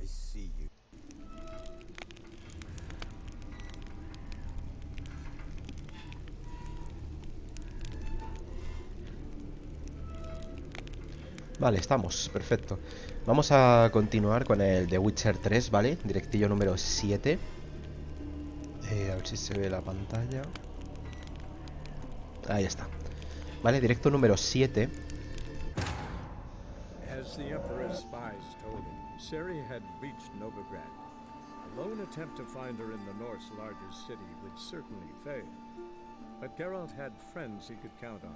I see you. Vale, estamos, perfecto. Vamos a continuar con el The Witcher 3, ¿vale? Directillo número 7. A ver si se ve la pantalla. Ahí está. Vale, directo número 7. As the Emperor's spies told him, Ciri had reached Novigrad. A lone attempt to find her in the North's largest city would certainly fail. But Geralt had friends he could count on.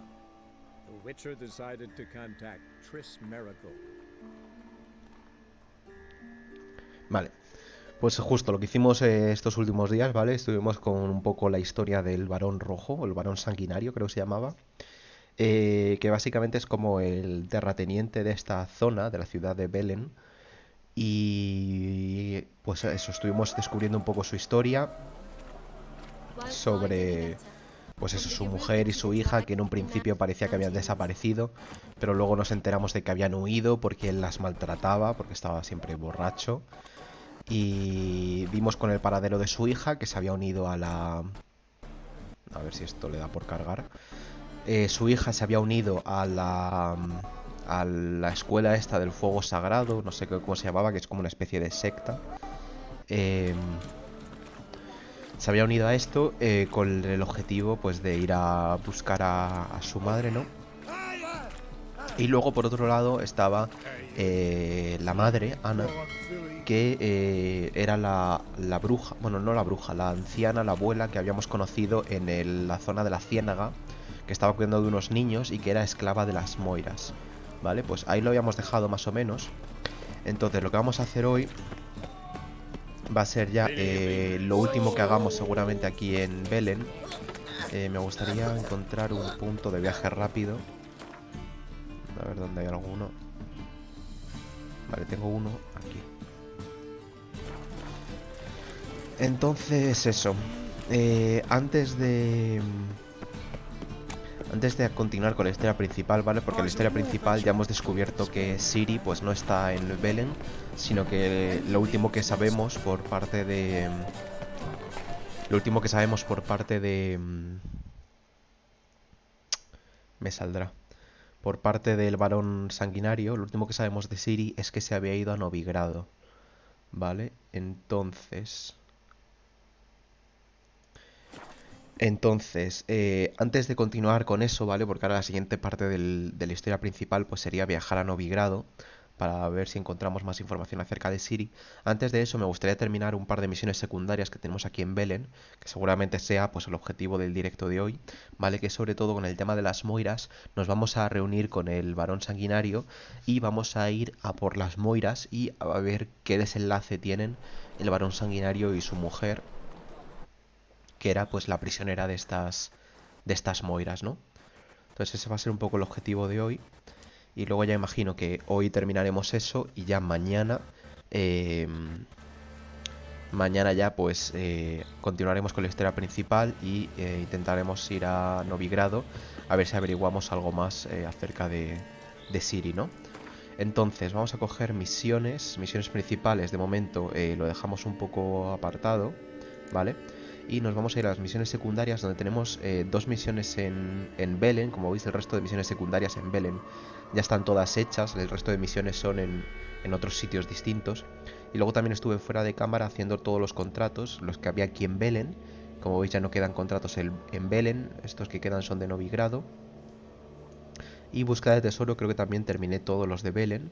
The Witcher decided to contact Triss Marigold. Vale. Pues justo lo que hicimos estos últimos días, ¿vale? Estuvimos con un poco la historia del varón rojo, o el varón sanguinario, creo que se llamaba. Que básicamente es como el terrateniente de esta zona, de la ciudad de Belén. Y pues eso, estuvimos descubriendo un poco su historia sobre, pues eso, su mujer y su hija, que en un principio parecía que habían desaparecido, pero luego nos enteramos de que habían huido porque él las maltrataba, porque estaba siempre borracho. Y vimos con el paradero de su hija, que se había unido a la... A ver si esto le da por cargar. Su hija se había unido a la escuela esta del fuego sagrado, no sé cómo se llamaba, que es como una especie de secta. Se había unido a esto con el objetivo pues de ir a buscar a su madre, ¿no? Y luego por otro lado estaba la madre, Ana, que era la bruja, bueno, no la bruja, la anciana, la abuela que habíamos conocido en la zona de la ciénaga, que estaba cuidando de unos niños y que era esclava de las moiras, ¿vale? Pues ahí lo habíamos dejado más o menos. Entonces lo que vamos a hacer hoy va a ser ya lo último que hagamos seguramente aquí en Belén. Me gustaría encontrar un punto de viaje rápido. A ver dónde hay alguno. Vale, tengo uno aquí. Entonces eso, antes de continuar con la historia principal, ¿vale? Porque la historia principal ya hemos descubierto que Ciri pues no está en Belén, sino que lo último que sabemos por parte de... Lo último que sabemos por parte de... Me saldrá. Por parte del varón sanguinario, lo último que sabemos de Ciri es que se había ido a Novigrado, ¿vale? Entonces, antes de continuar con eso, ¿vale? Porque ahora la siguiente parte de la historia principal pues sería viajar a Novigrado para ver si encontramos más información acerca de Ciri. Antes de eso me gustaría terminar un par de misiones secundarias que tenemos aquí en Belén, que seguramente sea pues el objetivo del directo de hoy, ¿vale? Que sobre todo con el tema de las moiras nos vamos a reunir con el varón sanguinario y vamos a ir a por las moiras y a ver qué desenlace tienen el varón sanguinario y su mujer, que era pues la prisionera de estas moiras, ¿no? Entonces ese va a ser un poco el objetivo de hoy. Y luego ya imagino que hoy terminaremos eso y ya mañana... mañana ya pues continuaremos con la historia principal y intentaremos ir a Novigrado a ver si averiguamos algo más acerca de Ciri, ¿no? Entonces vamos a coger misiones principales. De momento lo dejamos un poco apartado, ¿vale? Y nos vamos a ir a las misiones secundarias, donde tenemos dos misiones en Belén. Como veis, el resto de misiones secundarias en Belén ya están todas hechas. El resto de misiones son en otros sitios distintos. Y luego también estuve fuera de cámara haciendo todos los contratos, los que había aquí en Belén. Como veis, ya no quedan contratos en Belén. Estos que quedan son de Novigrado. Y búsqueda de tesoro, creo que también terminé todos los de Belén.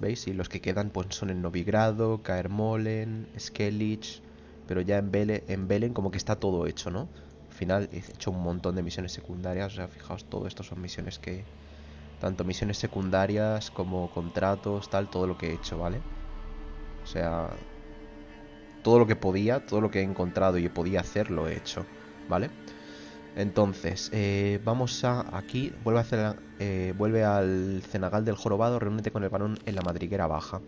¿Veis? Y los que quedan pues son en Novigrado, Caermolen, Skellige. Pero ya en Belén como que está todo hecho, ¿no? Al final he hecho un montón de misiones secundarias. O sea, fijaos, todo esto son misiones que... Tanto misiones secundarias como contratos, tal, todo lo que he hecho, ¿vale? O sea, todo lo que podía, todo lo que he encontrado y podía hacer, lo he hecho, ¿vale? Entonces, vamos a aquí, vuelve al cenagal del jorobado, reúnete con el varón en la madriguera baja.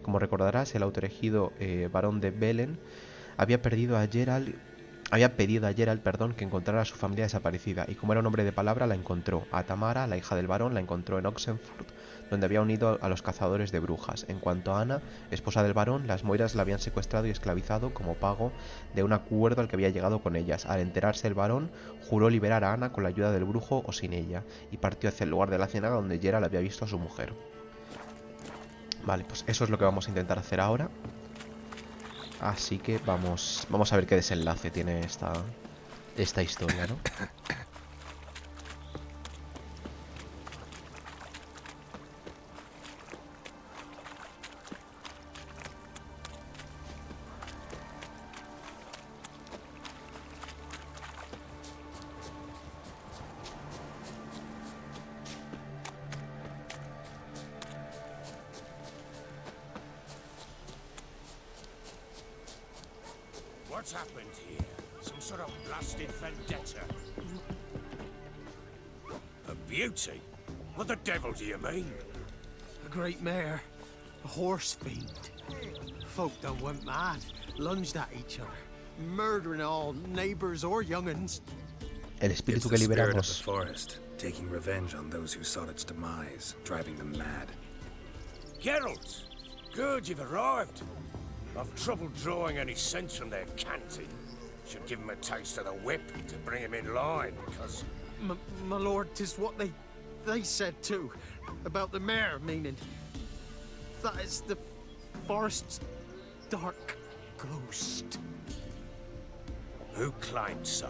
Como recordarás, el autoelegido varón de Belén había perdido a Geralt Había pedido a Geralt, perdón, que encontrara a su familia desaparecida, y como era un hombre de palabra, la encontró. A Tamara, la hija del barón, la encontró en Oxenford, donde había unido a los cazadores de brujas. En cuanto a Ana, esposa del barón, las moiras la habían secuestrado y esclavizado como pago de un acuerdo al que había llegado con ellas. Al enterarse el barón, juró liberar a Ana con la ayuda del brujo o sin ella, y partió hacia el lugar de la ciénaga donde Geralt había visto a su mujer. Vale, pues eso es lo que vamos a intentar hacer ahora. Así que vamos a ver qué desenlace tiene esta historia, ¿no? What's happened here? Some sort of blasted vendetta? A beauty? What the devil do you mean? A great mare. A horse fiend. Folk done went mad, lunged at each other, murdering all neighbors or young'uns. El espíritu que liberamos. It's the spirit of the forest, taking revenge on those who sought its demise, driving them mad. Geralt! Good, you've arrived. I've trouble drawing any sense from their canting. Should give him a taste of the whip to bring him in line, because... My lord, 'tis what they said too, about the mare, meaning. That is the forest's dark ghost. Who claimed so?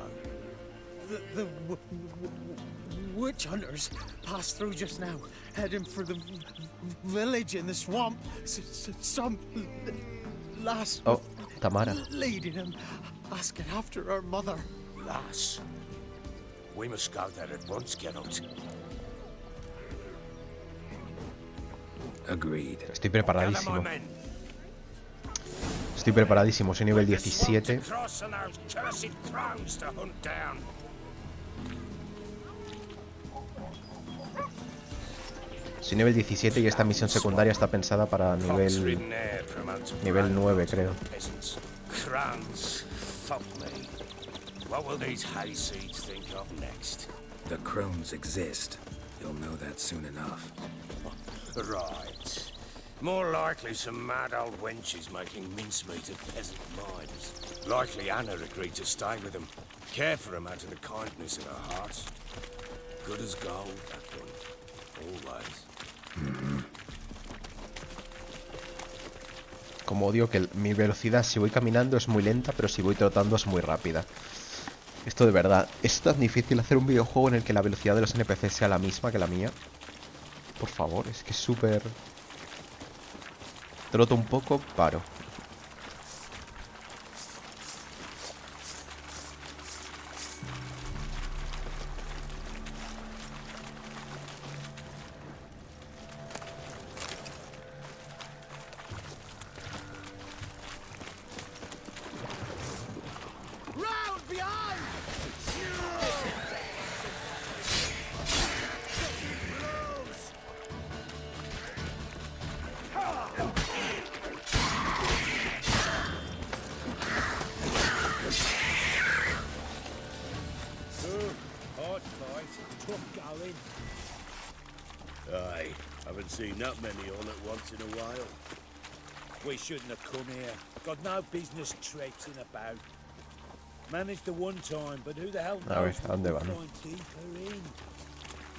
The witch hunters passed through just now, heading for the village in the swamp. Some lass Oh, Tamara. leading him, asking after her mother. Lass. We must go there at once, Geralt. Agreed. Estoy Gather my preparadísimo. men. Estoy preparadísimo. Soy nivel 17. The cross and those cursed crows to hunt down. Soy nivel 17 y esta misión secundaria está pensada para nivel 9, creo. Crowns, fuck me. What will these hayseeds think of next? The crones exist. You'll know that soon enough. Right. More likely some mad old wenches making mincemeat of peasant miners. Likely Anna agreed to stay with them. Care for them out of the kindness in her heart. Good as gold, that one. Always. Como odio que mi velocidad si voy caminando es muy lenta, pero si voy trotando es muy rápida. Esto de verdad, es tan difícil hacer un videojuego en el que la velocidad de los NPC sea la misma que la mía. Por favor, es que es súper... Troto un poco, paro. Round behind! Hard fight, tough going. Aye, haven't seen that many on at once in a while. We shouldn't have come here. Got no business traipsing about. Managed the one time, but who the hell A ver, knows ¿a what dónde we'll van? find deeper in?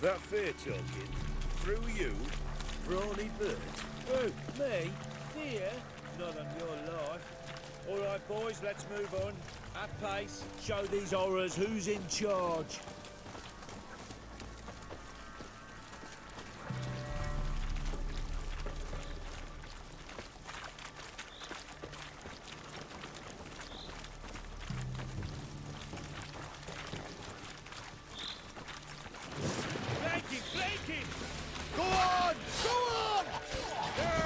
That fair talking? Through you? Brawny bird? Who? Me? Here? Not on your life. All right, boys, let's move on. At pace, show these horrors who's in charge. Flanking! Flanking! Go on! Go on!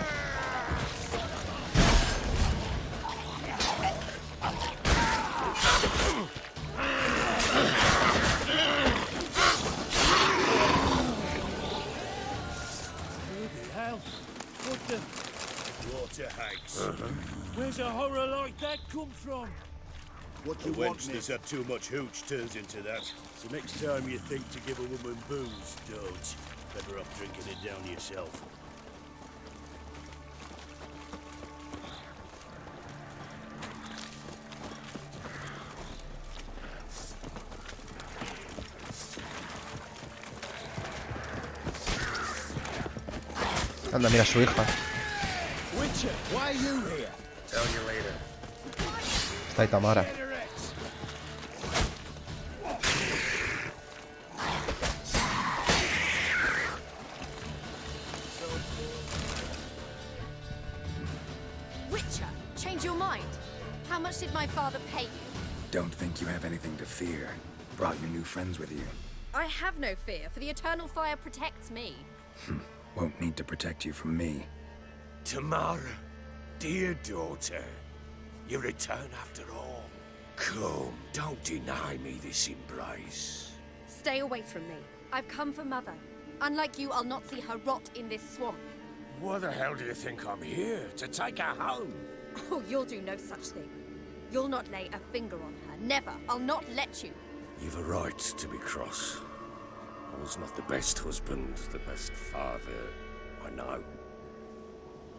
Bloody hell! What the... Water hags. Where's a horror like that come from? what A you want, wench that's miss. had too much hooch turns into that. So next time you think to give a woman booze, don't. Better off drinking it down yourself. Anda, mira a su hija. Witcher, why are you here? Tell you later. Está ahí Tamara. Witcher, change your mind. How much did my father pay you? Don't think you have anything to fear. Brought your new friends with you. I have no fear, for the eternal fire protects me. Won't need to protect you from me. Tamara, dear daughter, you return after all. Come, don't deny me this embrace. Stay away from me. I've come for Mother. Unlike you, I'll not see her rot in this swamp. What the hell do you think I'm here? To take her home? Oh, you'll do no such thing. You'll not lay a finger on her. Never. I'll not let you. You've a right to be cross. I was not the best husband, the best father, I know.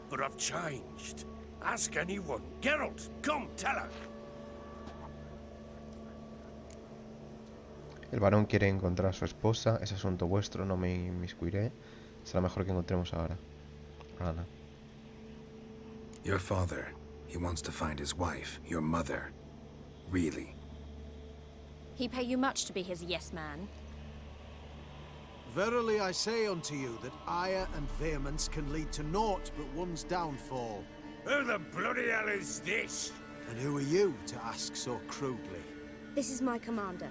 But I've changed. Ask anyone. Geralt, come, tell her. El varón quiere encontrar a su esposa. Es asunto vuestro, no me inmiscuiré. Será mejor que encontremos ahora. Nada. Your father, he wants to find his wife, your mother. Really. He pay you much to be his yes man. Verily I say unto you that ire and vehemence can lead to naught but one's downfall. Who the bloody hell is this? And who are you to ask so crudely? This is my commander.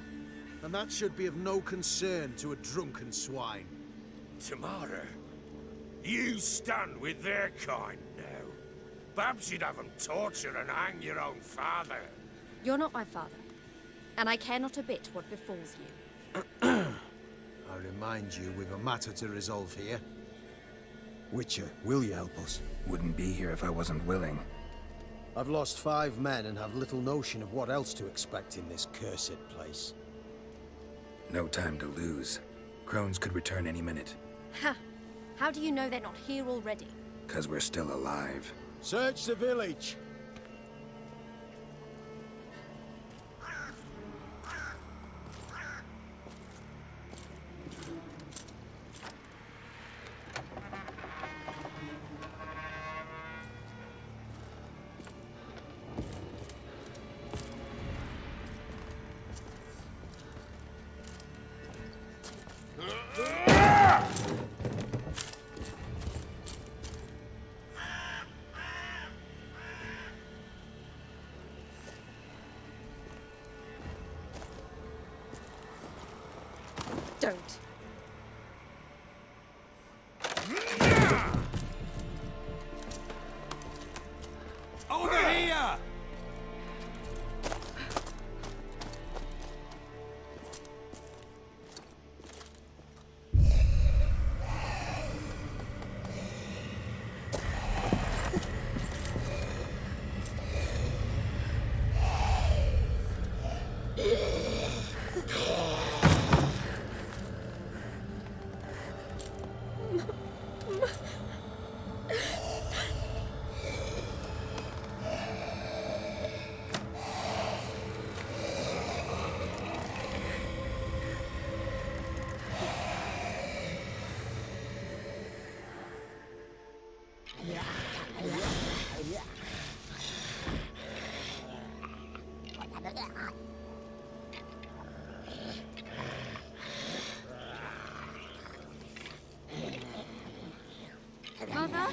And that should be of no concern to a drunken swine. Tamara, you stand with their kind now. Perhaps you'd have them torture and hang your own father. You're not my father. And I care not a bit what befalls you. I remind you, we've a matter to resolve here. Witcher, will you help us? Wouldn't be here if I wasn't willing. I've lost 5 men and have little notion of what else to expect in this cursed place. No time to lose. Crones could return any minute. Ha! How do you know they're not here already? 'Cause we're still alive. Search the village! Don't. Over here! Mother?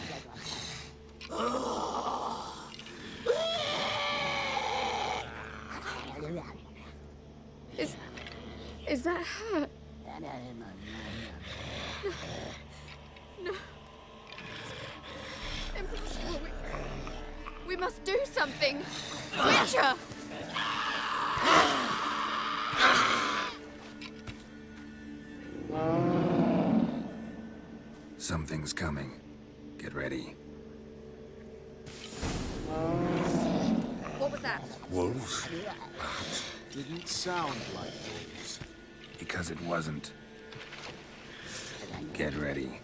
Is that her? No. Impossible. We must do something. Witcher! Something's coming. Get ready. What was that? Wolves? Didn't sound like those. Because it wasn't. Get ready.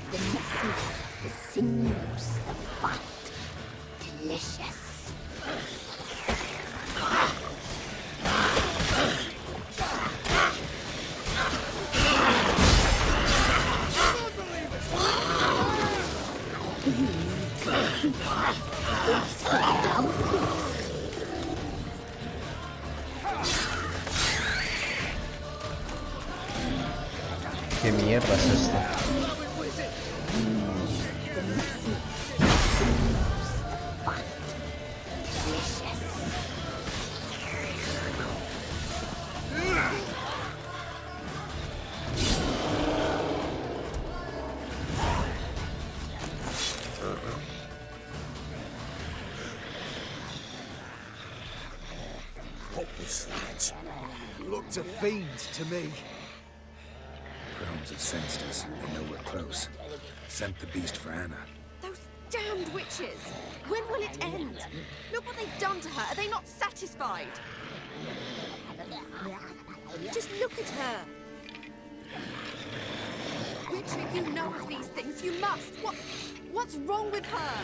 The message, the sinews, the fight. Delicious. ¿Qué mierda es esto? What was that? Looked a fiend to me. Crones have sensed us. They know we're close. Sent the beast for Anna. Those damned witches! When will it end? Look what they've done to her. Are they not satisfied? Just look at her. Richard, you know of these things. You must. What's wrong with her?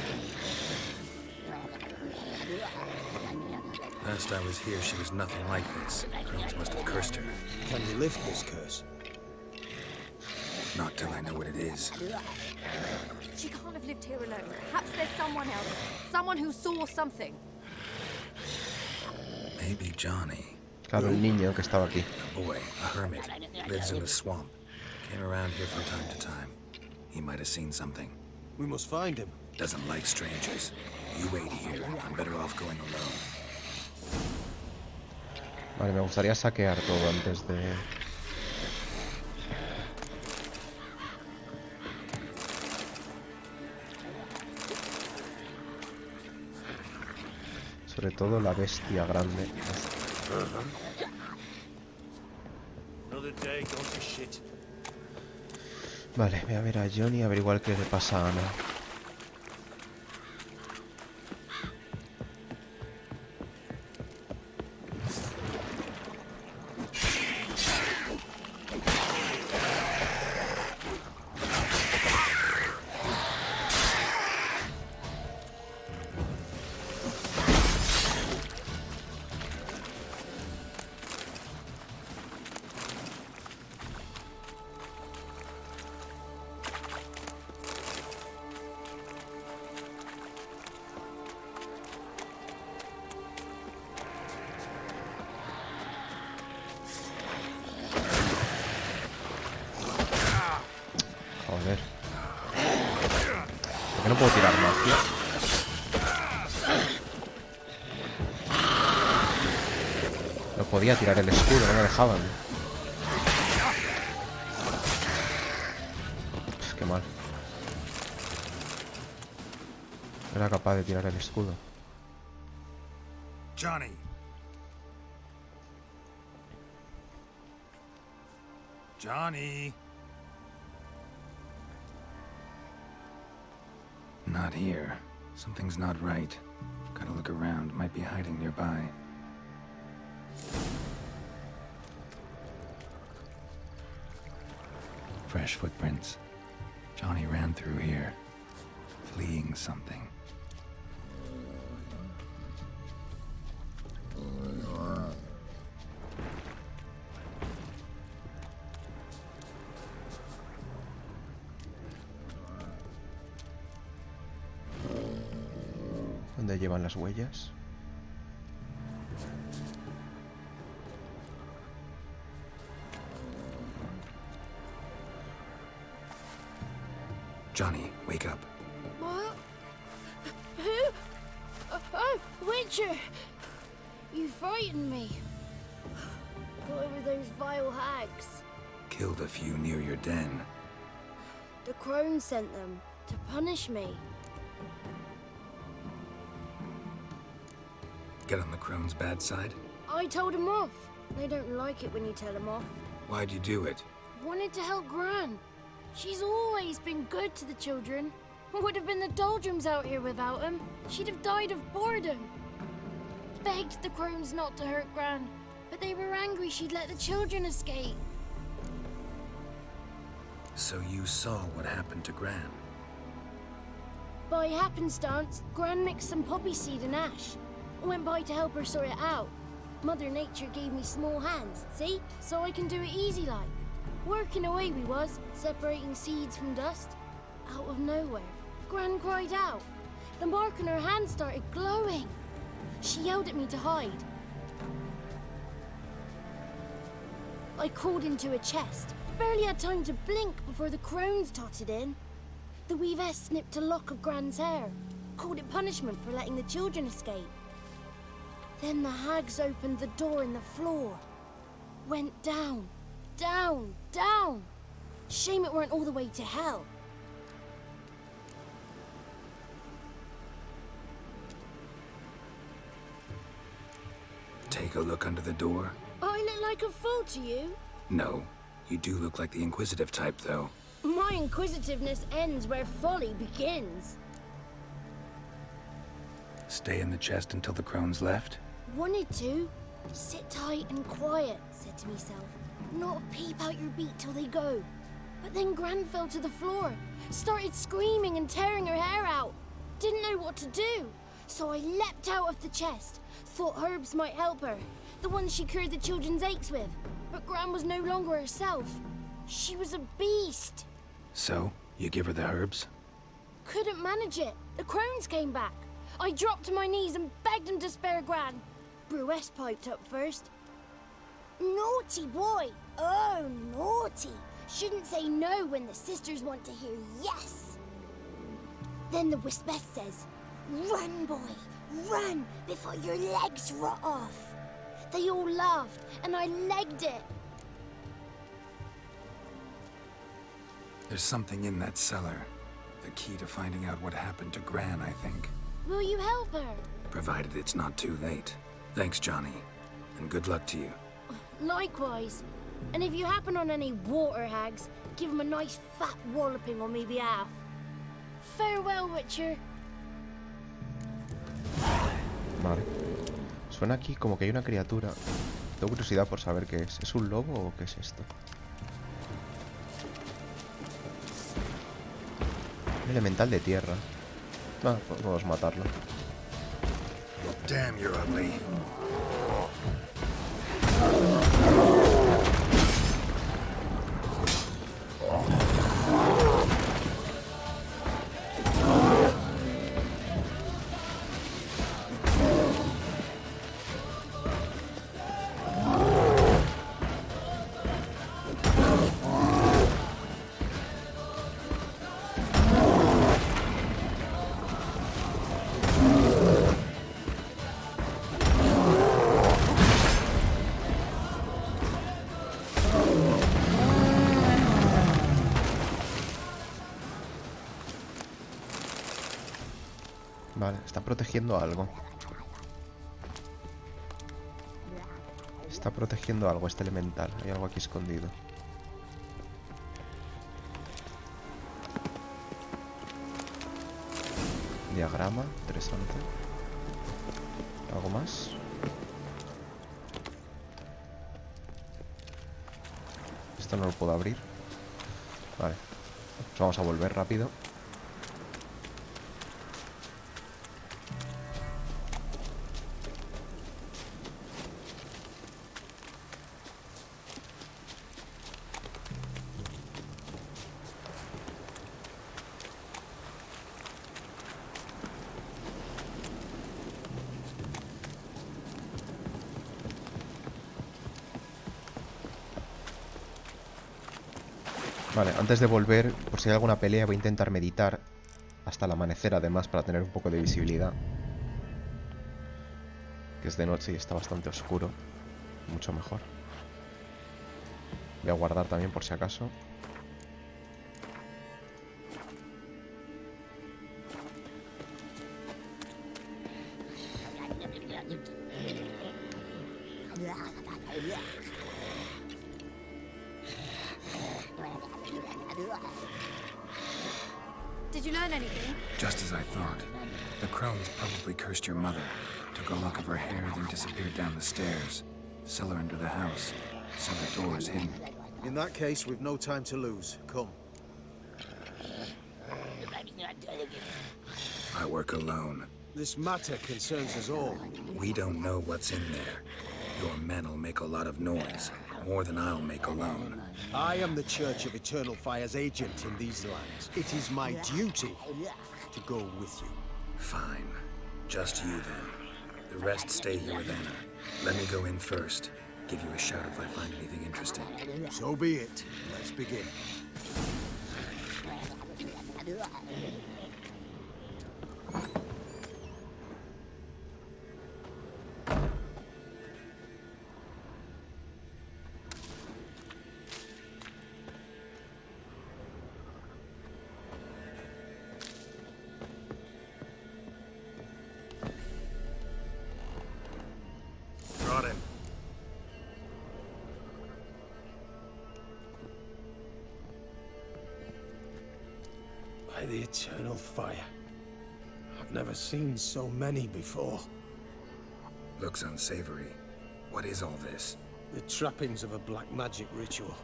Last I was here, she was nothing like this. Crones must have cursed her. Can you lift this curse? Not till I know what it is. She can't have lived here alone. Perhaps there's someone else. Someone who saw something. Maybe Johnny. Claro, el niño que estaba aquí. A boy, a hermit, lives in the swamp. Came around here from time to time. He might have seen something. We must find him. Doesn't like strangers. You wait here. I'm better off going alone. Vale, me gustaría saquear todo antes de... Sobre todo la bestia grande. Another day gone to shit. Vale, voy a ver a Johnny a averiguar qué le pasa a Ana. Joder. ¿Por qué no puedo tirar magia? No podía tirar el escudo, no me dejaban. Pff, qué mal. No era capaz de tirar el escudo. Johnny! Johnny! Not here. Something's not right. Gotta look around. Might be hiding nearby. Fresh footprints. Johnny ran through here, fleeing something. ¿Dónde llevan las huellas? Johnny, wake up. What? Who? Oh, Witcher! You frightened me. Thought it were those vile hags. Killed a few near your den. The crone sent them to punish me. Get on the crone's bad side? I told them off. They don't like it when you tell them off. Why'd you do it? Wanted to help Gran. She's always been good to the children. Would have been the doldrums out here without him. She'd have died of boredom. Begged the crones not to hurt Gran, but they were angry she'd let the children escape. So you saw what happened to Gran? By happenstance, Gran mixed some poppy seed and ash. Went by to help her sort it out. Mother Nature gave me small hands, see? So I can do it easy like. Working away we was, separating seeds from dust. Out of nowhere, Gran cried out. The mark on her hand started glowing. She yelled at me to hide. I crawled into a chest. Barely had time to blink before the crones totted in. The weavess snipped a lock of Gran's hair. Called it punishment for letting the children escape. Then the hags opened the door in the floor. Went down, down, down. Shame it weren't all the way to hell. Take a look under the door? I look like a fool to you? No. You do look like the inquisitive type, though. My inquisitiveness ends where folly begins. Stay in the chest until the crones left? Wanted to. Sit tight and quiet, said to myself. Not peep out your beat till they go. But then Gran fell to the floor, started screaming and tearing her hair out. Didn't know what to do, so I leapt out of the chest. Thought herbs might help her, the ones she cured the children's aches with. But Gran was no longer herself. She was a beast. So, you give her the herbs? Couldn't manage it. The crones came back. I dropped to my knees and begged them to spare Gran. Bruess piped up first. Naughty boy. Oh, naughty. Shouldn't say no when the sisters want to hear yes. Then the Wispess says, run, boy, run before your legs rot off. They all laughed, and I legged it. There's something in that cellar. The key to finding out what happened to Gran, I think. Will you help her? Provided it's not too late. Thanks, Johnny. And good luck to you. Likewise. And if you happen on any water hags, give them a nice fat walloping on me behalf. Farewell, Witcher. Vale. Suena aquí como que hay una criatura. Tengo curiosidad por saber qué es. ¿Es un lobo o qué es esto? Un elemental de tierra. Ah, podemos matarlo. Damn, you're ugly. Vale, está protegiendo algo. Está protegiendo algo este elemental. Hay algo aquí escondido. Diagrama, interesante. ¿Algo más? Esto no lo puedo abrir. Vale. Pues vamos a volver rápido. Vale, antes de volver, por si hay alguna pelea, voy a intentar meditar hasta el amanecer, además, para tener un poco de visibilidad. Que es de noche y está bastante oscuro. Mucho mejor. Voy a guardar también por si acaso. Did you learn anything? Just as I thought. The crones probably cursed your mother, took a lock of her hair, then disappeared down the stairs. Cellar under the house. Cellar doors hidden. In that case, we've no time to lose. Come. I work alone. This matter concerns us all. We don't know what's in there. Your men'll make a lot of noise. More than I'll make alone. I am the Church of Eternal Fire's agent in these lands. It is my duty to go with you. Fine. Just you then. The rest stay here with Anna. Let me go in first. Give you a shout if I find anything interesting. So be it. Let's begin. Brought him. By the Eternal Fire. I've never seen so many before. Looks unsavory. What is all this? The trappings of a black magic ritual.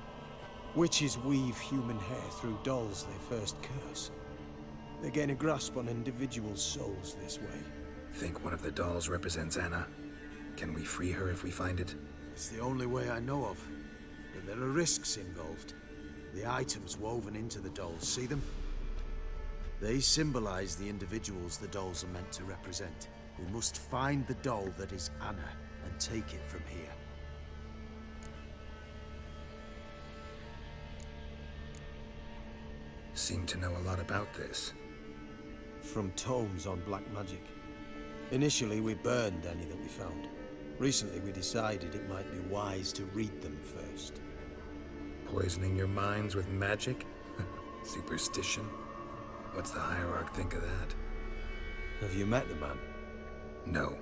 Witches weave human hair through dolls they first curse. They gain a grasp on individual souls this way. Think one of the dolls represents Anna? Can we free her if we find it? It's the only way I know of. But there are risks involved. The items woven into the dolls, see them? They symbolize the individuals the dolls are meant to represent. We must find the doll that is Anna and take it from here. Seem to know a lot about this. From tomes on black magic. Initially, we burned any that we found. Recently, we decided it might be wise to read them first. Poisoning your minds with magic? Superstition? What's the hierarch think of that? Have you met the man? No.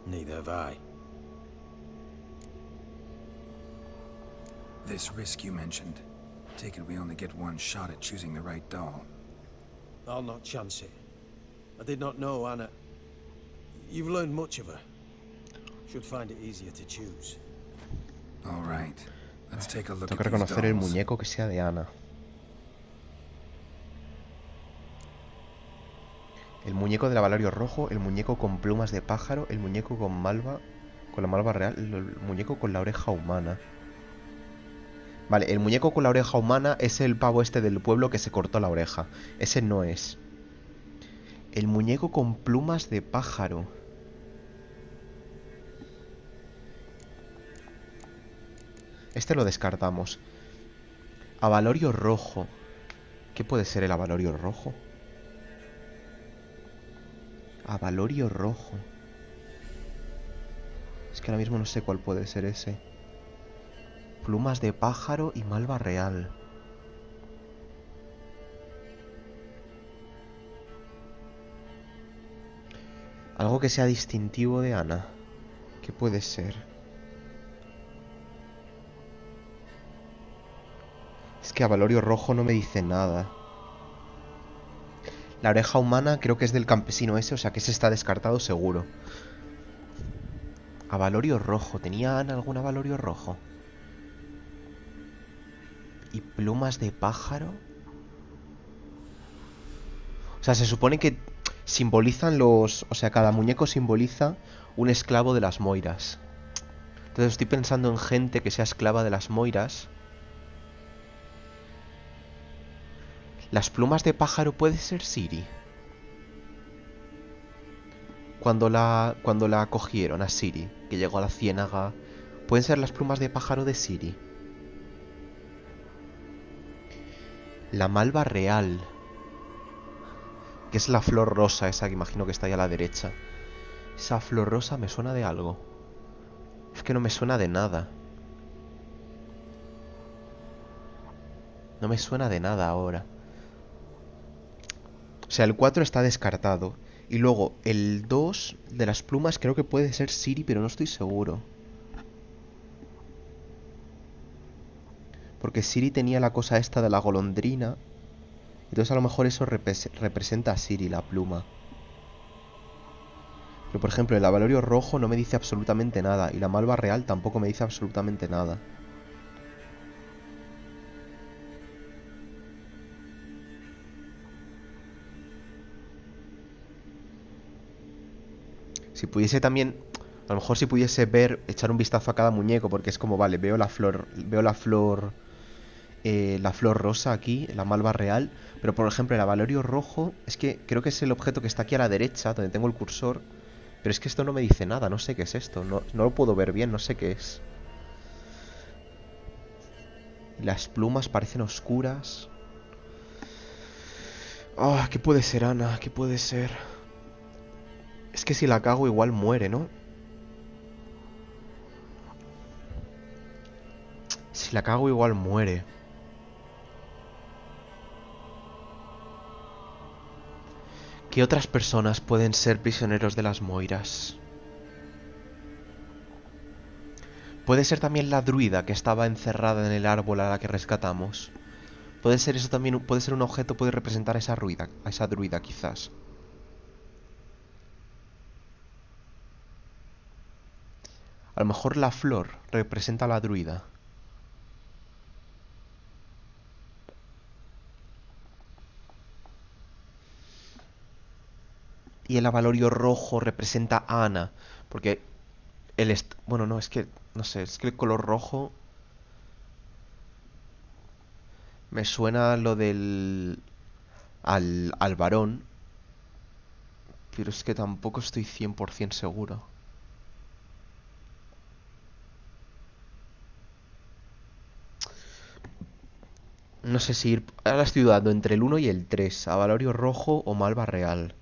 Neither have I. This risk you mentioned. Take it we only get one shot at choosing the right doll. I'll not chance it. I did not know Anna. You've learned much of her. Should find it easier to choose. All right. Let's take a look Tengo que at these reconocer el dolls. muñeco que sea de Ana. El muñeco del avalario rojo, el muñeco con plumas de pájaro, el muñeco con malva, con la malva real, el muñeco con la oreja humana. Vale, el muñeco con la oreja humana es el pavo este del pueblo que se cortó la oreja. Ese no es. El muñeco con plumas de pájaro. Este lo descartamos. Avalorio rojo. ¿Qué puede ser el avalorio rojo? Avalorio rojo. Es que ahora mismo no sé cuál puede ser ese. Plumas de pájaro y malva real. Algo que sea distintivo de Ana. ¿Qué puede ser? Es que avalorio rojo no me dice nada. La oreja humana creo que es del campesino ese, o sea que ese está descartado seguro. Avalorio rojo. ¿Tenía Ana algún avalorio rojo? ¿Y plumas de pájaro? O sea, se supone que simbolizan los... O sea, cada muñeco simboliza un esclavo de las moiras. Entonces estoy pensando en gente que sea esclava de las moiras. Las plumas de pájaro puede ser Ciri. Cuando la cogieron a Ciri, que llegó a la ciénaga, pueden ser las plumas de pájaro de Ciri. La malva real, que es la flor rosa esa que imagino que está ahí a la derecha. Esa flor rosa me suena de algo. Es que no me suena de nada. No me suena de nada ahora. O sea, el 4 está descartado. Y luego el 2 de las plumas creo que puede ser Ciri, pero no estoy seguro. Porque Ciri tenía la cosa esta de la golondrina. Entonces a lo mejor eso representa a Ciri, la pluma. Pero por ejemplo, el abalorio rojo no me dice absolutamente nada. Y la malva real tampoco me dice absolutamente nada. Si pudiese también... A lo mejor si pudiese ver, echar un vistazo a cada muñeco, porque es como, vale, veo la flor rosa aquí, la malva real, pero por ejemplo el abalorio rojo, es que creo que es el objeto que está aquí a la derecha, donde tengo el cursor, pero es que esto no me dice nada, no sé qué es esto, no lo puedo ver bien, no sé qué es. Las plumas parecen oscuras. Ah, ¿qué puede ser, Ana? ¿Qué puede ser? Es que si la cago igual muere, ¿no? Si la cago igual muere. ¿Qué otras personas pueden ser prisioneros de las moiras? Puede ser también la druida que estaba encerrada en el árbol a la que rescatamos. Puede ser eso también, puede ser un objeto, puede representar a esa druida quizás. A lo mejor la flor representa a la druida. Y el abalorio rojo representa a Ana. Porque bueno, no, es que... No sé, es que el color rojo... Me suena lo del... Al barón. Pero es que tampoco estoy 100% seguro. No sé si ir... Ahora estoy dudando entre el 1 y el 3. Abalorio rojo o malva real.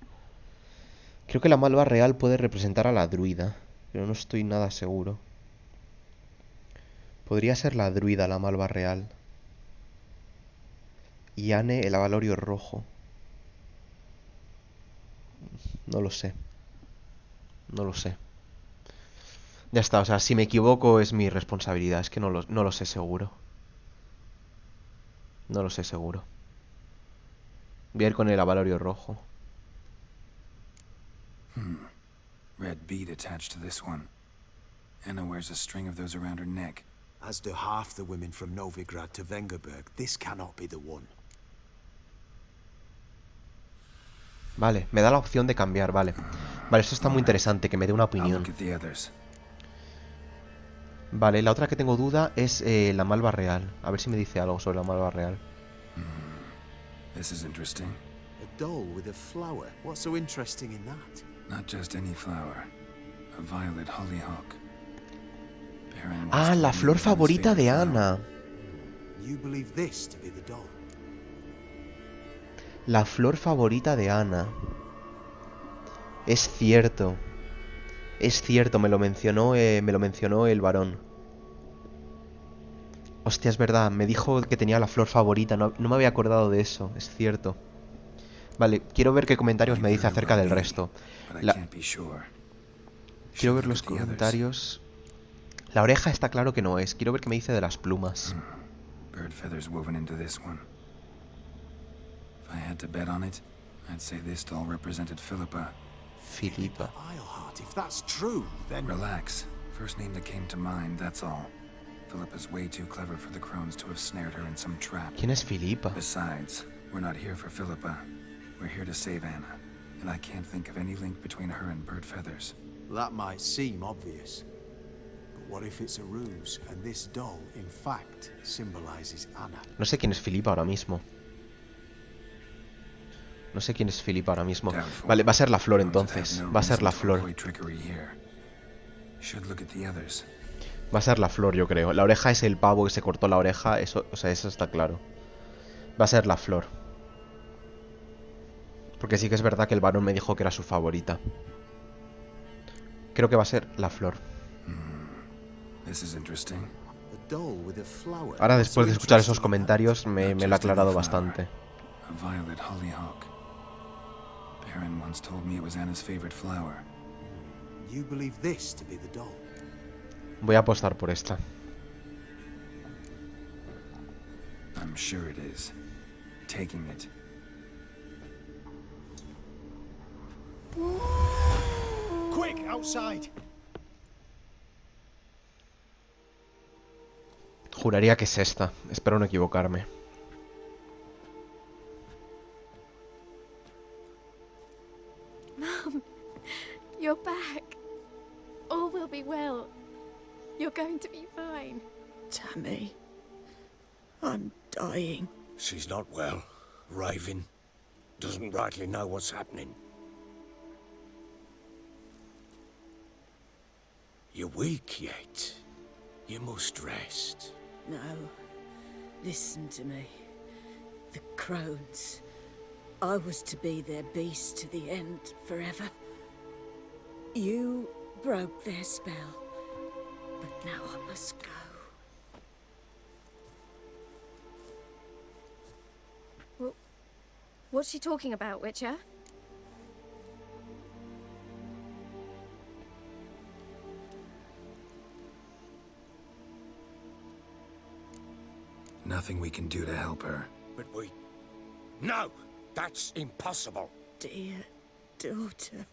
Creo que la malva real puede representar a la druida. Pero no estoy nada seguro. Podría ser la druida la malva real. Y Anne el abalorio rojo. No lo sé. No lo sé. Ya está, o sea, si me equivoco es mi responsabilidad. Es que no lo sé seguro. No lo sé seguro. Voy a ir con el abalorio rojo. Red bead attached to this one. Anna wears a string of those around her neck. As do half the women from Novigrad to Vengerberg. This cannot be the one. Vale, me da la opción de cambiar, vale. Vale, esto está muy interesante, que me dé una I'll opinión. look at the others. Vale, la otra que tengo duda es la malva real. A ver si me dice algo sobre la malva real. This is interesting. A doll with a flower. What's so interesting in that? Not just any flower. A violet hollyhock. Baron Ah, once la told me flor it was Anna's favorita de favorite flower. Ana. You believe this to be the doll? La flor favorita de Ana. Es cierto. Es cierto, me lo mencionó el varón. Hostia, es verdad, me dijo que tenía la flor favorita, no me había acordado de eso, es cierto. Vale, quiero ver qué comentarios me dice acerca del resto. Quiero ver los comentarios. La oreja está claro que no es, quiero ver qué me dice de las plumas. Bird feathers woven into this one. If I had to bet on it, I'd say this doll represented Philippa. Filipa. Isleheart, if that's true, then... Relax. First name that came to mind, that's all. Philippa's way too clever for the crones to have snared her in some trap. ¿Quién es Filipa? Besides, we're not here for Philippa. We're here to save Anna. And I can't think of any link between her and bird feathers. That might seem obvious. But what if it's a ruse, and this doll, in fact, symbolizes Anna? No sé quién es Filipa ahora mismo. No sé quién es Filipa ahora mismo. Vale, va a ser la flor entonces. Va a ser la flor. Va a ser la flor, yo creo. La oreja es el pavo que se cortó la oreja. Eso, o sea, eso está claro. Va a ser la flor. Porque sí que es verdad que el varón me dijo que era su favorita. Creo que va a ser la flor. Ahora, después de escuchar esos comentarios, me lo ha aclarado bastante. Baron once told me it was Anna's favorite flower. You believe this to be the doll? Voy a apostar por esta. I'm sure it is. Taking it. Quick, outside. Juraría que es esta. Espero no equivocarme. Mum, you're back. All will be well. You're going to be fine. Tammy, I'm dying. She's not well. Raving. Doesn't rightly know what's happening. You're weak yet. You must rest. No, listen to me. The crones. I was to be their beast to the end, forever. You broke their spell, but now I must go. Well, what's she talking about, Witcher? Nothing we can do to help her. But we... No! That's impossible! Dear daughter,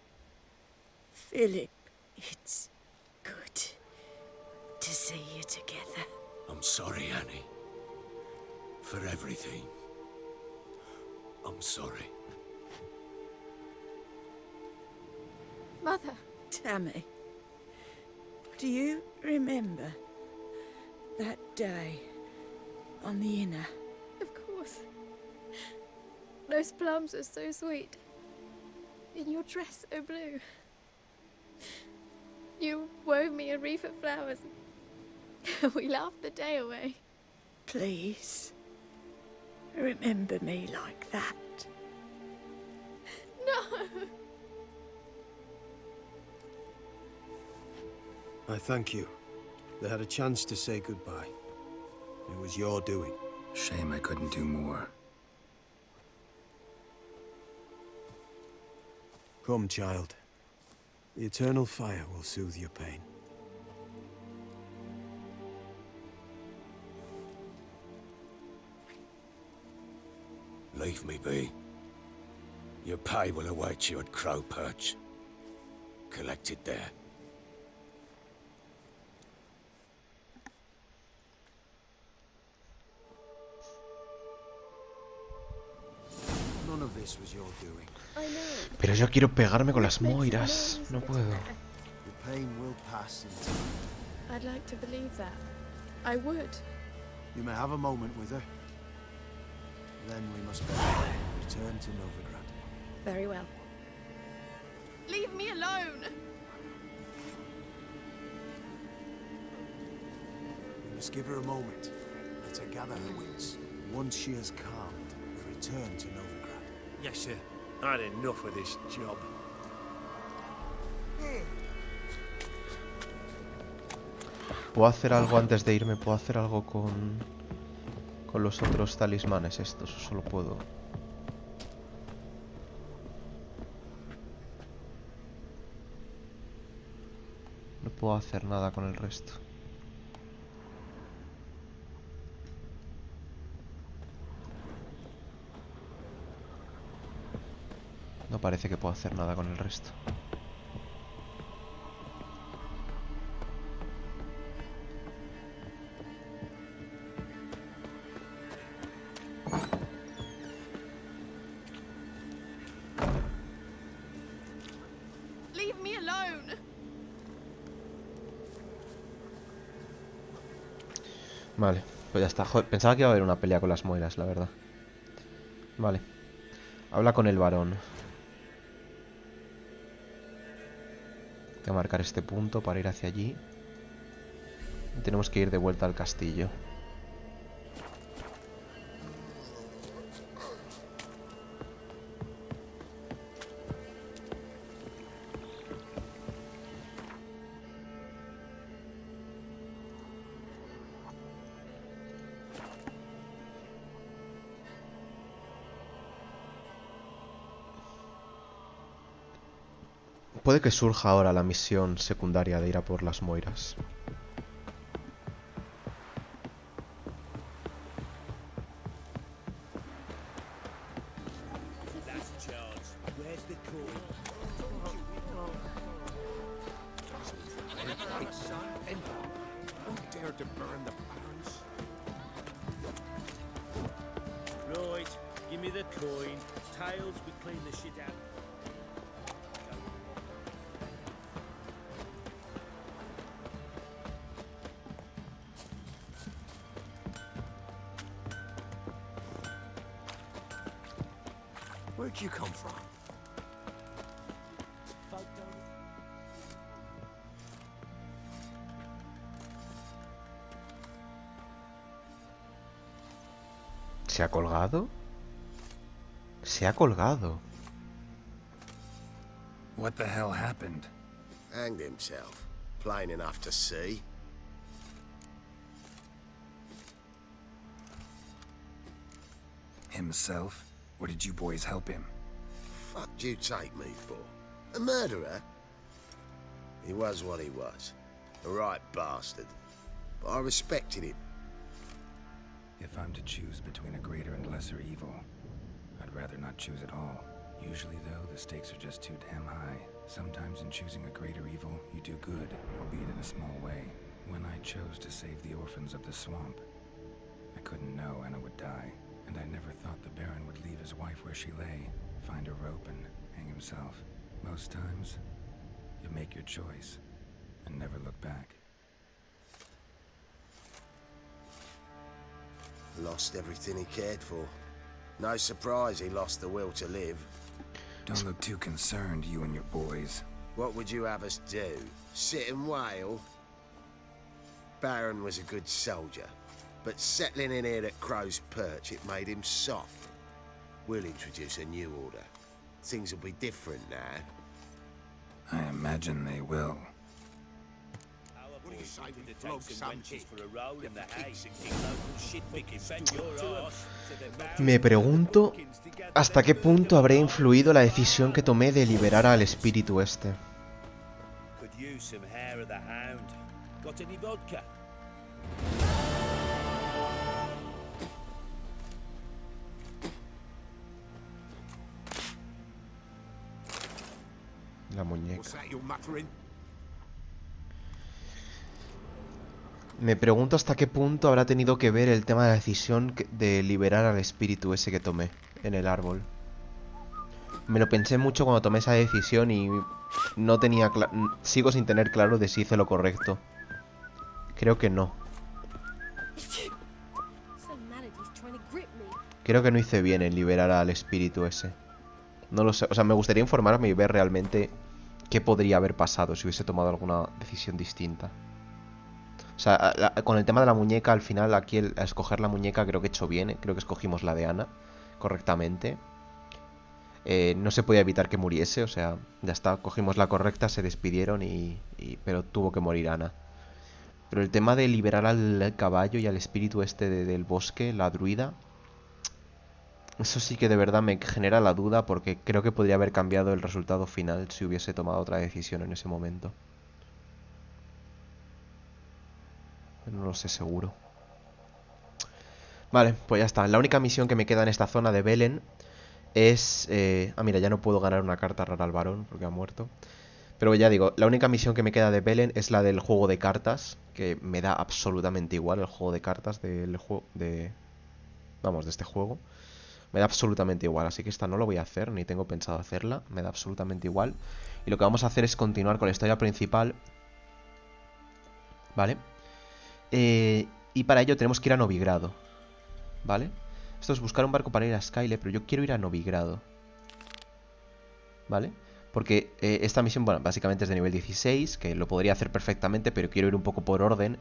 Philip, it's good to see you together. I'm sorry, Annie. For everything. I'm sorry. Mother. Tammy, do you remember that day on the Inner? Of course. Those plums are so sweet. In your dress so blue. You wove me a wreath of flowers. We laughed the day away. Please, remember me like that. No! I thank you. They had a chance to say goodbye. It was your doing. Shame I couldn't do more. Come, child. The eternal fire will soothe your pain. Leave me be. Your pay will await you at Crow Perch. Collect it there. None of this was your doing. I know. Pero yo quiero pegarme con las moiras. No puedo. The pain will pass in time. I'd like to believe that. I would. You may have a moment with her. Then we must return to Novigrad. Very well. Leave me alone! We must give her a moment. Let her gather her wits. Once she has calmed, we return to Novigrad. Yes, sir. I had enough of this job. ¿Puedo hacer algo antes de irme? ¿Puedo hacer algo con los otros talismanes estos? ¿O solo puedo? No puedo hacer nada con el resto. No parece que pueda hacer nada con el resto. Leave me alone! Vale, pues ya está. Joder, pensaba que iba a haber una pelea con las moiras, la verdad. Vale. Habla con el barón. Voy a marcar este punto para ir hacia allí. Y tenemos que ir de vuelta al castillo. Puede que surja ahora la misión secundaria de ir a por las moiras. That's Charles. Where's the coin? to burn the barons. Right, give me the coin. Tails, we clean the shit out. Where'd you come from? ¿Se ha colgado? Se ha colgado. What the hell happened? Hanged himself. Plain enough to see. Himself? Or did you boys help him? Fuck'd you take me for? A murderer? He was what he was. A right bastard. But I respected him. If I'm to choose between a greater and lesser evil, I'd rather not choose at all. Usually, though, the stakes are just too damn high. Sometimes in choosing a greater evil, you do good, albeit in a small way. When I chose to save the orphans of the swamp, I couldn't know Anna would die, and I never thought the Baron would leave his wife where she lay, find a rope and hang himself. Most times, you make your choice and never look back. Lost everything he cared for. No surprise he lost the will to live. Don't look too concerned, you and your boys. What would you have us do? Sit and wail? Baron was a good soldier, but settling in here at Crow's Perch, it made him soft. We'll introduce a new order. Things will be different now. I imagine they will. What do you say we flog some wenches for a roll in the hay and kick local shit picking back your arse? Me pregunto hasta qué punto habrá influido la decisión que tomé de liberar al espíritu este. Could use some hair of the hound. Got any vodka? La muñeca. What's that you're muttering? Me pregunto hasta qué punto habrá tenido que ver el tema de la decisión de liberar al espíritu ese que tomé en el árbol. Me lo pensé mucho cuando tomé esa decisión y no tenía sigo sin tener claro de si hice lo correcto. Creo que no. Creo que no hice bien en liberar al espíritu ese. No lo sé, o sea, me gustaría informarme y ver realmente qué podría haber pasado si hubiese tomado alguna decisión distinta. O sea, con el tema de la muñeca, al final, aquí a escoger la muñeca creo que he hecho bien, ¿eh? Creo que escogimos la de Ana correctamente. No se podía evitar que muriese, o sea, ya está, cogimos la correcta, se despidieron pero tuvo que morir Ana. Pero el tema de liberar al caballo y al espíritu este del bosque, la druida, eso sí que de verdad me genera la duda porque creo que podría haber cambiado el resultado final si hubiese tomado otra decisión en ese momento. No lo sé seguro. Vale, pues ya está. La única misión que me queda en esta zona de Belén es... mira, ya no puedo ganar una carta rara al varón porque ha muerto. Pero ya digo, la única misión que me queda de Belén es la del juego de cartas, que me da absolutamente igual el juego de cartas vamos, de este juego. Me da absolutamente igual, así que esta no lo voy a hacer, ni tengo pensado hacerla. Me da absolutamente igual. Y lo que vamos a hacer es continuar con la historia principal. ¿Vale? Y para ello tenemos que ir a Novigrado. ¿Vale? Esto es buscar un barco para ir a Skyle, pero yo quiero ir a Novigrado. ¿Vale? Porque esta misión, bueno, básicamente es de nivel 16, que lo podría hacer perfectamente, pero quiero ir un poco por orden.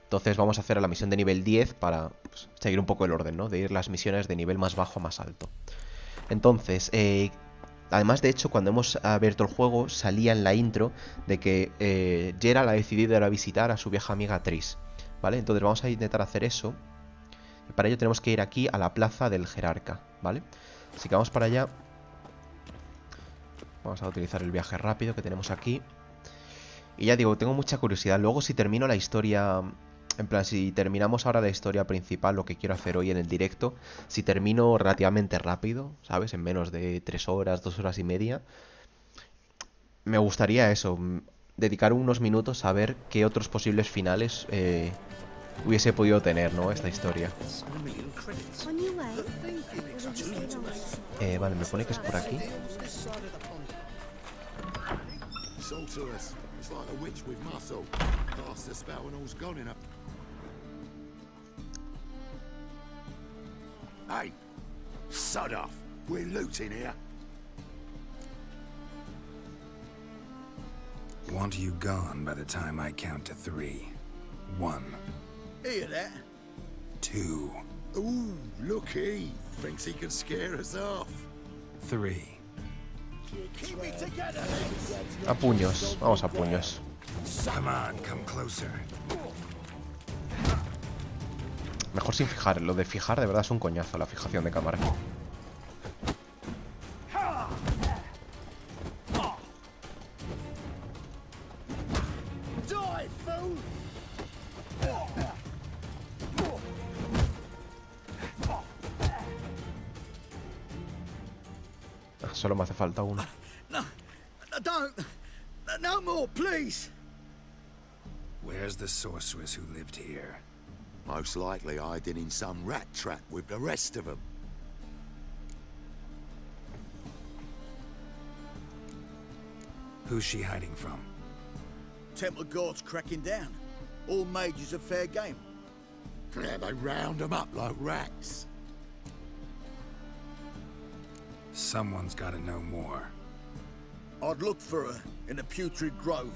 Entonces vamos a hacer la misión de nivel 10 para pues, seguir un poco el orden, ¿no? De ir las misiones de nivel más bajo a más alto. Entonces, además de hecho, cuando hemos abierto el juego, salía en la intro de que Geralt ha decidido ir a visitar a su vieja amiga Triss. ¿Vale? Entonces vamos a intentar hacer eso. Y para ello tenemos que ir aquí a la plaza del jerarca, ¿vale? Así que vamos para allá. Vamos a utilizar el viaje rápido que tenemos aquí. Y ya digo, tengo mucha curiosidad. Luego si termino la historia... En plan, si terminamos ahora la historia principal, lo que quiero hacer hoy en el directo, si termino relativamente rápido, ¿sabes? En menos de 3 horas, 2 horas y media, me gustaría eso, dedicar unos minutos a ver qué otros posibles finales hubiese podido tener, ¿no? Esta historia. On your way? Vale, me pone que es por aquí. Sorceress. It's like a witch with muscle. Cast the spell and all's gone in her. Hey! Sod off! We're looting here. Want you gone by the time I count to 3. 1. Hear that? 2. Ooh, look he. Thinks he can scare us off. 3. Keep me together! A puños, vamos a puños. Come on, come closer. Mejor sin fijar, lo de fijar de verdad es un coñazo, la fijación de cámara. Solo me hace falta uno. No, don't! No more, please! Where's the sorceress who lived here? Most likely hiding in some rat trap with the rest of them. Who's she hiding from? Temple Guard's cracking down. All mages are fair game. Yeah, they round them up like rats. Someone's gotta know more. I'd look for her in the Putrid Grove.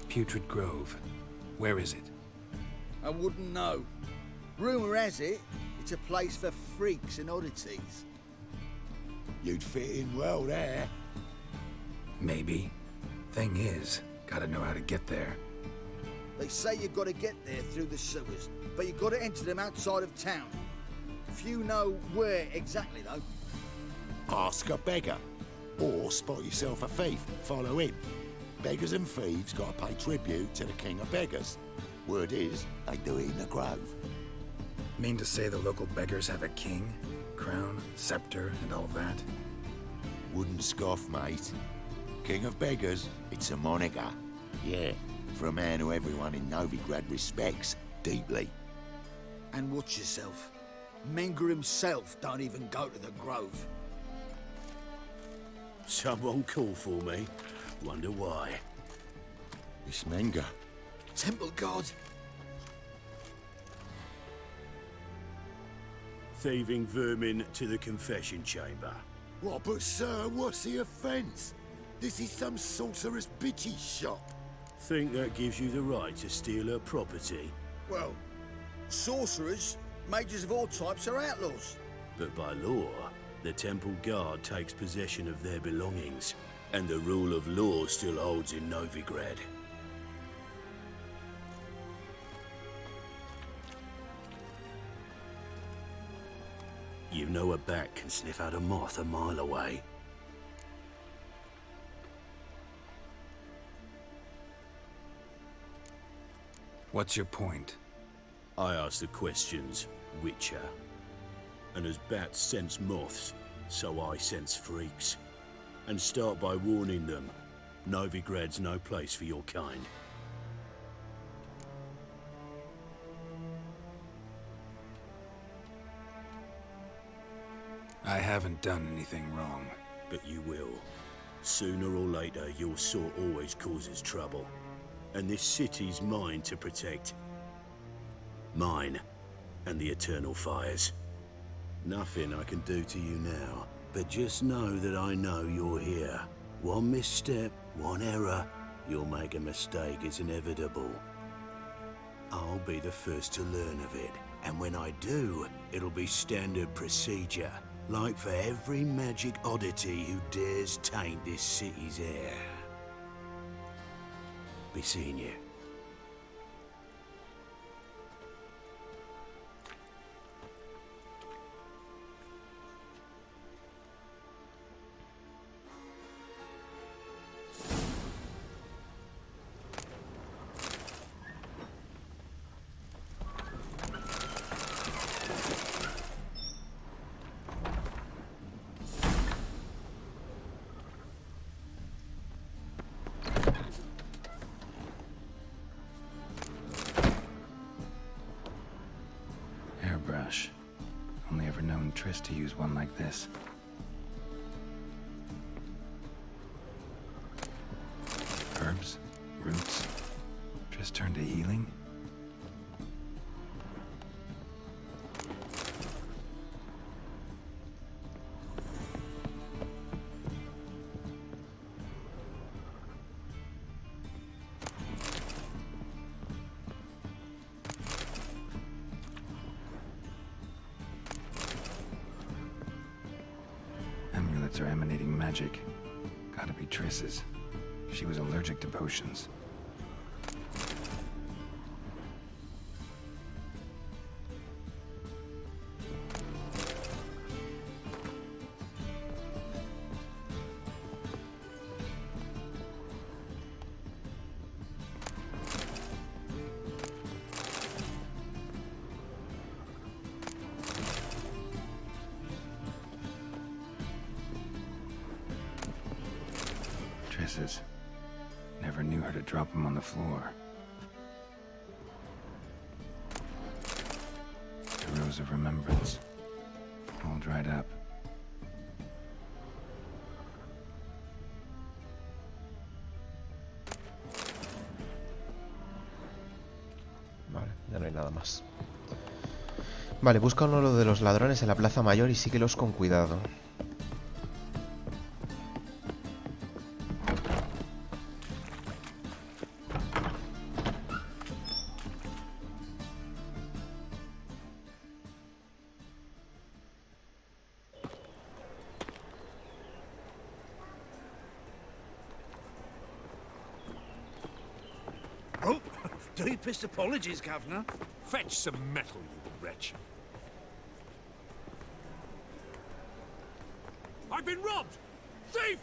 Putrid Grove. Where is it? I wouldn't know. Rumour has it, it's a place for freaks and oddities. You'd fit in well there. Maybe. Thing is, gotta know how to get there. They say you've got to get there through the sewers, but you've got to enter them outside of town. Few know where exactly, though. Ask a beggar. Or spot yourself a thief, follow him. Beggars and thieves got to pay tribute to the king of beggars. Word is, they do it in the grove. Mean to say the local beggars have a king, crown, scepter, and all that? Wouldn't scoff, mate. King of beggars, it's a moniker. Yeah, for a man who everyone in Novigrad respects deeply. And watch yourself. Menger himself don't even go to the grove. Someone call for me. Wonder why. It's Menger. Temple God. Thieving vermin to the confession chamber. What, but sir, what's the offence? This is some sorceress bitchy shop. Think that gives you the right to steal her property? Well, sorcerers, mages of all types are outlaws. But by law, the Temple Guard takes possession of their belongings, and the rule of law still holds in Novigrad. You know a bat can sniff out a moth a mile away. What's your point? I ask the questions, Witcher. And as bats sense moths, so I sense freaks. And start by warning them, Novigrad's no place for your kind. I haven't done anything wrong. But you will. Sooner or later, your sort always causes trouble. And this city's mine to protect. Mine and the eternal fires. Nothing I can do to you now, but just know that I know you're here. One misstep, one error, you'll make a mistake, it's inevitable. I'll be the first to learn of it, and when I do, it'll be standard procedure, like for every magic oddity who dares taint this city's air. Be seeing you. Triss to use one like this. Herbs, roots. Triss turned to healing? Amulets are emanating magic. Gotta be Triss's. She was allergic to potions. Triss's. Never knew her to drop them on the floor. The Rose of Remembrance. All dried up. Vale, ya no hay nada más. Vale, busca uno de los ladrones en la plaza mayor y síguelos con cuidado. Oh, deepest apologies, Governor. Fetch some metal, you wretch. I've been robbed! Thief!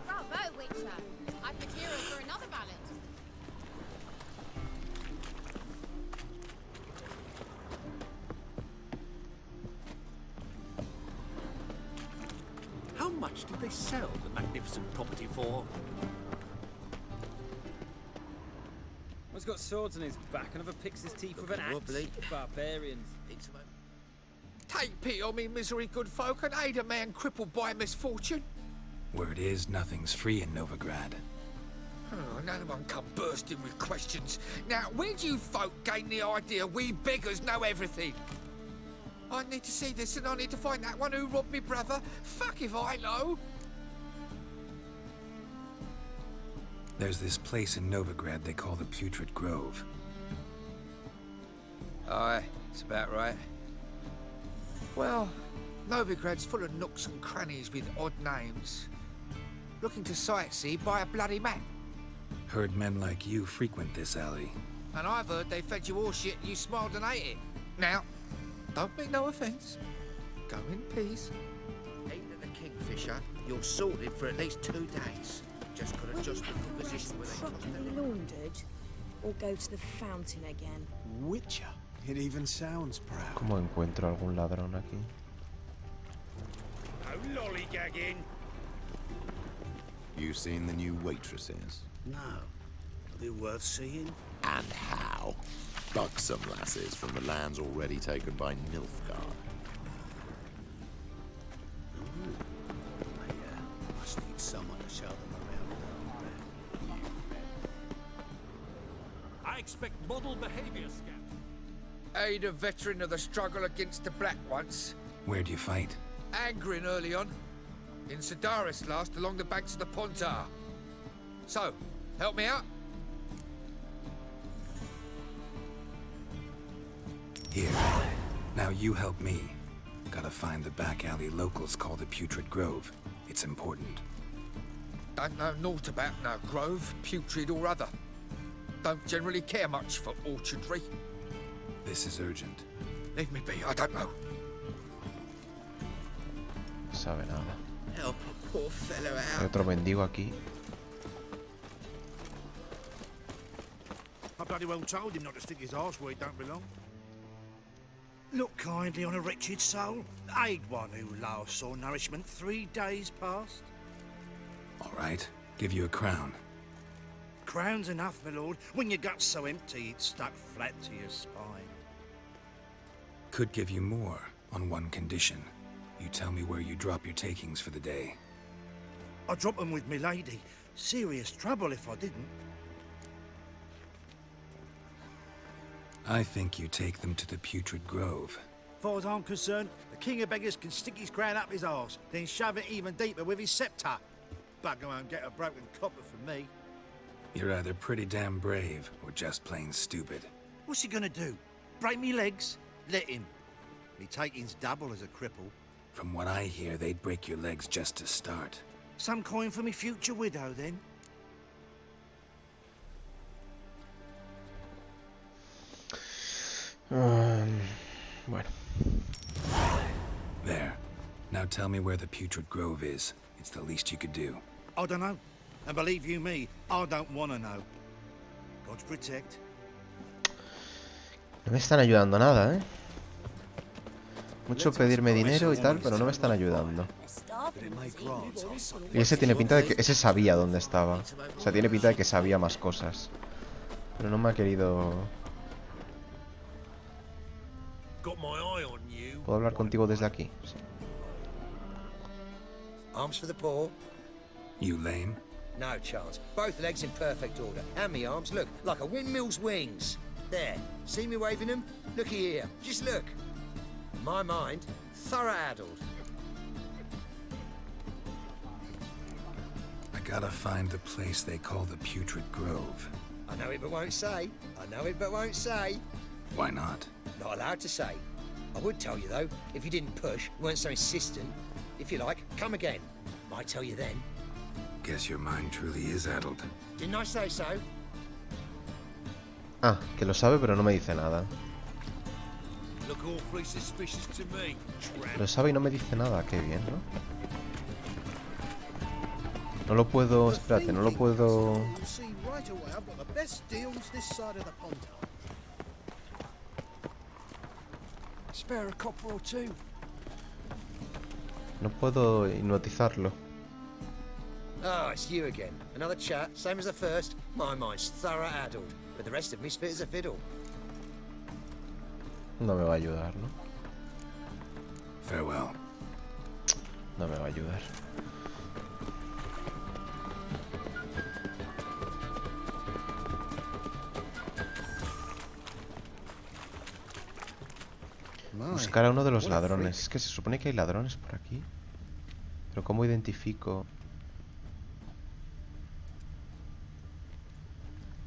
Bravo, Witcher. I've material for another ballad. How much did they sell the magnificent property for? One's got swords on his back, another picks his teeth with an axe. Wobbly. Barbarians. Take pity on me, misery good folk, and aid a man crippled by misfortune. Word is, nothing's free in Novigrad. Oh, no one come bursting with questions. Now, where do you folk gain the idea we beggars know everything? I need to see this, and I need to find that one who robbed me brother. Fuck if I know. There's this place in Novigrad they call the Putrid Grove. Aye, it's about right. Well, Novigrad's full of nooks and crannies with odd names. Looking to sightsee, buy a bloody map. Heard men like you frequent this alley. And I've heard they fed you all shit and you smiled and ate it. Now, don't mean no offence. Go in peace. Eating at the Kingfisher, you're sorted for at least 2 days. Just gotta adjust the position where they Properly laundered, or go to the fountain again. Witcher. It even sounds proud. ¿Cómo encuentro algún ladrón aquí? No lollygagging. You seen the new waitresses? No. Are they worth seeing? And how? Buxom lasses from the lands already taken by Nilfgaard. I must need someone to show them around. I expect model behavior, Scout. aid a veteran of the struggle against the Black once. Where'd you fight? Angering early on. In Sedaris last, along the banks of the Pontar. So, help me out? Here. Now you help me. Gotta find the back alley locals call the Putrid Grove. It's important. Don't know naught about no grove, putrid or other. Don't generally care much for orchardry. This is urgent. Leave me be, I don't know. No sabe nada. Help a poor fellow Hay out. otro mendigo aquí. I bloody well told him not to stick his arse where he don't belong. Look kindly on a wretched soul. Aid one who last saw nourishment 3 days past. All right. Give you a crown. crown's enough, my lord. When your gut's so empty, it's stuck flat to your spine. Could give you more on one condition. You tell me where you drop your takings for the day. I drop them with me lady. Serious trouble if I didn't. I think you take them to the Putrid Grove. As far as I'm concerned, the king of beggars can stick his crown up his arse, then shove it even deeper with his scepter. Bugger won't get a broken copper from me. You're either pretty damn brave or just plain stupid. What's he gonna do? Break me legs? Let him. Me taking's double as a cripple. From what I hear, they'd break your legs just to start. Some coin for me future widow, then? Bueno. There. Now tell me where the Putrid Grove is. It's the least you could do. I don't know. And believe you me, I don't want to know. God protect. No me están ayudando nada, ¿eh? Mucho pedirme dinero y tal, pero no me están ayudando. Y ese tiene pinta de que... Ese sabía dónde estaba. O sea, tiene pinta de que sabía más cosas. Pero no me ha querido... ¿Puedo hablar contigo desde aquí? Sí. Arms for the poor. You lame? No chance. Both legs in perfect order. And me arms, look, like a windmill's wings. There. See me waving them? Looky here. Just look. My mind, thorough addled. I gotta find the place they call the Putrid Grove. I know it but won't say. I know it but won't say. Why not? Not allowed to say. I would tell you though, if you didn't push, weren't so insistent. If you like, come again. Might tell you then. Guess your mind truly is addled. Didn't I say so? Ah, que lo sabe pero no me dice nada. Look awfully suspicious to me. Lo sabe y no me dice nada, qué bien, ¿no? No lo puedo... Espérate, no lo puedo... Spare a copper or two. No puedo hipnotizarlo. Oh, it's you again. Another chat, same as the first. My mind's thorough addled, but the rest of me's fit as a fiddle. No me va a ayudar, ¿no? Farewell. No me va a ayudar. Buscar a uno de los ladrones. Es que se supone que hay ladrones por aquí. Pero ¿cómo identifico?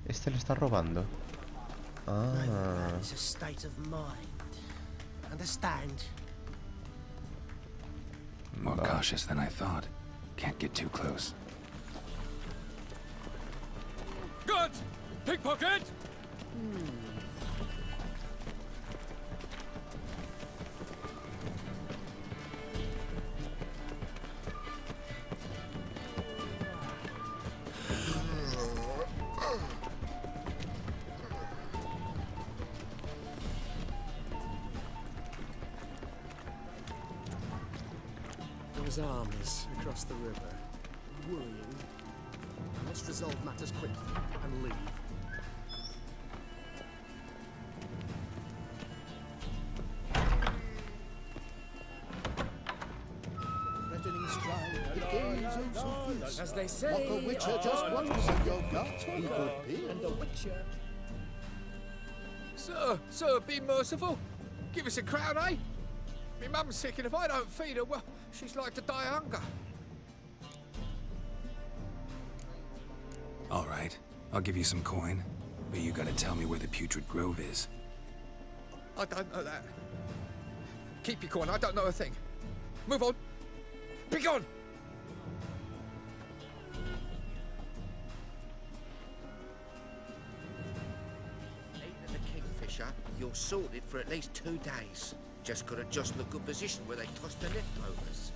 Este le está robando. Ah. It's a state of mind. Understand? More cautious than I thought. Can't get too close. Good! Pickpocket! Those armies across the river. Worrying. Let's resolve matters quickly and leave. As they say, like a witcher just wonders if you're not he could be. And the witcher. Sir, be merciful. Give us a crown, eh? My mum's sick, and if I don't feed her, well, she's like to die of hunger. All right, I'll give you some coin, but you gotta tell me where the Putrid Grove is. I don't know that. Keep your coin, I don't know a thing. Move on. Be gone! Eating the kingfisher, you're sorted for at least 2 days. Just gotta jostle a good position where they toss the leftovers.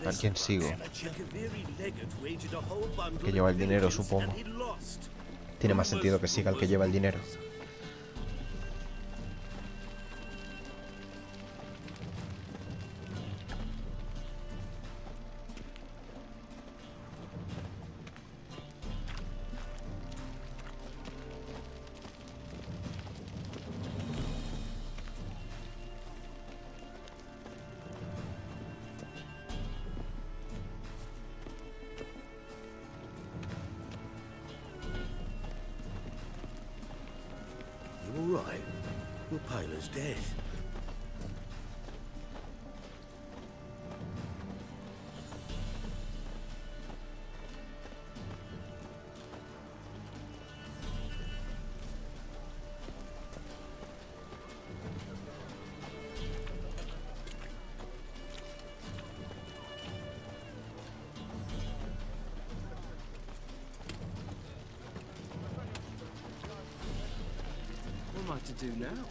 ¿A quién sigo? El que lleva el dinero, supongo. Tiene más sentido que siga el que lleva el dinero. You all right? You're pale as death. What am I to do now?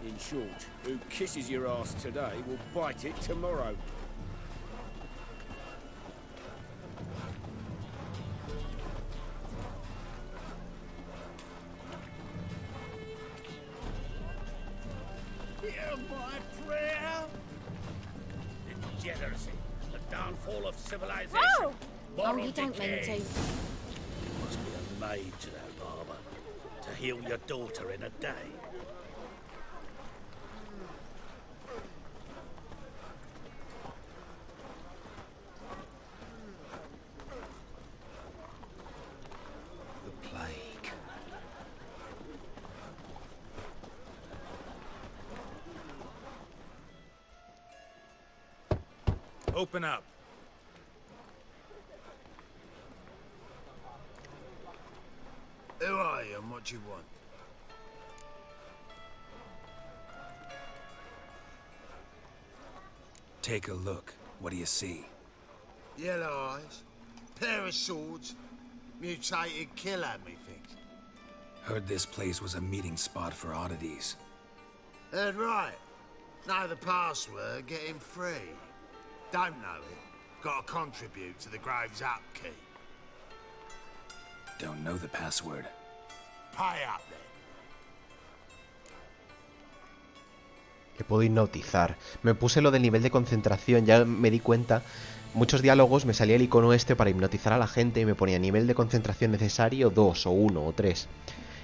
In short, who kisses your ass today will bite it tomorrow. Hear my prayer? Degeneracy, the downfall of civilization. Whoa! Oh, you don't mean to. You must be a mage, though, Barber, to heal your daughter in a day. The plague. Open up. Who are you and what do you want? Take a look. What do you see? Yellow eyes, pair of swords, mutated killer, methinks. Heard this place was a meeting spot for oddities. Heard right. Know the password, get him free. Don't know it, gotta contribute to the Grave's upkeep. Don't know the password. Pay up then. Le puedo hipnotizar. Me puse lo del nivel de concentración, ya me di cuenta. Muchos diálogos me salía el icono este para hipnotizar a la gente y me ponía nivel de concentración necesario 2 o 1 o 3.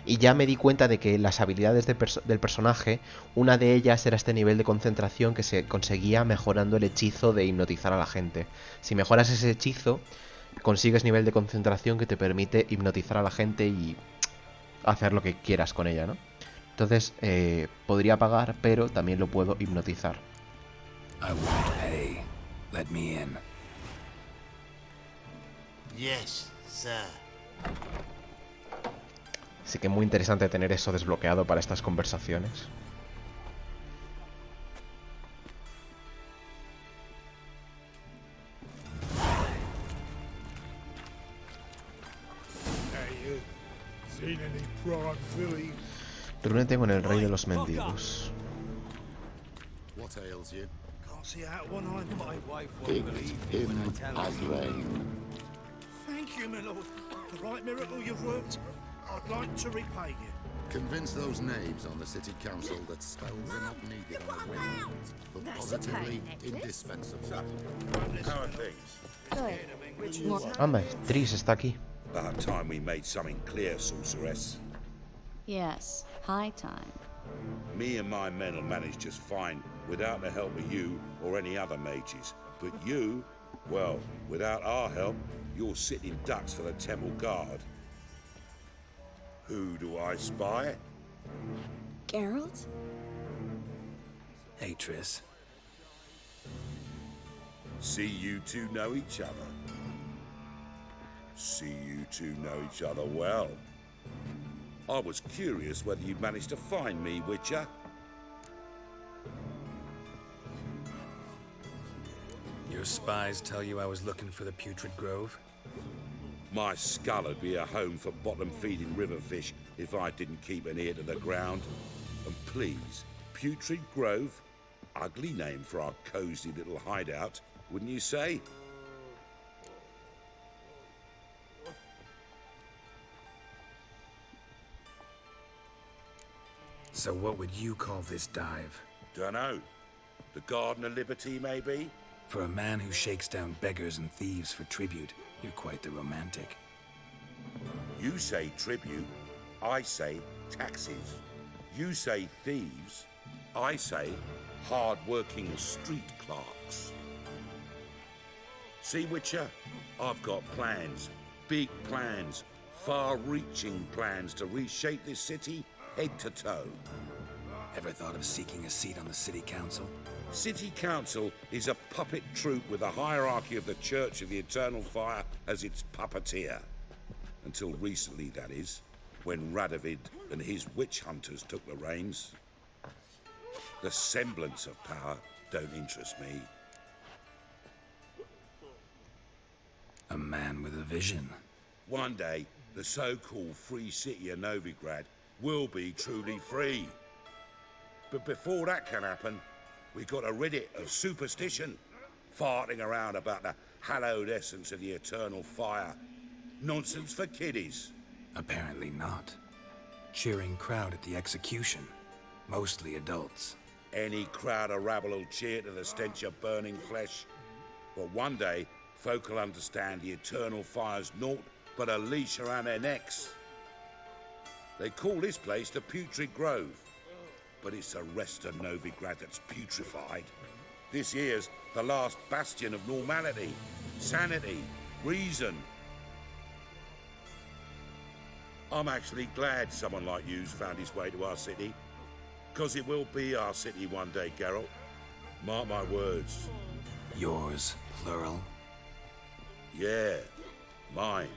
Y ya me di cuenta de que las habilidades del personaje, una de ellas era este nivel de concentración que se conseguía mejorando el hechizo de hipnotizar a la gente. Si mejoras ese hechizo, consigues nivel de concentración que te permite hipnotizar a la gente y hacer lo que quieras con ella, ¿no? Entonces, podría pagar, pero también lo puedo hipnotizar. I won't pay. Let me in. Yes, sir. Así que muy interesante tener eso desbloqueado para estas conversaciones. Reúnete con el rey de los mendigos. What ails you? Can't see out one eye, my wife Picked him as rain. Thank you, my lord. The right miracle you've worked. I'd like to repay you. Convince those knaves on the city council that spells are not needed on the wind, but positively indispensable. How are things? Anda, Triss está aquí. About time we made something clear, sorceress. Yes, high time. Me and my men will manage just fine without the help of you or any other mages. But you, well, without our help, you're sitting ducks for the temple guard. Who do I spy? Geralt? Hey, Triss. See you two know each other. See you two know each other well. I was curious whether you'd managed to find me, Witcher. Your spies tell you I was looking for the Putrid Grove? My skull would be a home for bottom-feeding river fish if I didn't keep an ear to the ground. And please, Putrid Grove, ugly name for our cosy little hideout, wouldn't you say? So what would you call this dive? Dunno. The Garden of Liberty, maybe? For a man who shakes down beggars and thieves for tribute, you're quite the romantic. You say tribute, I say taxes. You say thieves, I say hard-working street clerks. See, Witcher, I've got plans, big plans, far-reaching plans to reshape this city head to toe. Ever thought of seeking a seat on the city council? City Council is a puppet troupe with a hierarchy of the Church of the Eternal Fire as its puppeteer. Until recently, that is, when Radovid and his witch hunters took the reins. The semblance of power don't interest me. A man with a vision. One day, the so-called free city of Novigrad will be truly free. But before that can happen, we got to rid it of superstition, farting around about the hallowed essence of the eternal fire. Nonsense for kiddies. Apparently not. Cheering crowd at the execution. Mostly adults. Any crowd or rabble will cheer to the stench of burning flesh. But one day, folk will understand the eternal fire's naught but a leash around their necks. They call this place the Putrid Grove. But it's the rest of Novigrad that's putrefied. This here's the last bastion of normality, sanity, reason. I'm actually glad someone like you's found his way to our city. Because it will be our city one day, Geralt. Mark my words. Yours, plural? Yeah, mine.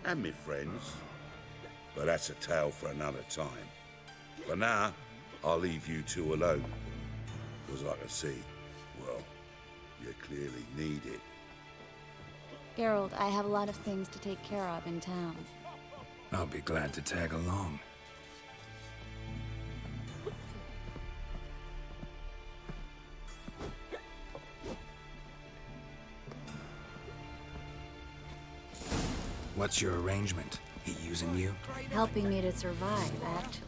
And me friends. But that's a tale for another time. For now, I'll leave you two alone. Because I can see, well, you clearly need it. Geralt, I have a lot of things to take care of in town. I'll be glad to tag along. What's your arrangement? He using you? Helping me to survive, actually.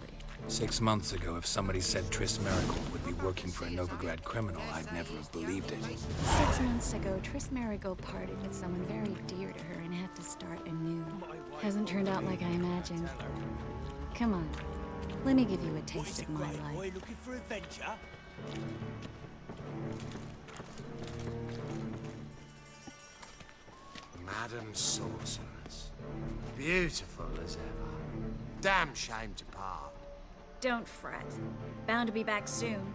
6 months ago, if somebody said Triss Marigold would be working for a Novigrad criminal, I'd never have believed it. 6 months ago, Triss Marigold parted with someone very dear to her and had to start anew. Hasn't turned out like I imagined. Come on, let me give you a taste of my life. Boy looking for adventure? Madam Sorceress. Beautiful as ever. Damn shame to part. Don't fret. Bound to be back soon.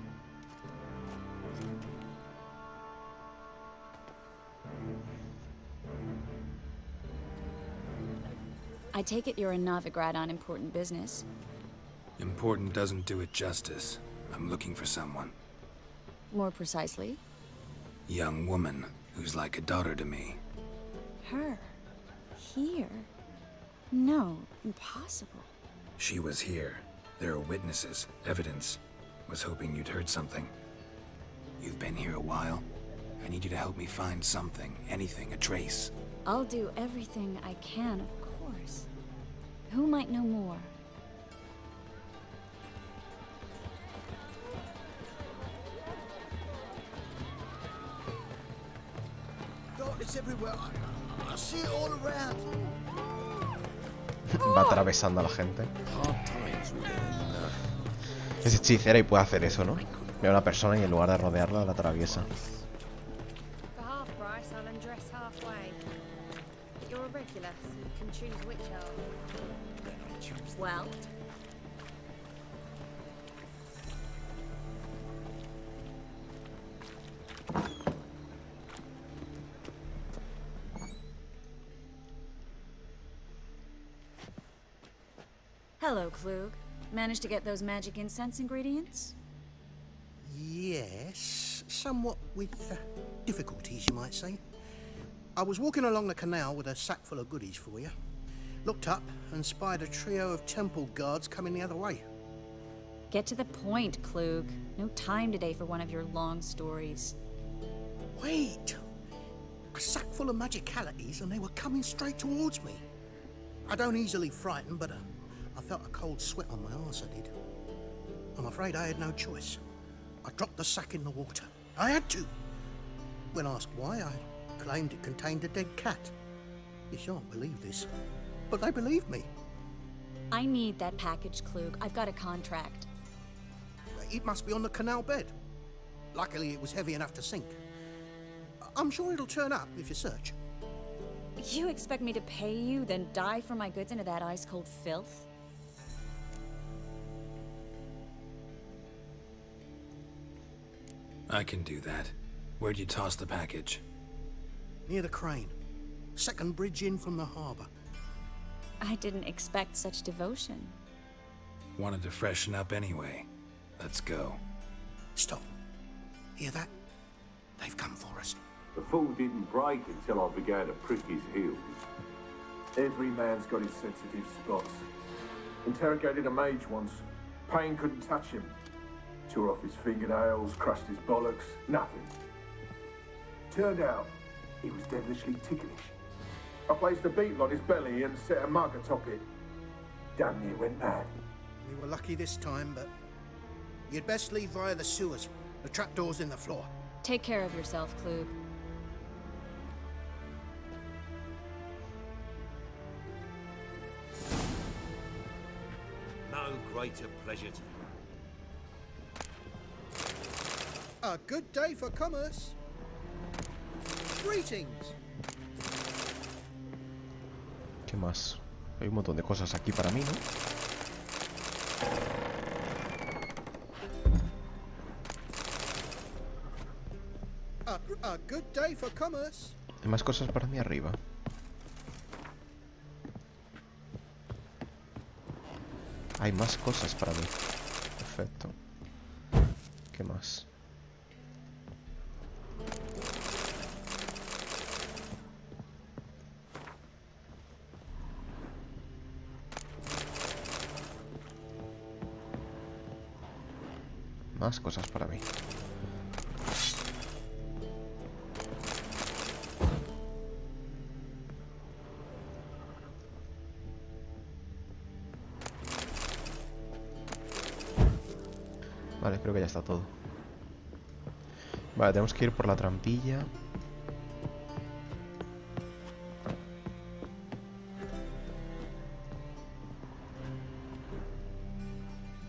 I take it you're in Novigrad on important business. Important doesn't do it justice. I'm looking for someone. More precisely? Young woman who's like a daughter to me. Her? Here? No, impossible. She was here. There are witnesses, evidence. Was hoping you'd heard something. You've been here a while. I need you to help me find something, anything, a trace. I'll do everything I can, of course. Who might know more? Darkness everywhere. I see it all around. Va atravesando a la gente. Es hechicera y puede hacer eso, ¿no? Ve a una persona y en lugar de rodearla, la atraviesa. For half price, I'll undress halfway. But you're a regular, so you can choose which arm. Well? Hello, Klug. Managed to get those magic incense ingredients? Yes, somewhat with difficulties, you might say. I was walking along the canal with a sack full of goodies for you. Looked up and spied a trio of temple guards coming the other way. Get to the point, Klug. No time today for one of your long stories. Wait! A sack full of magicalities and they were coming straight towards me. I don't easily frighten, but I felt a cold sweat on my arse, I did. I'm afraid I had no choice. I dropped the sack in the water. I had to. When asked why, I claimed it contained a dead cat. You shan't believe this, but they believed me. I need that package, Klug. I've got a contract. It must be on the canal bed. Luckily, it was heavy enough to sink. I'm sure it'll turn up if you search. You expect me to pay you, then dive for my goods into that ice-cold filth? I can do that. Where'd you toss the package? Near the crane. Second bridge in from the harbour. I didn't expect such devotion. Wanted to freshen up anyway. Let's go. Stop. Hear that? They've come for us. The fall didn't break until I began to prick his heels. Every man's got his sensitive spots. Interrogated a mage once. Pain couldn't touch him. Tore off his fingernails, crushed his bollocks, nothing. Turned out, he was devilishly ticklish. I placed a beetle on his belly and set a mug atop it. Damn near went mad. We were lucky this time, but you'd best leave via the sewers. The trapdoor's in the floor. Take care of yourself, Klug. No greater pleasure to A good day for commerce. Greetings. ¿Qué más? Hay un montón de cosas aquí para mí, ¿no? A good day for commerce. Hay más cosas para mí arriba. Hay más cosas para mí. Perfecto. ¿Qué más? Más cosas para mí. Vale, creo que ya está todo. Vale, tenemos que ir por la trampilla.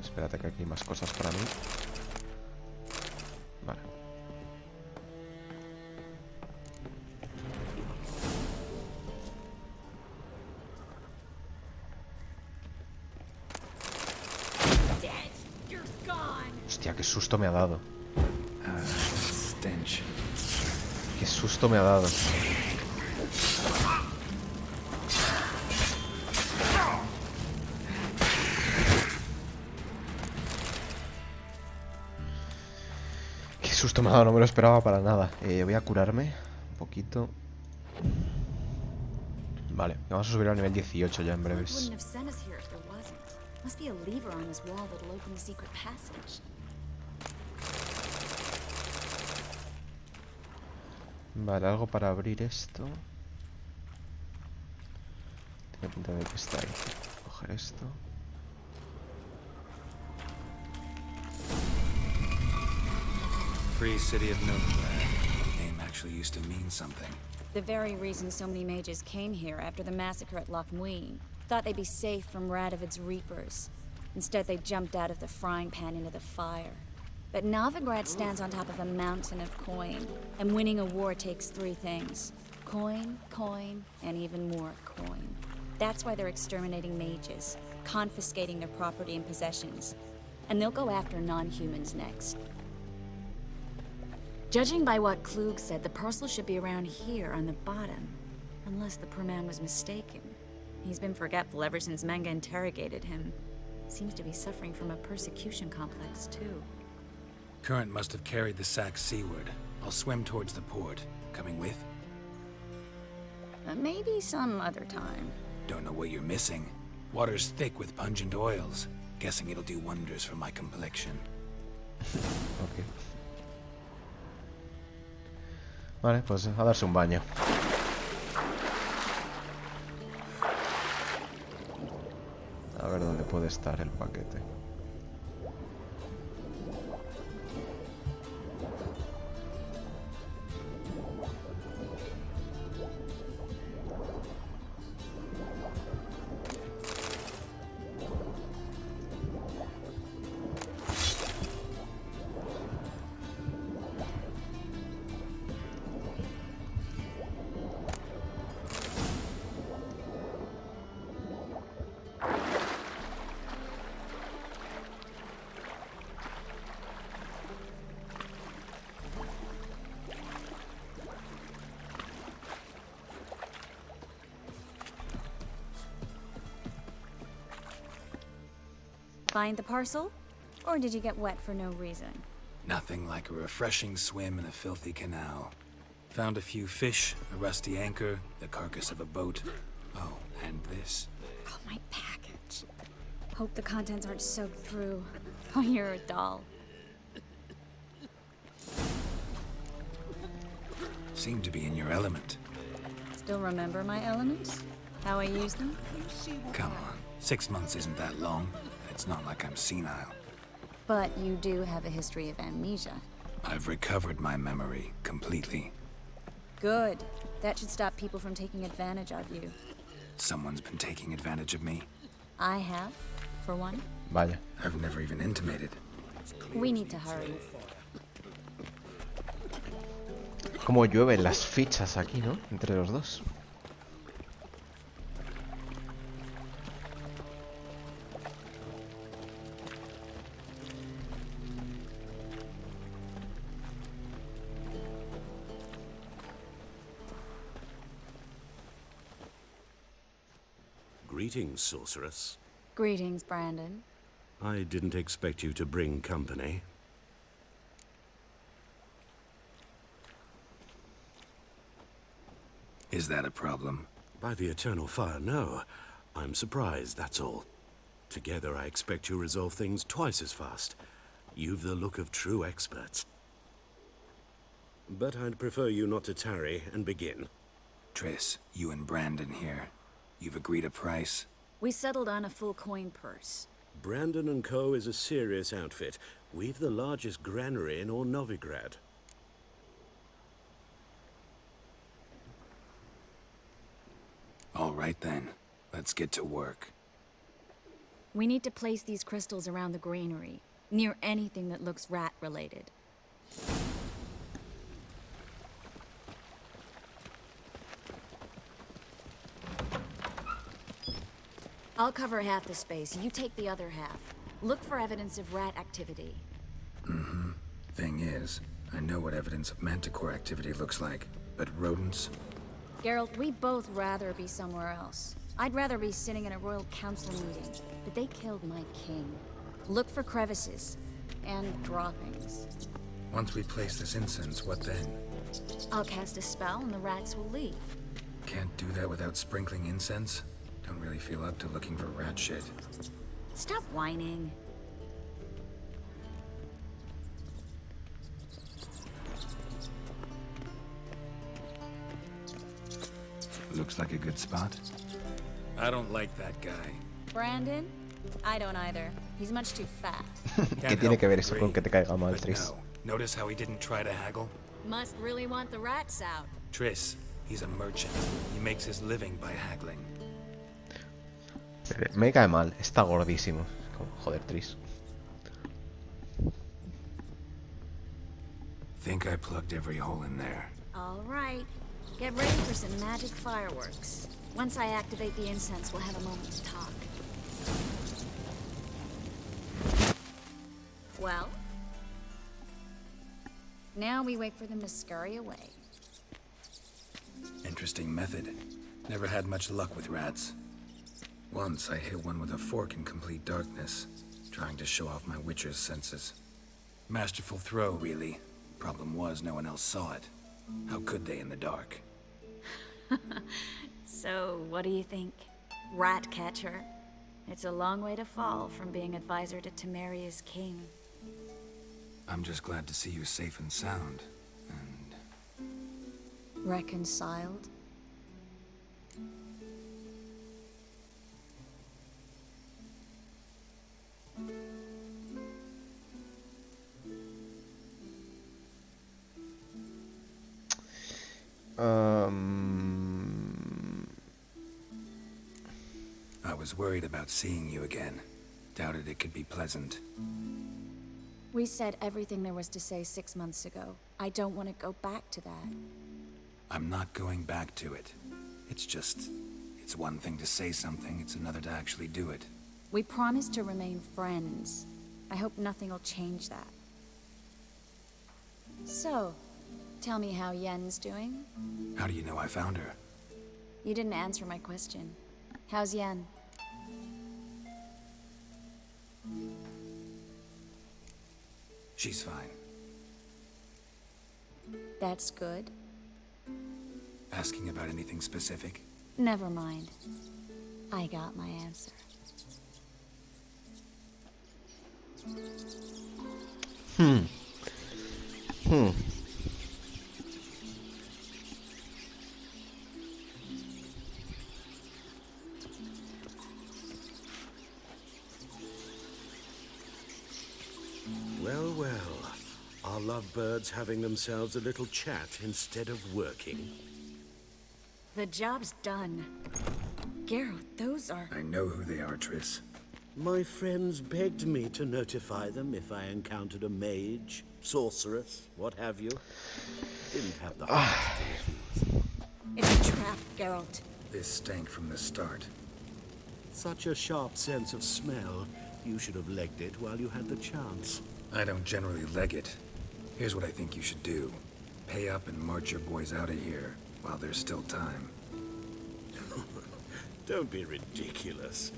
Espérate que aquí hay más cosas para mí. Vale. Hostia, qué susto me ha dado. Qué susto me ha dado. Qué susto me ha dado, no me lo esperaba para nada. Voy a curarme un poquito. Vale, vamos a subir al nivel 18 ya en breves. Vale, algo para abrir esto. Tiene pinta de que está ahí. Coger esto. Free city of Novigrad. Name actually used to mean something. The very reason so many mages came here after the massacre at Loch Muin. Thought they'd be safe from Radovid's reapers. Instead, they jumped out of the frying pan into the fire. But Novigrad stands on top of a mountain of coin, and winning a war takes three things. Coin, coin, and even more coin. That's why they're exterminating mages, confiscating their property and possessions. And they'll go after non-humans next. Judging by what Klug said, the parcel should be around here on the bottom. Unless the poor man was mistaken. He's been forgetful ever since Manga interrogated him. Seems to be suffering from a persecution complex, too. Current must have carried the sack seaward. I'll swim towards the port. Coming with? Maybe some other time. Don't know what you're missing. Water's thick with pungent oils. Guessing it'll do wonders for my complexion. Ok. Vale, pues a darse un baño. A ver dónde puede estar el paquete. Find the parcel? Or did you get wet for no reason? Nothing like a refreshing swim in a filthy canal. Found a few fish, a rusty anchor, the carcass of a boat. Oh, and this. Oh, my package. Hope the contents aren't soaked through. Oh, you're a doll. Seem to be in your element. Still remember my elements? How I use them? Come on, 6 months isn't that long. It's not like I'm senile. But you do have a history of amnesia. I've recovered my memory completely. Good. That should stop people from taking advantage of you. Someone's been taking advantage of me. I have, for one. Vaya. I've never even intimated. We need to hurry. Como llueven las fichas aquí, ¿no? Entre los dos. Greetings, sorceress. Greetings, Brandon. I didn't expect you to bring company. Is that a problem? By the eternal fire, no. I'm surprised, that's all. Together, I expect you resolve things twice as fast. You've the look of true experts. But I'd prefer you not to tarry and begin. Triss, you and Brandon here. You've agreed a price? We settled on a full coin purse. Brandon and Co. is a serious outfit. We've the largest granary in all Novigrad. All right then. Let's get to work. We need to place these crystals around the granary, near anything that looks rat-related. I'll cover half the space, you take the other half. Look for evidence of rat activity. Mm-hmm. Thing is, I know what evidence of manticore activity looks like, but rodents? Geralt, we'd both rather be somewhere else. I'd rather be sitting in a royal council meeting, but they killed my king. Look for crevices, and droppings. Once we place this incense, what then? I'll cast a spell and the rats will leave. Can't do that without sprinkling incense? Don't really feel up to looking for rat shit. Stop whining. Looks like a good spot. I don't like that guy. Brandon? I don't either. He's much too fat. ¿Qué tiene que ver eso con que te caiga mal, Triss? No. Notice how he didn't try to haggle? Must really want the rats out. Triss, he's a merchant. He makes his living by haggling. Me cae mal, está gordísimo. Joder, Triss. Think I plugged every hole in there. All right. Get ready for some magic fireworks. Once I activate the incense, we'll have a moment to talk. Well? Now we wait for them to scurry away. Interesting method. Never had much luck with rats. Once I hit one with a fork in complete darkness, trying to show off my witcher's senses. Masterful throw, really. Problem was, no one else saw it. How could they in the dark? So, what do you think? Rat catcher? It's a long way to fall from being advisor to Temeria's king. I'm just glad to see you safe and sound. And... Reconciled? I was worried about seeing you again. Doubted it could be pleasant. We said everything there was to say 6 months ago. I don't want to go back to that. I'm not going back to it. It's just... it's one thing to say something, it's another to actually do it. We promised to remain friends. I hope nothing will change that. So, tell me how Yen's doing? How do you know I found her? You didn't answer my question. How's Yen? She's fine. That's good. Asking about anything specific? Never mind. I got my answer. Well, well. Are lovebirds having themselves a little chat instead of working? The job's done. Geralt, those are... I know who they are, Triss. My friends begged me to notify them if I encountered a mage, sorceress, what have you. Didn't have the heart to refuse. It's a trap, Geralt. This stank from the start. Such a sharp sense of smell. You should have legged it while you had the chance. I don't generally leg it. Here's what I think you should do. Pay up and march your boys out of here while there's still time. Don't be ridiculous.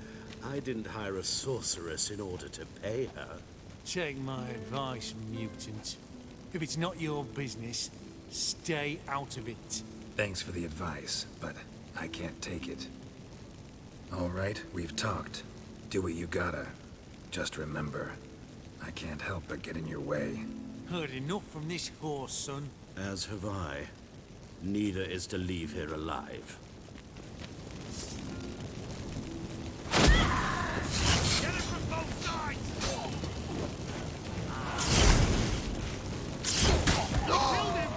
I didn't hire a sorceress in order to pay her. Take my advice, mutant. If it's not your business, stay out of it. Thanks for the advice, but I can't take it. All right, we've talked. Do what you gotta. Just remember, I can't help but get in your way. Heard enough from this horse, son. As have I. Neither is to leave here alive. Get it from both sides! Killed him!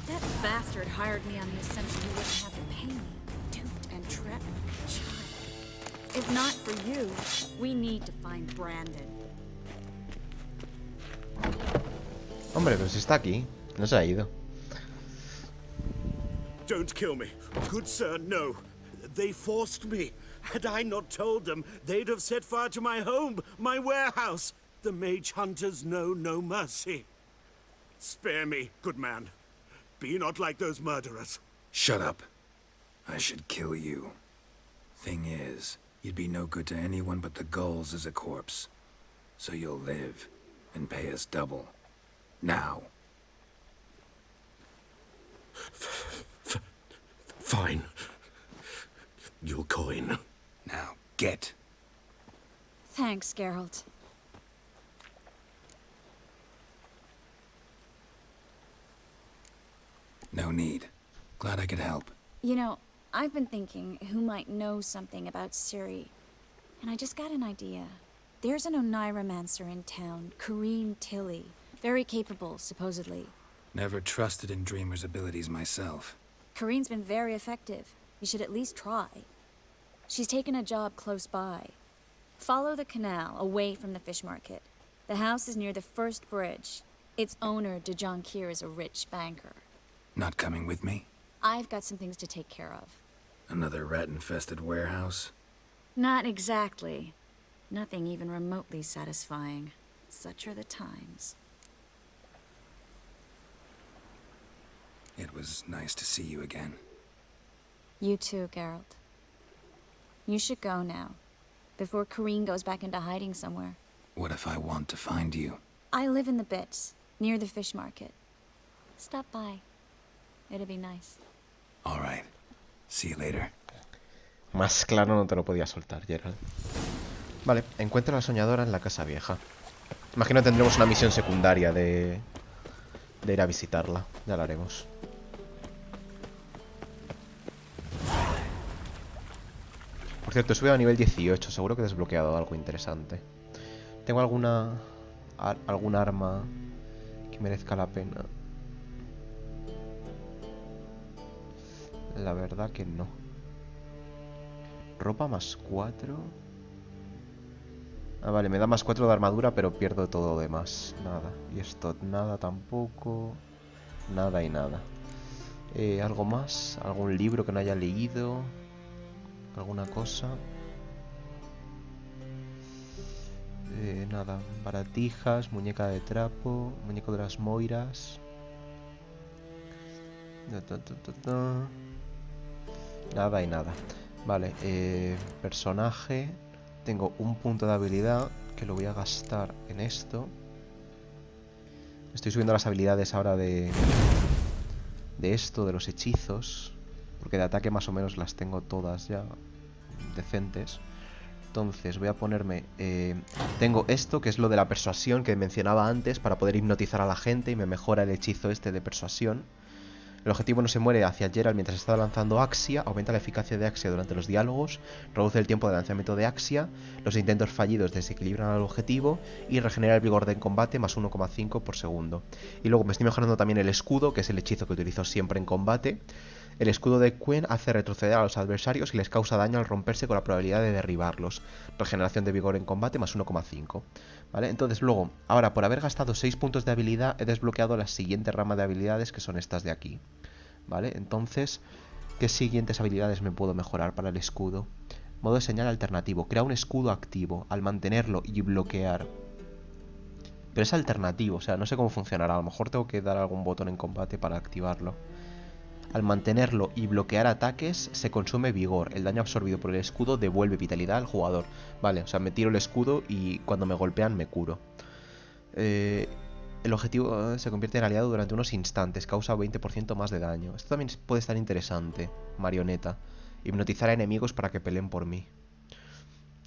That bastard hired me on the assumption he wouldn't have to pay me. Duped and trapped like a child. If not for you, we need to find Brandon. Hombre, pero si está aquí. No se ha ido. Don't kill me. Good sir, no. They forced me. Had I not told them, they'd have set fire to my home, my warehouse. The mage hunters know no mercy. Spare me, good man. Be not like those murderers. Shut up. I should kill you. Thing is, you'd be no good to anyone but the gulls as a corpse. So you'll live and pay us double. Now. Fine. Your coin. Now, get. Thanks, Geralt. No need. Glad I could help. You know, I've been thinking who might know something about Ciri. And I just got an idea. There's an Oneiromancer in town, Corrine Tilly. Very capable, supposedly. Never trusted in Dreamer's abilities myself. Corrine's been very effective. You should at least try. She's taken a job close by. Follow the canal, away from the fish market. The house is near the first bridge. Its owner, de Jonquier, is a rich banker. Not coming with me? I've got some things to take care of. Another rat-infested warehouse? Not exactly. Nothing even remotely satisfying. Such are the times. It was nice to see you again. You too, Geralt. You should go now, before Corrine goes back into hiding somewhere. What if I want to find you? I live in the bits, near the fish market. Stop by. It'll be nice. All right. See you later. Más claro no te lo podía soltar, Gerald. Vale, encuentra a la soñadora en la casa vieja. Imagino que tendremos una misión secundaria de ir a visitarla. Ya la haremos. Por cierto, he subido a nivel 18. Seguro que he desbloqueado algo interesante. ¿Tengo algún arma que merezca la pena? La verdad que no. Ropa más 4. Ah, vale, me da más 4 de armadura, pero pierdo todo lo demás. Nada. Y esto, nada tampoco. Nada y nada. ¿Algo más? ¿Algún libro que no haya leído? ¿Alguna cosa? Nada. Baratijas, muñeca de trapo, muñeco de las moiras. Nada y nada. Vale, personaje. Tengo un punto de habilidad que lo voy a gastar en esto. Estoy subiendo las habilidades ahora de esto, de los hechizos. Porque de ataque más o menos las tengo todas ya decentes. Entonces voy a ponerme... tengo esto, que es lo de la persuasión que mencionaba antes, para poder hipnotizar a la gente y me mejora el hechizo este de persuasión. El objetivo no se muere hacia Gerald mientras está lanzando Axia, aumenta la eficacia de Axia durante los diálogos, reduce el tiempo de lanzamiento de Axia, los intentos fallidos desequilibran al objetivo y regenera el vigor de combate más 1,5 por segundo. Y luego me estoy mejorando también el escudo, que es el hechizo que utilizo siempre en combate. El escudo de Quen hace retroceder a los adversarios y les causa daño al romperse con la probabilidad de derribarlos. Regeneración de vigor en combate más 1,5. ¿Vale? Entonces luego, ahora por haber gastado 6 puntos de habilidad, he desbloqueado la siguiente rama de habilidades, que son estas de aquí. ¿Vale? Entonces, ¿qué siguientes habilidades me puedo mejorar para el escudo? Modo de señal alternativo. Crea un escudo activo. Al mantenerlo y bloquear. Pero es alternativo, o sea, no sé cómo funcionará. A lo mejor tengo que dar algún botón en combate para activarlo. Al mantenerlo y bloquear ataques, se consume vigor. El daño absorbido por el escudo devuelve vitalidad al jugador. Vale, o sea, me tiro el escudo y cuando me golpean me curo. El objetivo se convierte en aliado durante unos instantes. Causa 20% más de daño. Esto también puede estar interesante. Marioneta. Hipnotizar a enemigos para que peleen por mí.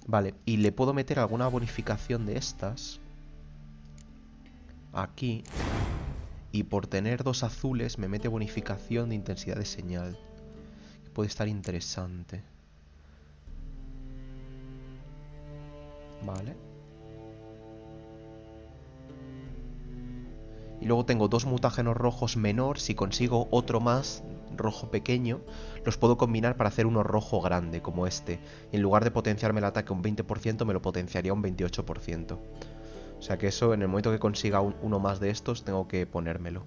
Vale, y le puedo meter alguna bonificación de estas. Aquí. Y por tener 2 azules me mete bonificación de intensidad de señal. Que puede estar interesante. Vale. Y luego tengo 2 mutágenos rojos menor. Si consigo otro más rojo pequeño, los puedo combinar para hacer uno rojo grande, como este. Y en lugar de potenciarme el ataque un 20%, me lo potenciaría un 28%. O sea que eso, en el momento que consiga uno más de estos, tengo que ponérmelo.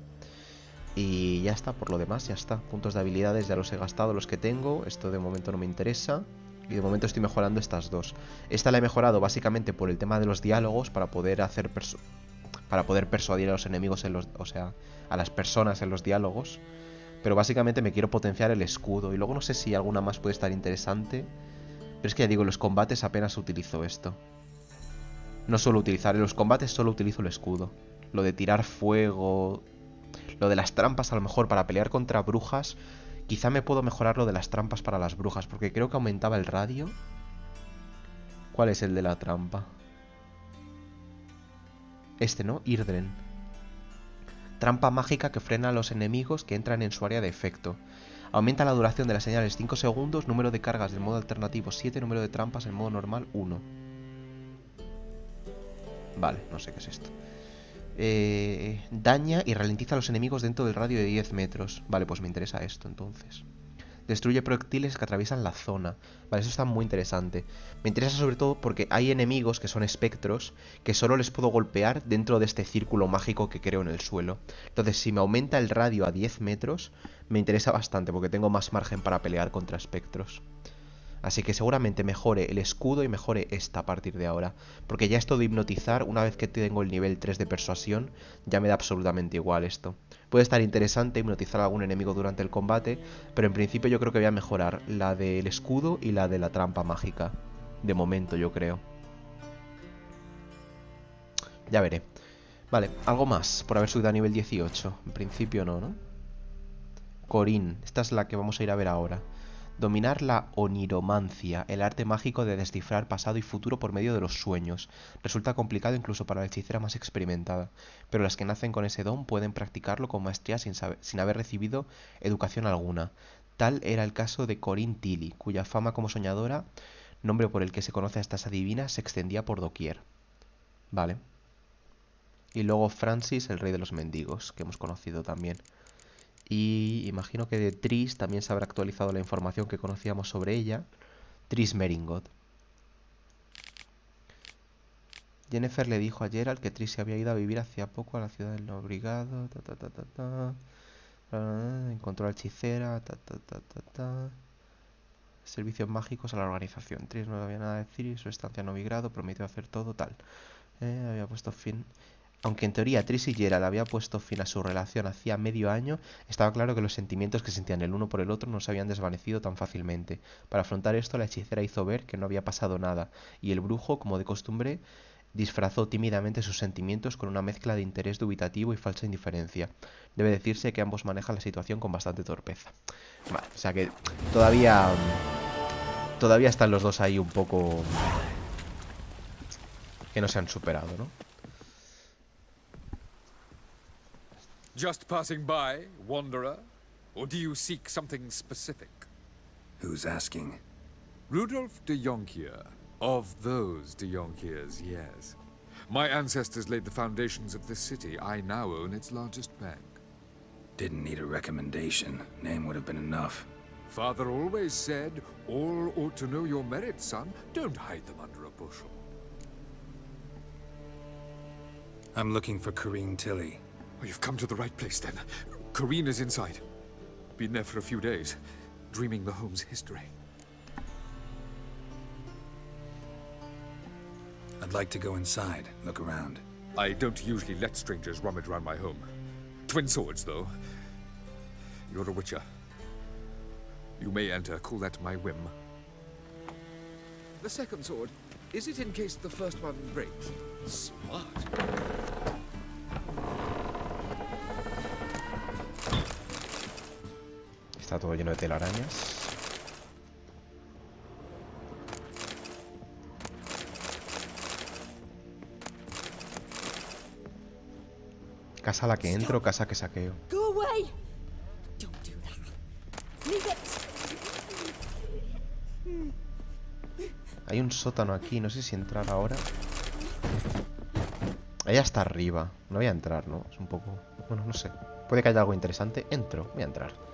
Y ya está, por lo demás ya está. Puntos de habilidades ya los he gastado, los que tengo. Esto de momento no me interesa. Y de momento estoy mejorando estas dos. Esta la he mejorado básicamente por el tema de los diálogos, para poder hacer persuadir a los enemigos en los... O sea, a las personas en los diálogos. Pero básicamente me quiero potenciar el escudo. Y luego no sé si alguna más puede estar interesante. Pero es que ya digo, en los combates apenas utilizo esto. No suelo utilizar, en los combates solo utilizo el escudo. Lo de tirar fuego... Lo de las trampas, a lo mejor para pelear contra brujas. Quizá me puedo mejorar lo de las trampas para las brujas, porque creo que aumentaba el radio. ¿Cuál es el de la trampa? Este, ¿no? Irdren. Trampa mágica que frena a los enemigos que entran en su área de efecto. Aumenta la duración de las señales 5 segundos. Número de cargas del modo alternativo 7. Número de trampas en modo normal 1. Vale, no sé qué es esto. Daña y ralentiza a los enemigos dentro del radio de 10 metros. Vale, pues me interesa esto entonces. Destruye proyectiles que atraviesan la zona. Vale, eso está muy interesante. Me interesa sobre todo porque hay enemigos que son espectros que solo les puedo golpear dentro de este círculo mágico que creo en el suelo. Entonces, si me aumenta el radio a 10 metros, me interesa bastante porque tengo más margen para pelear contra espectros. Así que seguramente mejore el escudo y mejore esta a partir de ahora. Porque ya esto de hipnotizar, una vez que tengo el nivel 3 de persuasión, ya me da absolutamente igual esto. Puede estar interesante hipnotizar a algún enemigo durante el combate, pero en principio yo creo que voy a mejorar la del escudo y la de la trampa mágica. De momento, yo creo. Ya veré. Vale, algo más por haber subido a nivel 18. En principio no, ¿no? Corín, esta es la que vamos a ir a ver ahora. Dominar la oniromancia, el arte mágico de descifrar pasado y futuro por medio de los sueños. Resulta complicado incluso para la hechicera más experimentada, pero las que nacen con ese don pueden practicarlo con maestría sin haber recibido educación alguna. Tal era el caso de Corín Tilly, cuya fama como soñadora, nombre por el que se conoce a estas adivinas, se extendía por doquier. Vale. Y luego Francis, el rey de los mendigos, que hemos conocido también. Y imagino que de Triss también se habrá actualizado la información que conocíamos sobre ella. Triss Meringold. Jennifer le dijo a Geralt que Triss se había ido a vivir hacía poco a la ciudad del Nobrigado. Encontró a la hechicera. Servicios mágicos a la organización. Triss no había nada que decir y su estancia en Novigrado prometió hacer todo tal. Había puesto fin. Aunque en teoría Triss y Geralt había puesto fin a su relación hacía medio año, estaba claro que los sentimientos que sentían el uno por el otro no se habían desvanecido tan fácilmente. Para afrontar esto, la hechicera hizo ver que no había pasado nada, y el brujo, como de costumbre, disfrazó tímidamente sus sentimientos con una mezcla de interés dubitativo y falsa indiferencia. Debe decirse que ambos manejan la situación con bastante torpeza. Vale, o sea que todavía están los dos ahí un poco que no se han superado, ¿no? Just passing by, wanderer? Or do you seek something specific? Who's asking? Rudolf de Jonkier. Of those de Jonkiers, yes. My ancestors laid the foundations of this city. I now own its largest bank. Didn't need a recommendation. Name would have been enough. Father always said, all ought to know your merits, son. Don't hide them under a bushel. I'm looking for Corinne Tilly. Oh, you've come to the right place, then. Corinne is inside. Been there for a few days, dreaming the home's history. I'd like to go inside, look around. I don't usually let strangers rummage around my home. Twin swords, though. You're a witcher. You may enter, call that my whim. The second sword, is it in case the first one breaks? Smart. Está todo lleno de telarañas. Casa a la que entro, casa que saqueo. Go away! Don't do that. Leave it. Hay un sótano aquí, no sé si entrar ahora. Ella está arriba. No voy a entrar, ¿no? Es un poco... Bueno, no sé. Puede que haya algo interesante. Entro, voy a entrar.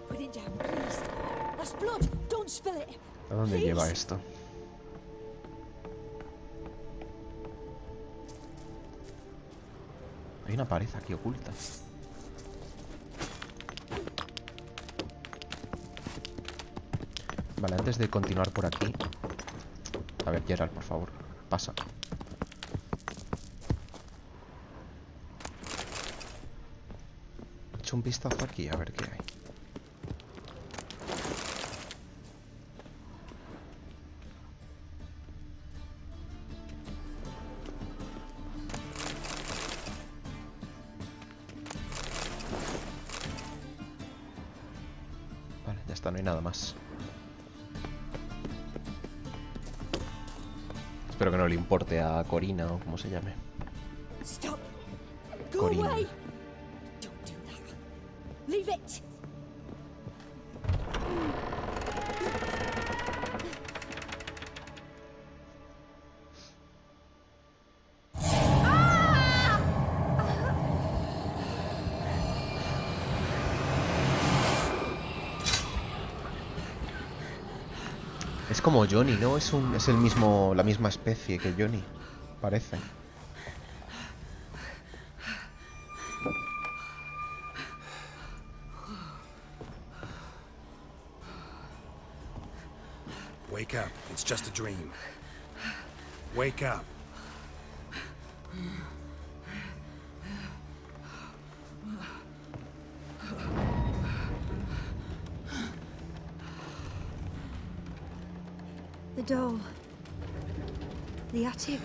Put it down, please. That's blood. Don't spill it. ¿A dónde lleva esto? Hay una pared aquí oculta. Vale, antes de continuar por aquí... A ver, Geralt, por favor. Pasa. Echo un vistazo aquí, a ver qué hay. Vale, ya está, no hay nada más. Espero que no le importe a Corina o como se llame. Stop. Go Corina. away. Don't do that. Leave it. Es como Johnny, ¿no? Es el mismo, la misma especie que Johnny, parece. Wake up. It's just a dream. Wake up. The doll. The attic.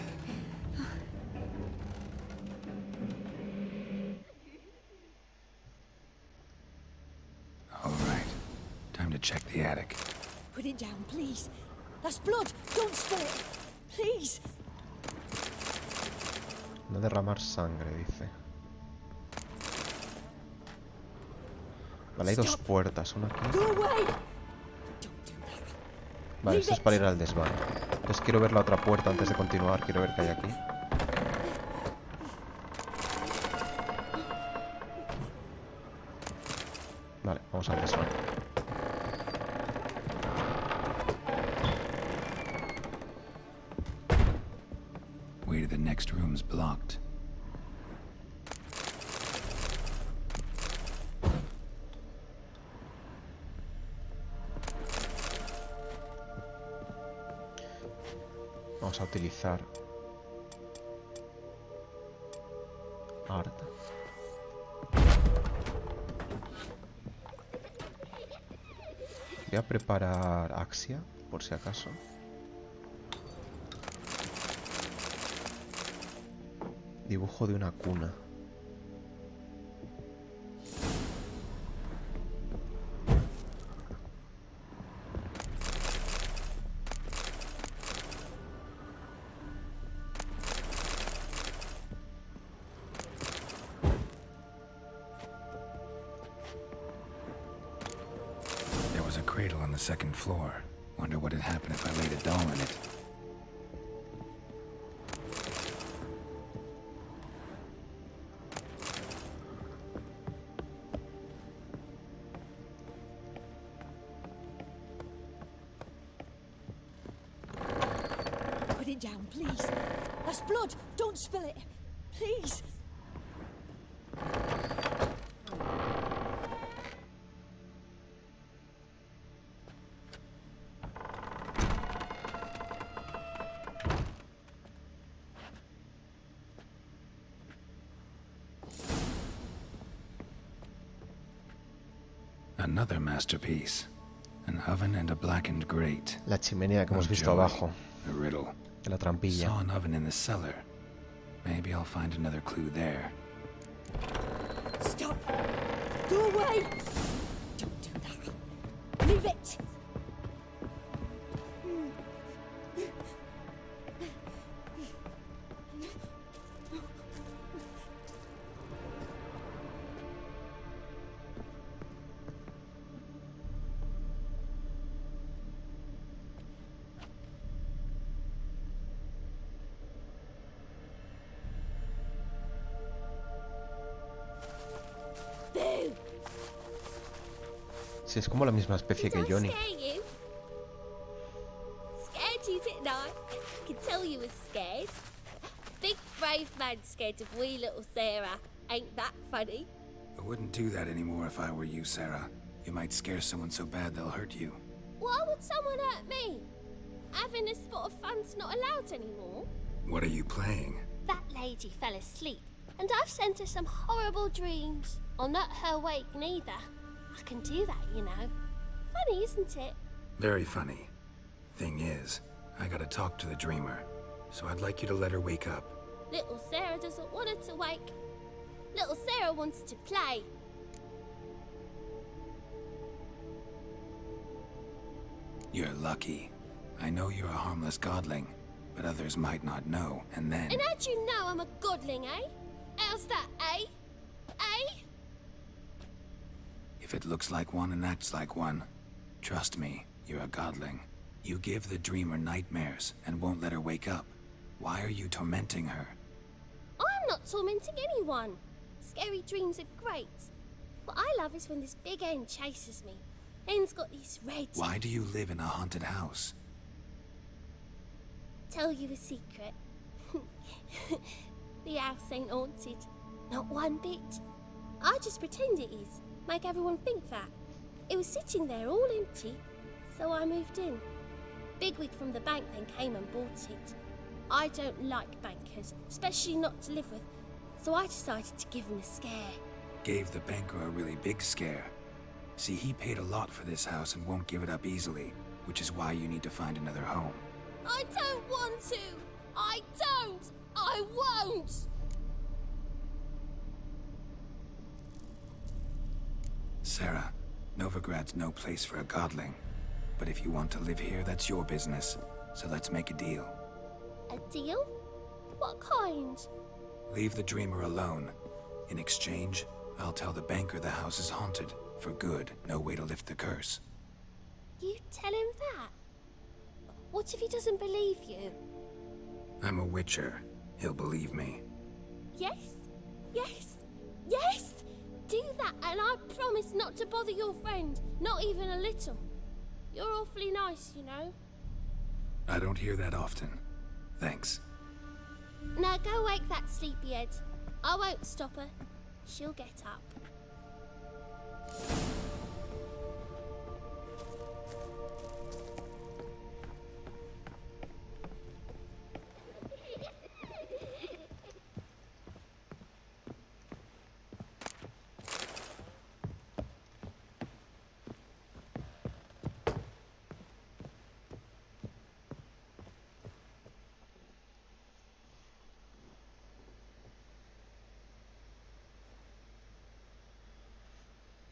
Put it down, please. That's blood. Don't spill it. Please. No derramar sangre, dice. Vale, hay dos puertas, una aquí. Go away. Vale, esto es para ir al desván. Entonces quiero ver la otra puerta antes de continuar. Quiero ver qué hay aquí. Vale, vamos al desván. Way to the next room's blocked. Vamos a utilizar Art. Voy a preparar Axia, por si acaso. Dibujo de una cuna. There was a cradle on the second floor. Wonder what would happen if I laid a doll in it. Put it down, please. That's blood. Don't spill it. Please. Another masterpiece. An oven and a blackened grate. La chimenea que hemos visto joy. abajo. A riddle. De la trampilla. Saw an oven in the cellar. Maybe I'll find another clue there. Stop. Go away. Don't do that. Leave it. Sí, es como la misma especie que Johnny. Scare you? Scared you, didn't I? I can tell you was scared. Big brave man scared of wee little Sarah. Ain't that funny? I wouldn't do that anymore if I were you, Sarah. You might scare someone so bad they'll hurt you. Why would someone hurt me? Having a spot of fun's not allowed anymore. What are you playing? That lady fell asleep, and I've sent her some horrible dreams. I'll not her wake neither. I can do that, you know. Funny, isn't it? Very funny. Thing is, I gotta talk to the dreamer, so I'd like you to let her wake up. Little Sarah doesn't want her to wake. Little Sarah wants to play. You're lucky. I know you're a harmless godling, but others might not know, and then... And how'd you know I'm a godling, eh? How's that, eh? Eh? If it looks like one and acts like one, trust me, you're a godling. You give the dreamer nightmares and won't let her wake up. Why are you tormenting her? I'm not tormenting anyone. Scary dreams are great. What I love is when this big hen chases me. Hen's got these red... Why do you live in a haunted house? Tell you a secret. The house ain't haunted. Not one bit. I just pretend it is. Make everyone think that. It was sitting there all empty, so I moved in. Bigwig from the bank then came and bought it. I don't like bankers, especially not to live with, so I decided to give him a scare. Gave the banker a really big scare. See, he paid a lot for this house and won't give it up easily, which is why you need to find another home. I don't want to! I don't! I won't! Sarah, Novigrad's no place for a godling. But if you want to live here, that's your business. So let's make a deal. A deal? What kind? Leave the dreamer alone. In exchange, I'll tell the banker the house is haunted. For good, no way to lift the curse. You tell him that? What if he doesn't believe you? I'm a witcher. He'll believe me. Yes? Yes? Yes! Do that, and I promise not to bother your friend. Not even a little. You're awfully nice, you know. I don't hear that often. Thanks. Now go wake that sleepyhead. I won't stop her. She'll get up.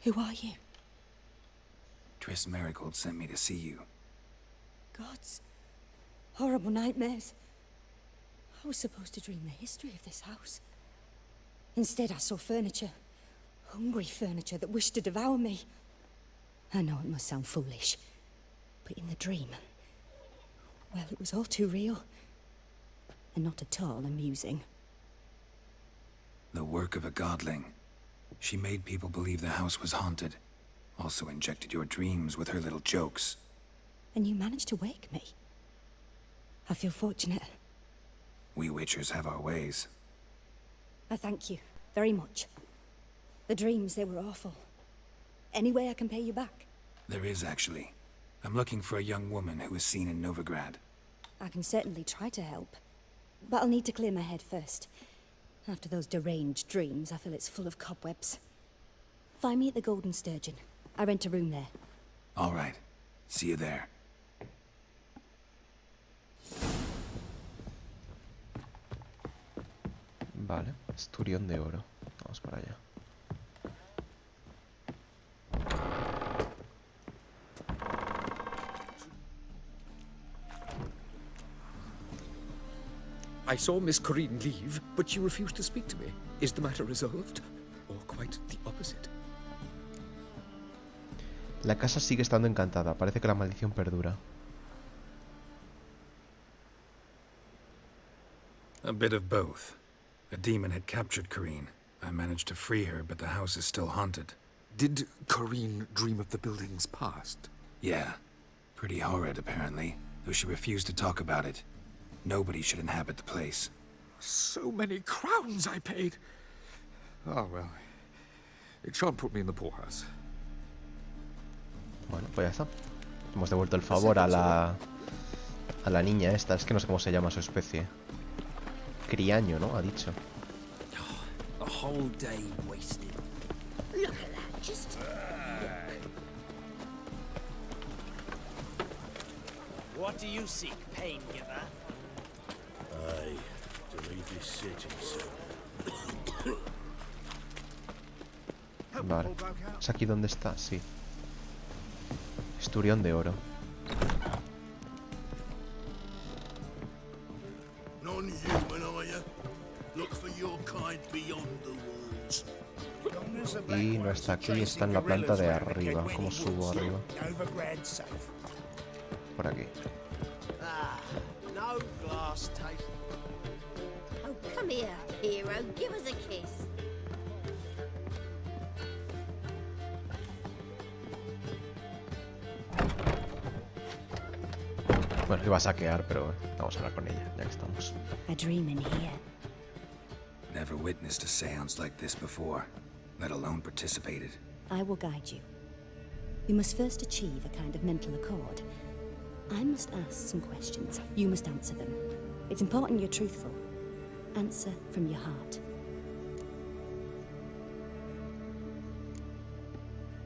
Who are you? Triss Marigold sent me to see you. Gods. Horrible nightmares. I was supposed to dream the history of this house. Instead, I saw furniture. Hungry furniture that wished to devour me. I know it must sound foolish, but in the dream, well, it was all too real. And not at all amusing. The work of a godling. She made people believe the house was haunted. Also injected your dreams with her little jokes. And you managed to wake me. I feel fortunate. We witchers have our ways. I thank you very much. The dreams, they were awful. Any way I can pay you back? There is, actually. I'm looking for a young woman who was seen in Novigrad. I can certainly try to help. But I'll need to clear my head first. After those deranged dreams, I feel it's full of cobwebs. Find me at the Golden Sturgeon. I rent a room there. All right. See you there. Vale, esturión de oro. Vamos para allá. I saw Miss Corinne leave, but she refused to speak to me. Is the matter resolved? Or quite the opposite? La casa sigue estando encantada. Parece que la maldición perdura. A bit of both. A demon had captured Corinne. I managed to free her, but the house is still haunted. Did Corinne dream of the building's past? Yeah. Pretty horrid, apparently. Though she refused to talk about it. Nobody should inhabit the place. So many crowns I paid. Oh, well. It shan't put me in the poorhouse. Bueno, pues ya está. Hemos devuelto el favor a la niña esta. Es que no sé cómo se llama su especie. Criaño, ¿no? Ha dicho. A whole day wasted. Look at that, just What do you seek, pain giver? Aye, to leave this city, sir. Vale. ¿Es aquí donde está? Sí. Esturión de oro. Non-human, are you? Look for your kind beyond the walls. Y no está aquí, está en la planta de arriba. ¿Cómo subo arriba? Por aquí. No glass taste. Oh, come here, hero. Give us a kiss. Bueno, iba a saquear, pero vamos a hablar con ella, ya que estamos. I dream in here. Never witnessed a seance like this before, let alone participated. I will guide you. You must first achieve a kind of mental accord. I must ask some questions. You must answer them. It's important you're truthful. Answer from your heart.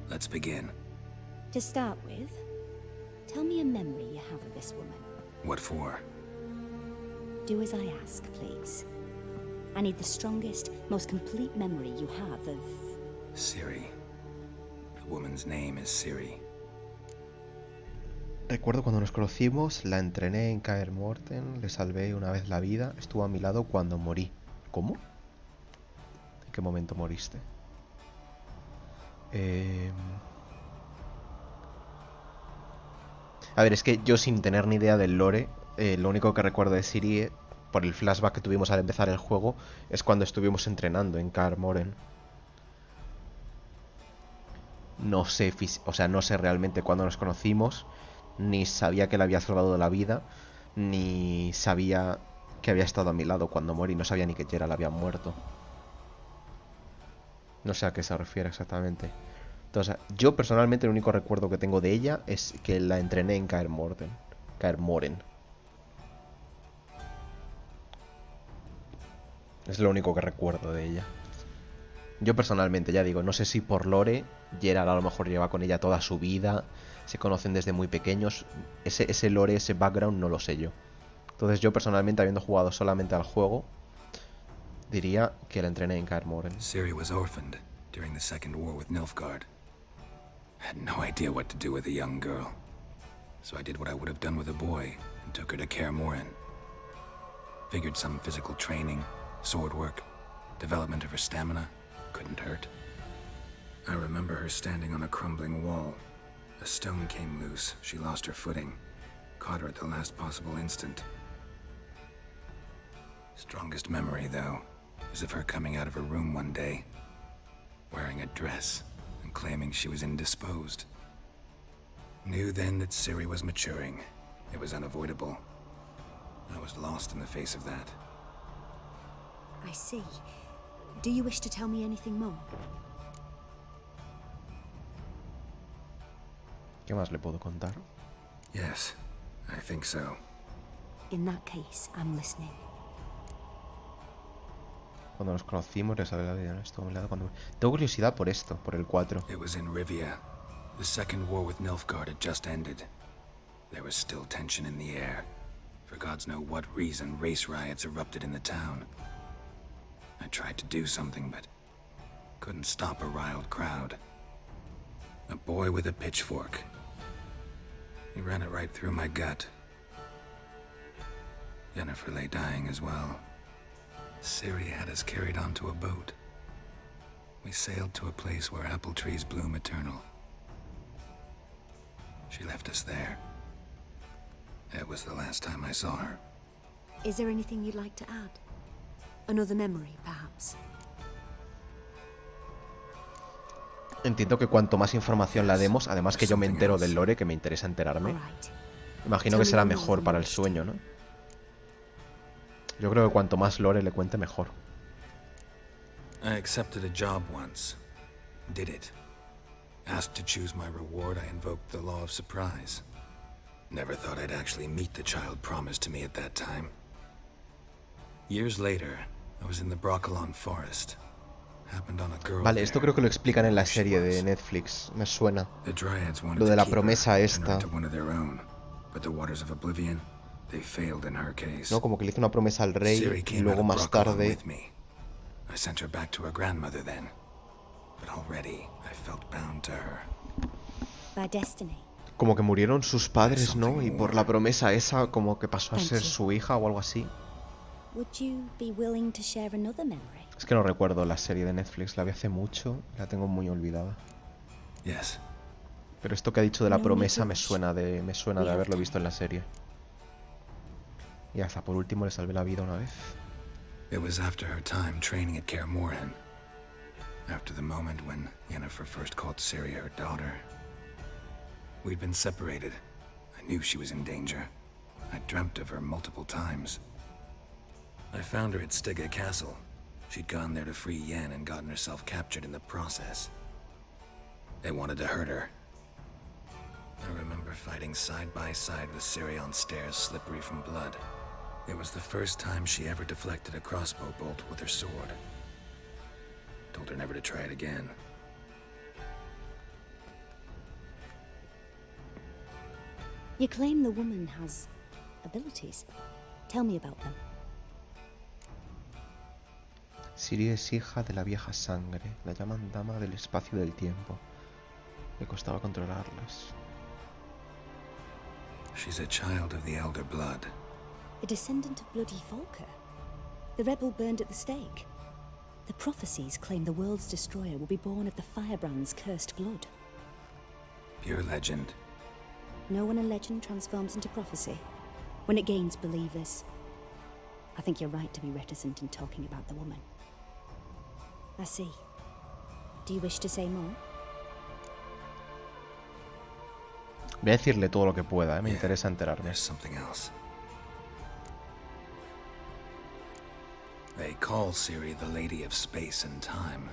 Let's begin. To start with, tell me a memory you have of this woman. What for? Do as I ask, please. I need the strongest, most complete memory you have of... Ciri. The woman's name is Ciri. Recuerdo cuando nos conocimos, la entrené en Kaer Morhen, le salvé una vez la vida, estuvo a mi lado cuando morí. ¿Cómo? ¿En qué momento moriste? A ver, es que yo sin tener ni idea del lore, lo único que recuerdo de Ciri, por el flashback que tuvimos al empezar el juego, es cuando estuvimos entrenando en Kaer Morhen. No sé, o sea, no sé realmente cuándo nos conocimos, ni sabía que le había salvado la vida, ni sabía que había estado a mi lado cuando morí, no sabía ni que Geralt había muerto. No sé a qué se refiere exactamente. Entonces, yo personalmente el único recuerdo que tengo de ella es que la entrené en Kaer Morhen. Es lo único que recuerdo de ella. Yo personalmente, ya digo, no sé si por lore, Geralt a lo mejor lleva con ella toda su vida, se conocen desde muy pequeños. Ese lore, ese background, no lo sé yo. Entonces yo personalmente, habiendo jugado solamente al juego, diría que la entrené en Kaer Morhen. Ciri was orphaned during the Second War with Nilfgaard. Had no idea what to do with a young girl. So I did what I would have done with a boy and took her to Kaer Morhen. Figured some physical training, sword work, development of her stamina couldn't hurt. I remember her standing on a crumbling wall. A stone came loose, she lost her footing. Caught her at the last possible instant. Strongest memory, though, is of her coming out of her room one day, wearing a dress and claiming she was indisposed. Knew then that Ciri was maturing. It was unavoidable. I was lost in the face of that. I see. Do you wish to tell me anything more? ¿Qué más le puedo contar? Yes, I think so. In that case, I'm listening. Cuando nos conocimos, le salvé la vida, ¿no? Estuvo a mi lado cuando... Tengo curiosidad por esto, por el 4. It was in Rivia. The Second War with Nilfgaard had just ended. There was still tension in the air. For gods know what reason, race riots erupted in the town. I tried to do something, but couldn't stop a riled crowd. A boy with a pitchfork. He ran it right through my gut. Yennefer lay dying as well. Ciri had us carried onto a boat. We sailed to a place where apple trees bloom eternal. She left us there. That was the last time I saw her. Is there anything you'd like to add? Another memory, perhaps? Entiendo que cuanto más información la demos, además que yo me entero del lore, que me interesa enterarme, imagino que será mejor para el sueño, ¿no? Yo creo que cuanto más lore le cuente, mejor. I accepted a job once. Did it. Asked to choose my reward, I invoked the law of surprise. Never thought I'd actually meet the child promised to me at that time. Years later, I was in the Broccolon forest. Happened on a girl. Vale, esto creo que lo explican en la serie de Netflix. Me suena. Lo de la promesa esta. No, como que le hizo una promesa al rey y luego más tarde. I sent her back to her grandmother then. But already I felt bound to her. By destiny. Como que murieron sus padres, ¿no? Y por la promesa esa como que pasó a ser su hija o algo así. Would you be willing to share another memory? Es que no recuerdo la serie de Netflix, la vi hace mucho, la tengo muy olvidada. Yes. Pero esto que ha dicho de la promesa me suena de haberlo visto en la serie. Y hasta por último le salvé la vida una vez. It was after her time training at Kaer Morhen. After the moment when Yennefer first called Ciri her daughter. We'd been separated. I knew she was in danger. I dreamt of her multiple times. I found her at Stygga Castle. She'd gone there to free Yen and gotten herself captured in the process. They wanted to hurt her. I remember fighting side by side with Ciri on stairs slippery from blood. It was the first time she ever deflected a crossbow bolt with her sword. Told her never to try it again. You claim the woman has abilities. Tell me about them. Ciri es hija de la vieja sangre. La llaman dama del espacio y del tiempo. Le costaba controlarlas. She's a child of the Elder Blood. A descendant of bloody Volker. The rebel burned at the stake. The prophecies claim the world's destroyer will be born of the firebrand's cursed blood. Pure legend. Know when a legend transforms into prophecy? When it gains believers. I think you're right to be reticent in talking about the woman. Acei, do you wish to say more? Voy a decirle todo lo que pueda, me interesa enterarme. There's something else. They call Ciri the Lady of Space and Time.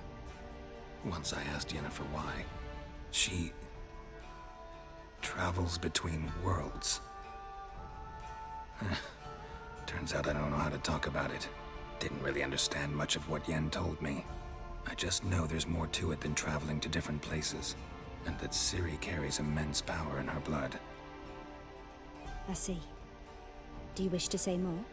Once I asked Yennefer why. She travels between worlds. Turns out I don't know how to talk about it. Didn't really understand much of what Yen told me. I just know there's more to it than traveling to different places, and that Ciri carries immense power in her blood. Acei, do you wish to say more?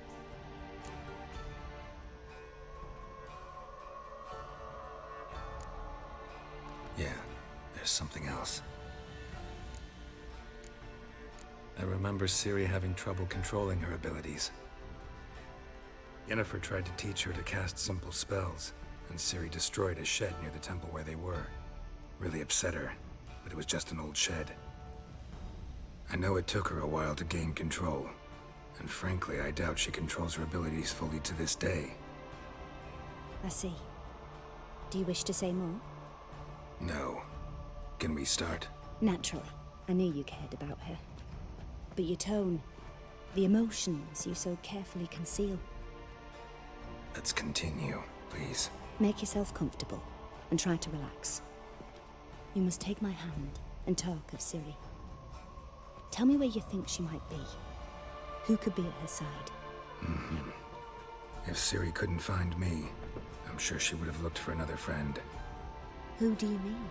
Yeah, there's something else. I remember Ciri having trouble controlling her abilities. Yennefer tried to teach her to cast simple spells, and Ciri destroyed a shed near the temple where they were. Really upset her, but it was just an old shed. I know it took her a while to gain control, and frankly, I doubt she controls her abilities fully to this day. Acei, do you wish to say more? No. Can we start? Naturally. I knew you cared about her. But your tone, the emotions you so carefully conceal. Let's continue, please. Make yourself comfortable and try to relax. You must take my hand and talk of Ciri. Tell me where you think she might be. Who could be at her side? If Ciri couldn't find me, I'm sure she would have looked for another friend. Who do you mean?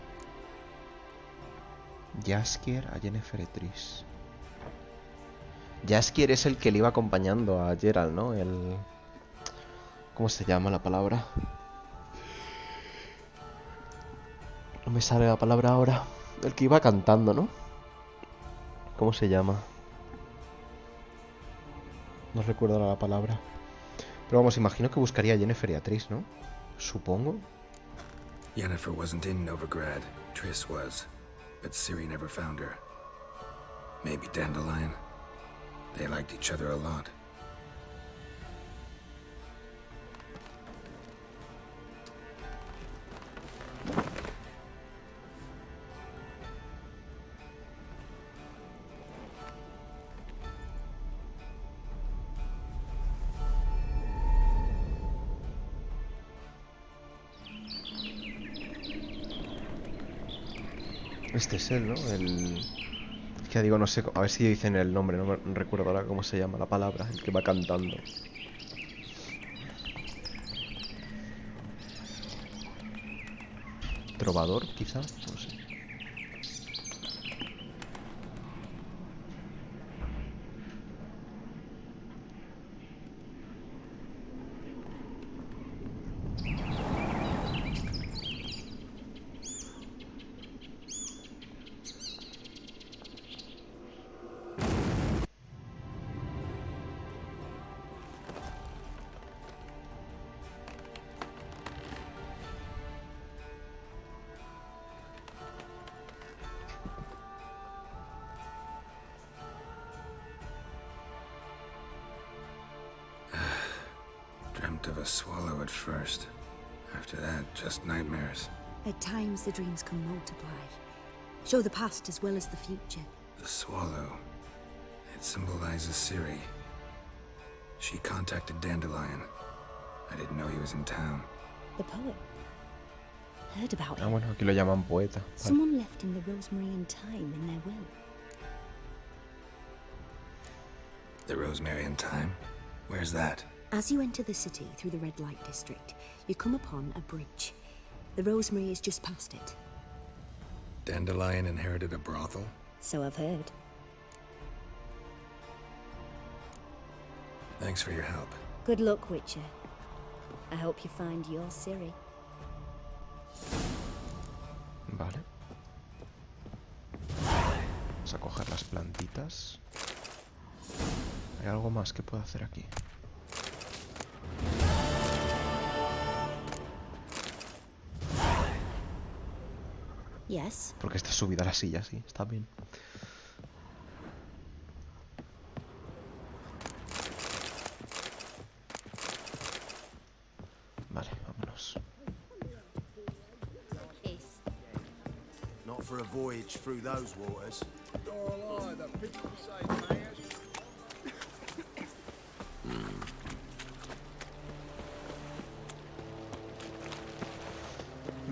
Jaskier a Yennefer y Triss. Jaskier es el que le iba acompañando a Geralt, ¿no? El... ¿Cómo se llama la palabra? No me sale la palabra ahora. El que iba cantando, ¿no? ¿Cómo se llama? No recuerdo ahora la palabra. Pero vamos, imagino que buscaría a Yennefer y a Triss, ¿no? Supongo. Yennefer wasn't in Novigrad. Triss was. But Ciri never found her. Maybe Dandelion. They liked each other a lot. Este es él, ¿no? El... Es que digo, no sé, a ver si dicen el nombre, no recuerdo ahora cómo se llama la palabra, el que va cantando. ¿Trovador, quizás? No sé. Dreamt of a swallow at first. After that, just nightmares. At times the dreams can multiply. Show the past as well as the future. The swallow. It symbolizes Ciri. She contacted Dandelion. I didn't know he was in town. The poet. Heard about Ah, him. bueno, aquí lo llaman poeta. Vale. Someone left him the rosemary and thyme in their will. The Rosemary and Thyme? Where's that? As you enter the city through the red light district, you come upon a bridge. The rosemary is just past it. Dandelion inherited a brothel? So I've heard. Thanks for your help. Good luck, Witcher. I hope you find your Ciri. Vale. Vamos a coger las plantitas. ¿Hay algo más que puedo hacer aquí? Yes. Porque está subida la silla, sí, está bien. Vale, vámonos. Not for a voyage through those waters.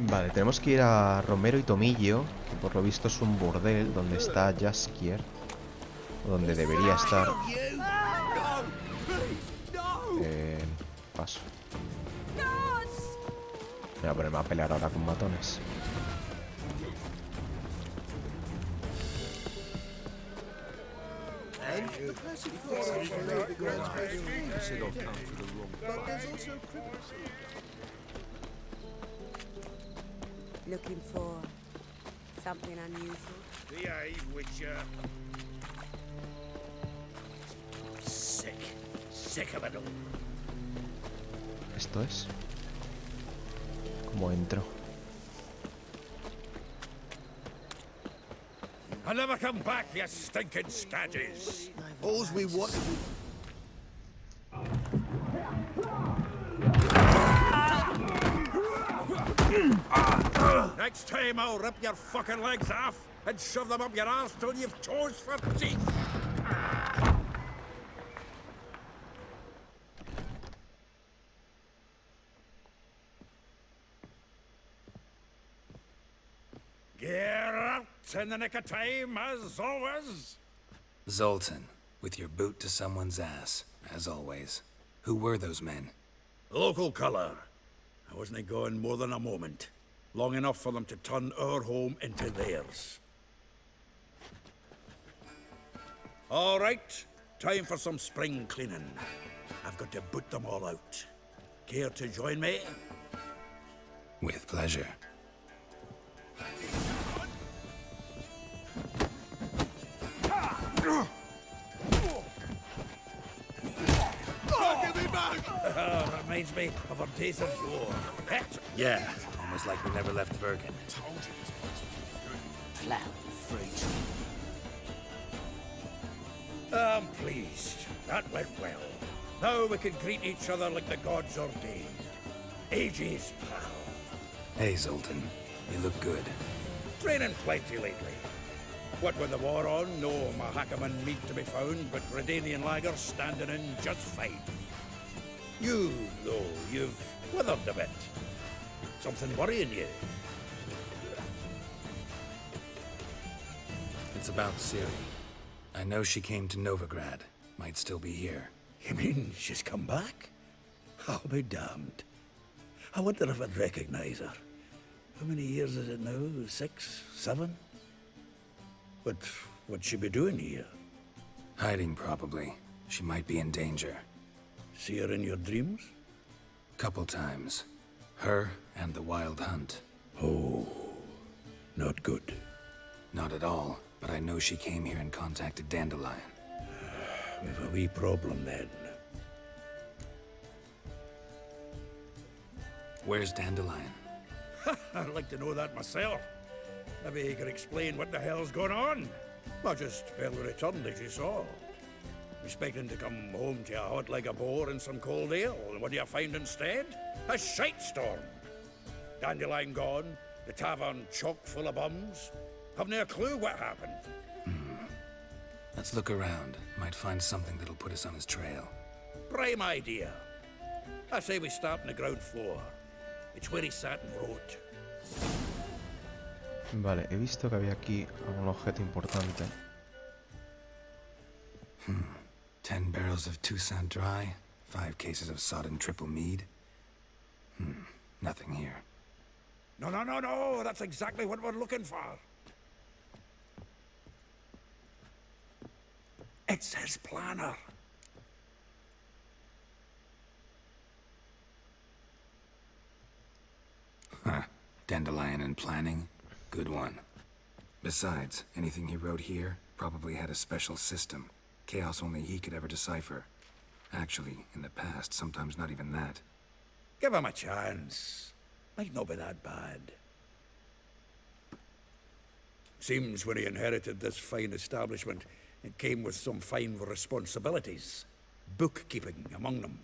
Vale, tenemos que ir a Romero y Tomillo, que por lo visto es un burdel donde está Jaskier, o donde debería estar. Paso. Me voy a ponerme a pelear ahora con matones. Looking for something unusual? Behave, Witcher. Sick of it all. Esto es. ¿Cómo entro? I'll never come back, you stinking stagges. All's we wanted. Next time I'll rip your fucking legs off and shove them up your arse till you've toes for teeth. Get out in the nick of time, as always. Zoltan, with your boot to someone's ass, as always. Who were those men? Local colour. I wasn't gone more than a moment. Long enough for them to turn our home into theirs. All right, time for some spring cleaning. I've got to boot them all out. Care to join me? With pleasure. Reminds me of our days of yore. Yeah, almost like we never left Bergen. Plow fruit. I'm pleased. That went well. Now we can greet each other like the gods ordained. Ages, pal. Hey, Zoltan. You look good. Training plenty lately. What with the war on, no Mahakaman meat to be found, but Redanian lagers standing in just fine. You, though, you've withered a bit. Something worrying you? It's about Ciri. I know she came to Novigrad. Might still be here. You mean she's come back? I'll be damned. I wonder if I'd recognize her. How many years is it now? 6, 7? But what'd she be doing here? Hiding, probably. She might be in danger. See her in your dreams? Couple times. Her and the Wild Hunt. Oh, not good. Not at all, but I know she came here and contacted Dandelion. We've a wee problem then. Where's Dandelion? I'd like to know that myself. Maybe he could explain what the hell's going on. Or just barely returned, as you saw. Expecting to come home to a hot like a boar and some cold ale, and what do you find instead? A shitestorm. Dandelion gone, the tavern chock full of bums. Haven't a clue what happened. Let's look around. Might find something that'll put us on his trail. Prime idea. I say we start on the ground floor. It's where he sat and wrote. Vale, he visto que había aquí algún objeto importante. 10 barrels of Toussaint Dry, 5 cases of sodden triple mead. Nothing here. No, that's exactly what we're looking for. It's his planner. Huh. Dandelion and planning? Good one. Besides, anything he wrote here probably had a special system. Chaos only he could ever decipher. Actually, in the past, sometimes not even that. Give him a chance. Might not be that bad. Seems when he inherited this fine establishment, it came with some fine responsibilities. Bookkeeping among them.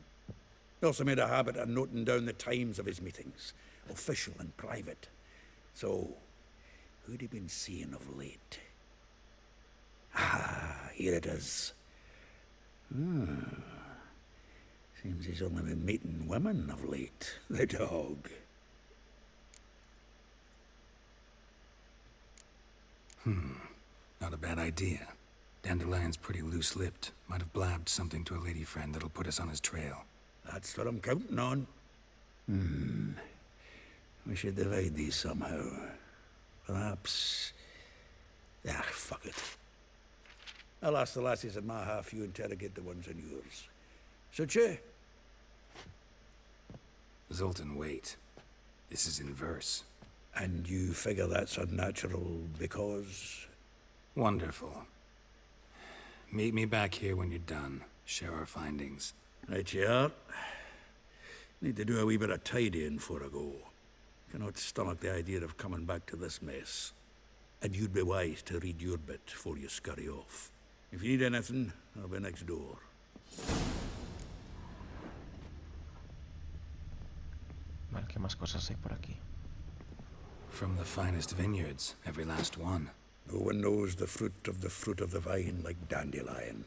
He also made a habit of noting down the times of his meetings, official and private. So, who'd he been seeing of late? Ah, here it is. Seems he's only been meeting women of late, the dog. Not a bad idea. Dandelion's pretty loose-lipped. Might have blabbed something to a lady friend that'll put us on his trail. That's what I'm counting on. We should divide these somehow. Perhaps... Ah, fuck it. I'll ask the lassies in my half, you interrogate the ones in yours. Suit you? Zoltan, wait. This is in verse. And you figure that's unnatural because... Wonderful. Meet me back here when you're done. Share our findings. Right you are. Need to do a wee bit of tidying before I go. Cannot stomach the idea of coming back to this mess. And you'd be wise to read your bit before you scurry off. If you need anything, I'll be next door. Vale, ¿qué más cosas hay por aquí? From the finest vineyards, every last one. No one knows the fruit of the vine like Dandelion.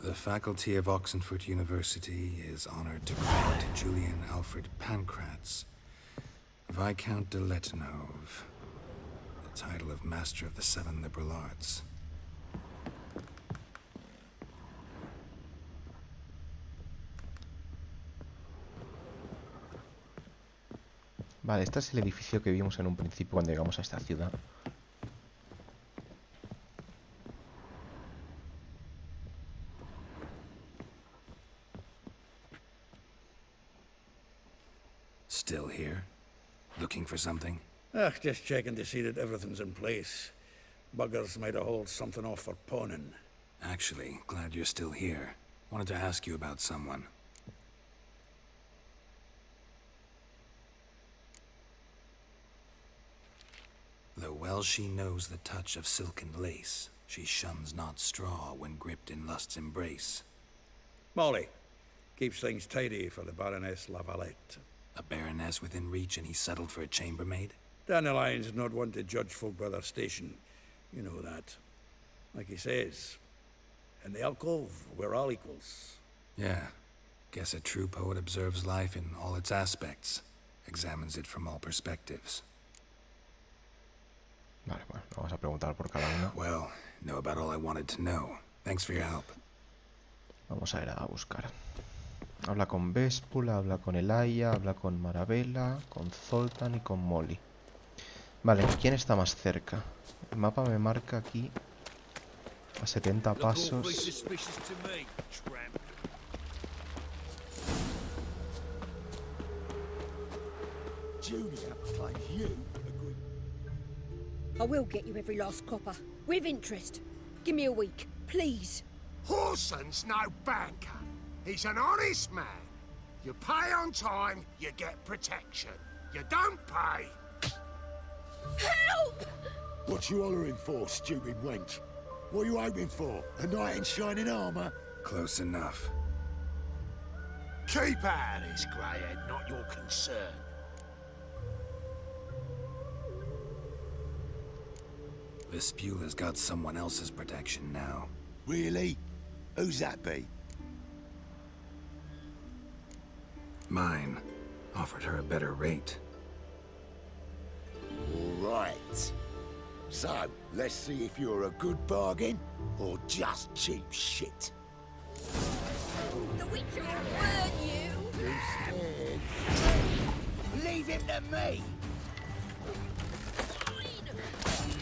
The faculty of Oxenford University is honored to grant Julian Alfred Pancratz, Viscount de Letenove, the title of Master of the Seven Liberal Arts. Vale, este es el edificio que vimos en un principio cuando llegamos a esta ciudad. Still here? Looking for something? Just checking to see that everything's in place. Buggers might have hauled something off for pawning. Actually, glad you're still here. Wanted to ask you about someone. Though well she knows the touch of silken lace, she shuns not straw when gripped in lust's embrace. Molly, keeps things tidy for the Baroness Lavalette. A baroness within reach and he settled for a chambermaid? Dandelion's not one to judge folk by their station. You know that. Like he says, in the alcove, we're all equals. Yeah. Guess a true poet observes life in all its aspects. Examines it from all perspectives. Vale, bueno, vamos a preguntar por cada uno. Well, know about all I wanted to know. Thanks for your help. Vamos a ir a buscar. Habla con Véspula, habla con Elaya, habla con Marabella, con Zoltan y con Molly. Vale, ¿quién está más cerca? El mapa me marca aquí a 70 pasos. Julia claims you agree. I will get you every last copper, with interest. Give me a week, please. Horson's no banker. He's an honest man. You pay on time, you get protection. You don't pay... Help! What you hollering for, stupid wench? What are you hoping for? A knight in shining armour? Close enough. Keep out of this, greyhead, not your concern. Vespula's got someone else's protection now. Really? Who's that be? Mine. Offered her a better rate. All right. So, let's see if you're a good bargain or just cheap shit. The witcher will burn you! You scared? Leave him to me!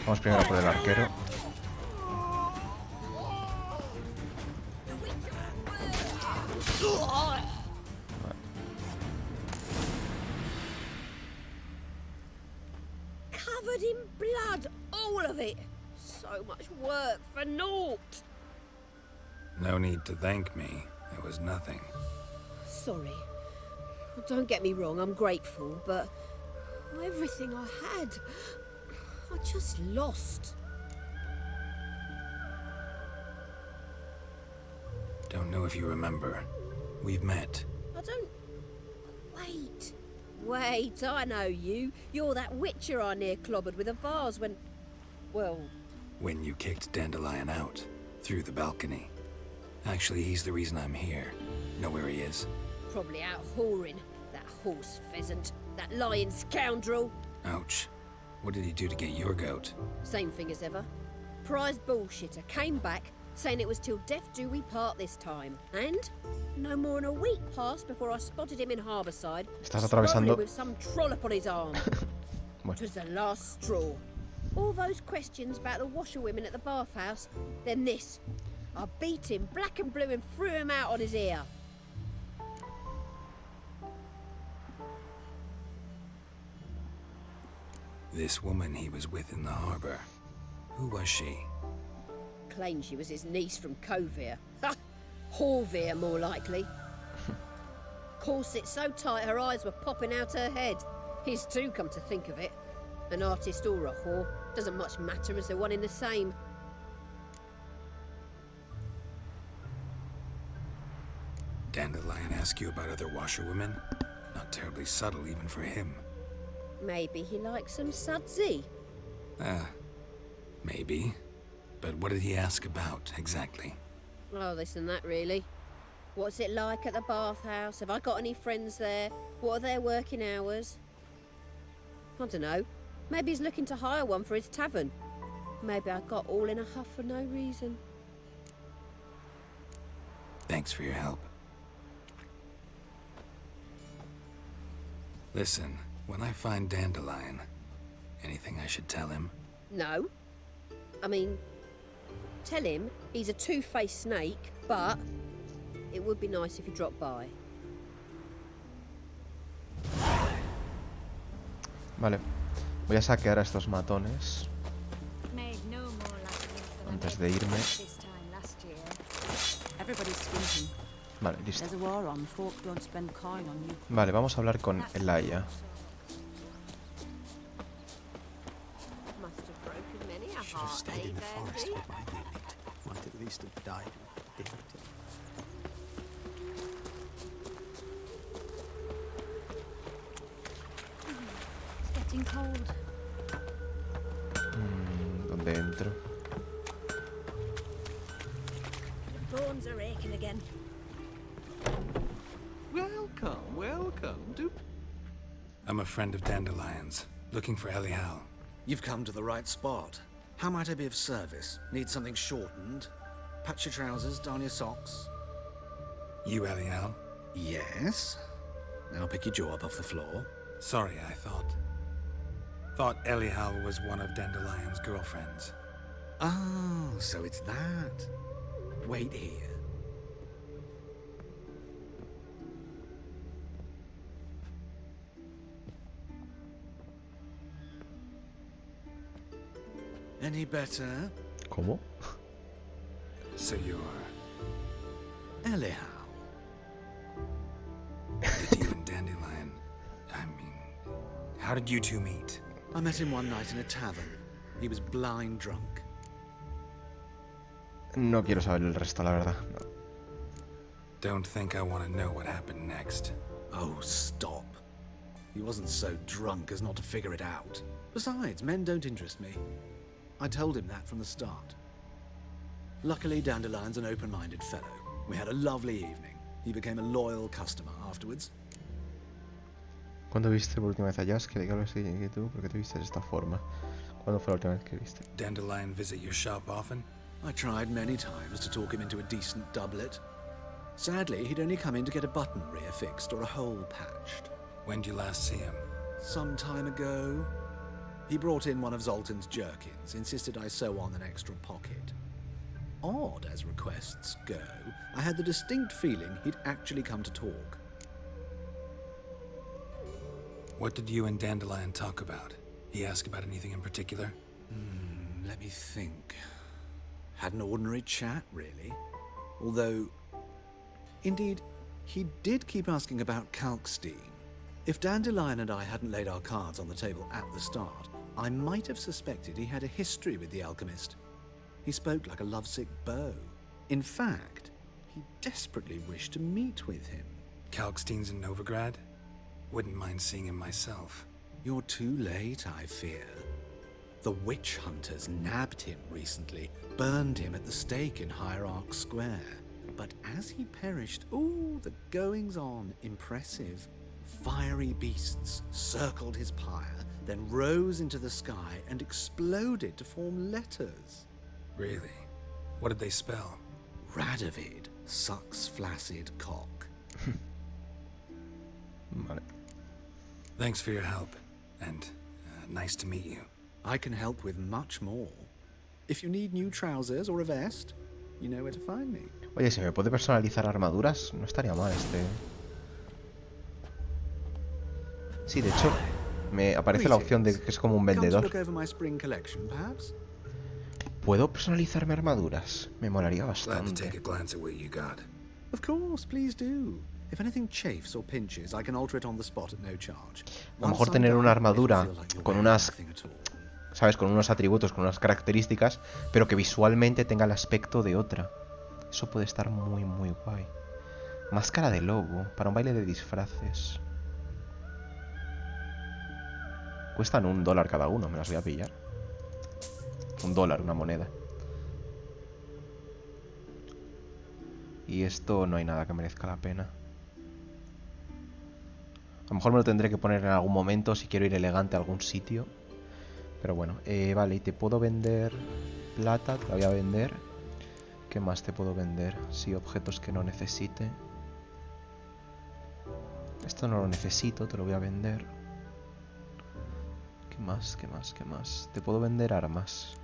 Vamos primero por el arquero. Covered in blood, all of it. So much work for naught. No need to thank me. It was nothing. Sorry. Don't get me wrong, I'm grateful, but everything I had, I just lost. Don't know if you remember. We've met. I don't... Wait. Wait, I know you. You're that witcher I near clobbered with a vase when... Well... When you kicked Dandelion out. Through the balcony. Actually, he's the reason I'm here. Know where he is? Probably out whoring. That horse pheasant. That lying scoundrel. Ouch. What did he do to get your goat? Same thing as ever. Prize bullshitter came back, saying it was till death do we part this time. And no more than a week passed before I spotted him in Harbourside, strolling with some trollop on his arm. It was the last straw. All those questions about the washerwomen at the bathhouse, then this. I beat him black and blue and threw him out on his ear. This woman he was with in the harbour. Who was she? Claimed she was his niece from Covere. Ha! Horvere, more likely. Corset so tight her eyes were popping out her head. His too, come to think of it. An artist or a whore. Doesn't much matter as they're one in the same. Dandelion ask you about other washerwomen? Not terribly subtle even for him. Maybe he likes some sudsy. Maybe. But what did he ask about, exactly? Oh, this and that, really. What's it like at the bathhouse? Have I got any friends there? What are their working hours? I don't know. Maybe he's looking to hire one for his tavern. Maybe I got all in a huff for no reason. Thanks for your help. Listen, when I find Dandelion, anything I should tell him? No. I mean, tell him he's a two-faced snake, but it would be nice if he dropped by. Vale. Voy a saquear a estos matones antes de irme. Vale, listo. Vale, vamos a hablar con Elaya. Should have stayed in the forest with my unit. Might at least have died with dignity. It's getting cold. ¿Dónde entro? The bones are aching again. Welcome, welcome. I'm a friend of Dandelion's, looking for Elial. You've come to the right spot. How might I be of service? Need something shortened? Patch your trousers, darn your socks. You Elial? Yes. Now pick your jaw up off the floor. Sorry, I thought Elial was one of Dandelion's girlfriends. Oh, so it's that. Wait here. Any better? ¿Cómo? So you're... Elial. Did you and Dandelion... I mean... How did you two meet? I met him one night in a tavern. He was blind drunk. No quiero saber el resto, la verdad. No. Don't think I want to know what happened next. Oh, stop. He wasn't so drunk as not to figure it out. Besides, men don't interest me. I told him that from the start. Luckily, Dandelion's an open-minded fellow. We had a lovely evening. He became a loyal customer afterwards. ¿Cuándo viste por última vez a Jazz? Que hablas de tú, ¿por qué te viste de esta forma? ¿Cuándo fue la última vez que viste? Dandelion visit your shop often? I tried many times to talk him into a decent doublet. Sadly, he'd only come in to get a button rear fixed or a hole patched. When did you last see him? Some time ago. He brought in one of Zoltan's jerkins, insisted I sew on an extra pocket. Odd as requests go, I had the distinct feeling he'd actually come to talk. What did you and Dandelion talk about? He asked about anything in particular? Let me think. Had an ordinary chat, really. Although, indeed, he did keep asking about Kalkstein. If Dandelion and I hadn't laid our cards on the table at the start, I might have suspected he had a history with the alchemist. He spoke like a lovesick beau. In fact, he desperately wished to meet with him. Kalkstein's in Novigrad? Wouldn't mind seeing him myself. You're too late, I fear. The witch hunters nabbed him recently, burned him at the stake in Hierarch Square. But as he perished, the goings-on impressive. Fiery beasts circled his pyre, then rose into the sky and exploded to form letters. Really? What did they spell? Radovid sucks flaccid cock. Vale. Thanks for your help, and nice to meet you. I can help with much more. If you need new trousers or a vest, you know where to find me. Oye, si me puede personalizar armaduras, no estaría mal este. Sí, de hecho, me aparece la opción de que es como un vendedor. ¿Puedo personalizarme armaduras? Me molaría bastante. Of course, please do. If anything chafes or pinches, I can alter it on the spot at no charge. A lo mejor tener una armadura con unas, ¿sabes? Con unos atributos, con unas características, pero que visualmente tenga el aspecto de otra. Eso puede estar muy, muy guay. Máscara de lobo, para un baile de disfraces. Cuestan $1 cada uno, me las voy a pillar. $1, una moneda. Y esto no hay nada que merezca la pena. A lo mejor me lo tendré que poner en algún momento si quiero ir elegante a algún sitio. Pero bueno, vale, y te puedo vender plata, te la voy a vender. ¿Qué más te puedo vender? Sí, objetos que no necesite. Esto no lo necesito, te lo voy a vender. ¿Qué más? ¿Qué más? ¿Qué más? Te puedo vender armas.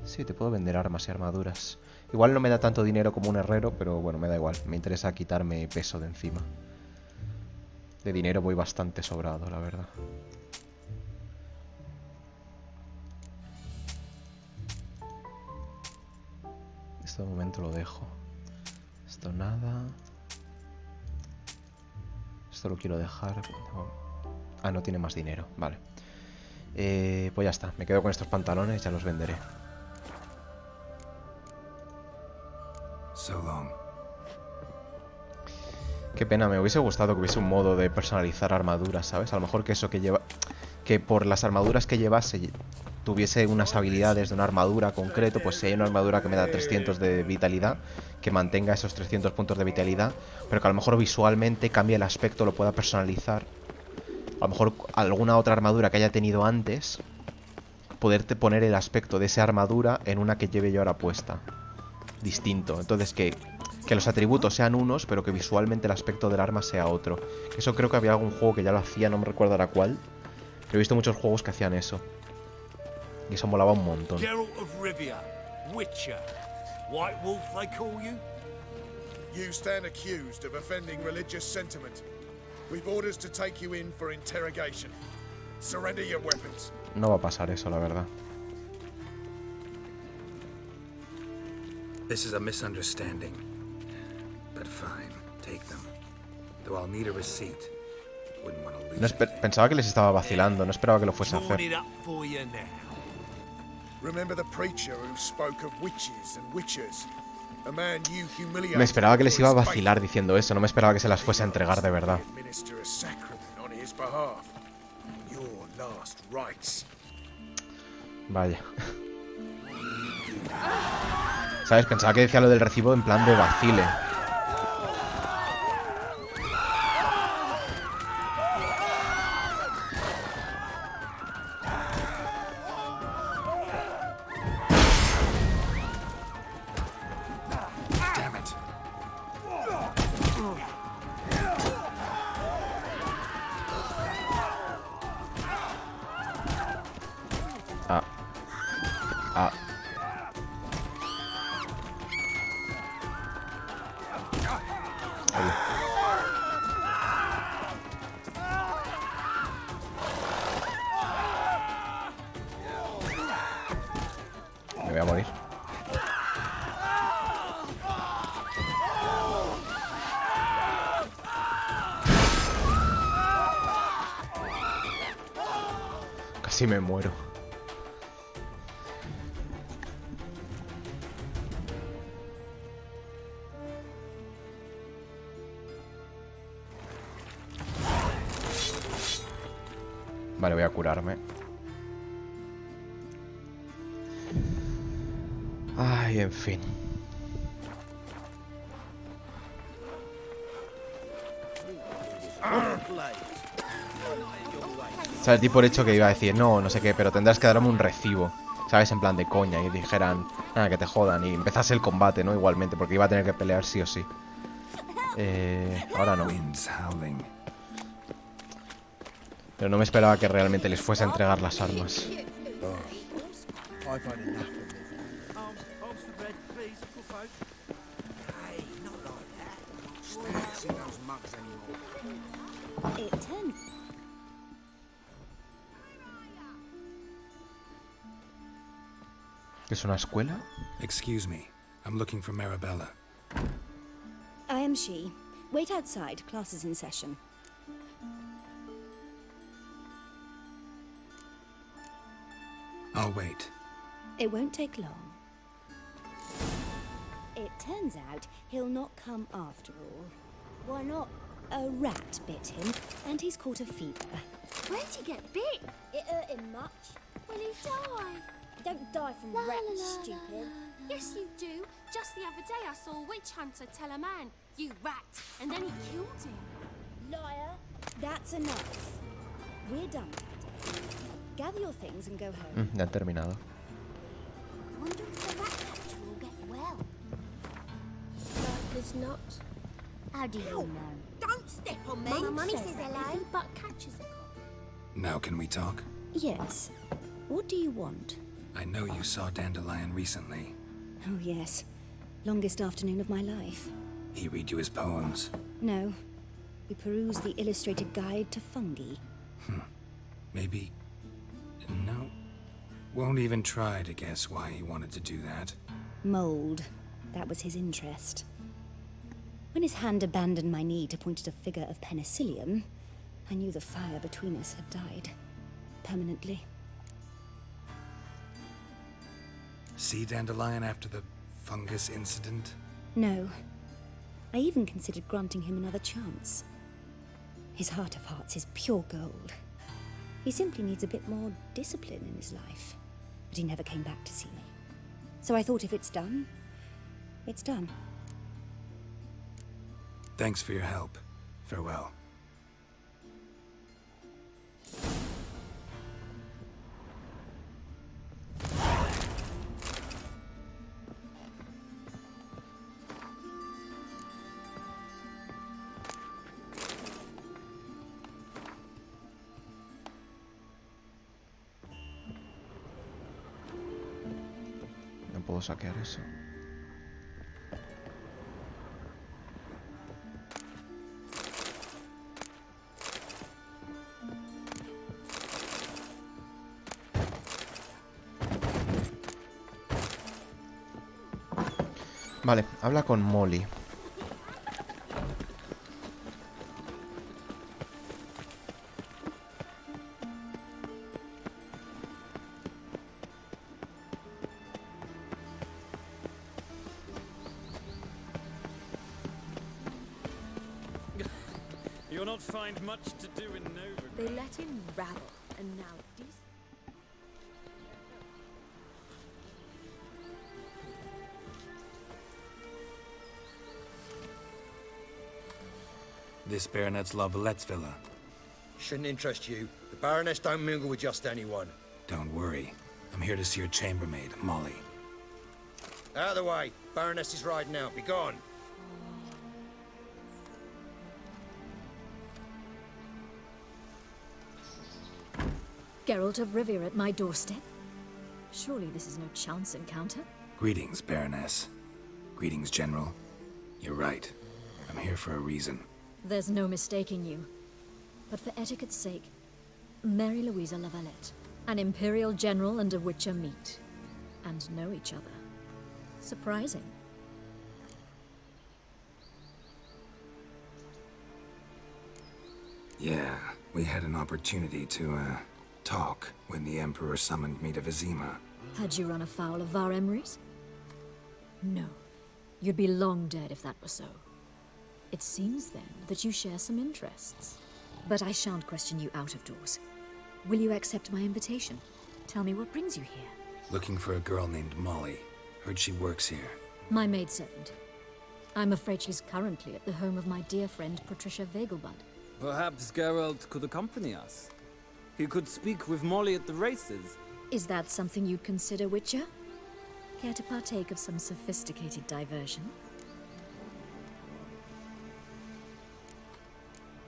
Sí, te puedo vender armas y armaduras. Igual no me da tanto dinero como un herrero, pero bueno, me da igual. Me interesa quitarme peso de encima. De dinero voy bastante sobrado, la verdad. Esto de momento lo dejo. Esto nada. Esto lo quiero dejar. Ah, no tiene más dinero. Vale. Pues ya está. Me quedo con estos pantalones, ya los venderé. So long. Qué pena, me hubiese gustado que hubiese un modo de personalizar armaduras, ¿sabes? A lo mejor que eso que lleva... Que por las armaduras que llevase tuviese unas habilidades de una armadura concreto, pues si hay una armadura que me da 300 de vitalidad, que mantenga esos 300 puntos de vitalidad, pero que a lo mejor visualmente cambie el aspecto, lo pueda personalizar. A lo mejor alguna otra armadura que haya tenido antes, poderte poner el aspecto de esa armadura en una que lleve yo ahora puesta. Distinto. Entonces que los atributos sean unos, pero que visualmente el aspecto del arma sea otro. Eso creo que había algún juego que ya lo hacía, no me recuerdo ahora cuál. Pero he visto muchos juegos que hacían eso. Y eso molaba un montón. Geralt of Rivia, Witcher. White Wolf, they call you? You stand accused of offending religious sentiment. We've orders to take you in for interrogation. Surrender your weapons. No va a pasar eso, la verdad. This is a misunderstanding. But fine, take them. Though I'll need a receipt. Wouldn't want to lose anything. Pensaba que les estaba vacilando, no esperaba que lo fuese a hacer. Remember the preacher who spoke of witches and witchers? A man you humiliated. Me esperaba que les iba a vacilar diciendo eso, no me esperaba que se las fuese a entregar de verdad. Administer a sacrament on his behalf. Your last rites. Vaya. ¿Sabes? Pensaba que decía lo del recibo en plan de vacile. a morir. Casi me muero. Vale, voy a curarme. Ay, en fin. ¿Sabes? Di por hecho que iba a decir no sé qué, pero tendrás que darme un recibo. ¿Sabes? En plan de coña. Y dijeran, nada, que te jodan. Y empezase el combate, ¿no? Igualmente, porque iba a tener que pelear sí o sí. Ahora no. Pero no me esperaba que realmente les fuese a entregar las armas. ¿Es una escuela? Excuse me. I'm looking for Marabella. I am she. Wait outside. Class is in session. I'll wait. It won't take long. It turns out he'll not come after all. Why not? A rat bit him, and he's caught a fever. Where'd he get bit? It hurt him much. Will he die? Don't die from rats, stupid. Yes, you do. Just the other day I saw a witch hunter tell a man, "You rat," and then he killed him. Liar. That's enough. We're done for today. Gather your things and go home. Ya han terminado. Wonder if the rat catcher will get well. Does not. How do you know? Don't step on me. Mummy says hello. But catches a cop. Now can we talk? Yes. What do you want? I know you saw Dandelion recently. Oh, yes. Longest afternoon of my life. He read you his poems? No. We perused the illustrated guide to fungi. Maybe... No. Won't even try to guess why he wanted to do that. Mold. That was his interest. When his hand abandoned my knee to point at a figure of penicillium, I knew the fire between us had died. Permanently. See Dandelion after the fungus incident? No. I even considered granting him another chance. His heart of hearts is pure gold. He simply needs a bit more discipline in his life. But he never came back to see me. So I thought if it's done, it's done. Thanks for your help. Farewell. No puedo saquear eso. Vale, habla con Molly. You'll not find much to do in Nova. They let him rabble, and now This Baronet's Lavallette's villa. Shouldn't interest you. The Baroness don't mingle with just anyone. Don't worry. I'm here to see your chambermaid, Molly. Out of the way. Baroness is riding out. Be gone. Geralt of Rivia at my doorstep? Surely this is no chance encounter? Greetings, Baroness. Greetings, General. You're right. I'm here for a reason. There's no mistaking you. But for etiquette's sake, Mary Louisa Lavalette, an Imperial General and a Witcher meet. and know each other. Surprising. Yeah, we had an opportunity to, talk when the Emperor summoned me to Vizima. Had you run afoul of Var Emrys? No. You'd be long dead if that were so. It seems, then, that you share some interests. But I shan't question you out of doors. Will you accept my invitation? Tell me what brings you here. Looking for a girl named Molly. Heard she works here. My maidservant. I'm afraid she's currently at the home of my dear friend Patricia Vegelbud. Perhaps Geralt could accompany us. He could speak with Molly at the races. Is that something you'd consider, Witcher? Care to partake of some sophisticated diversion?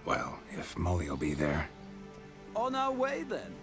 Well, if Molly'll be there. On our way, then.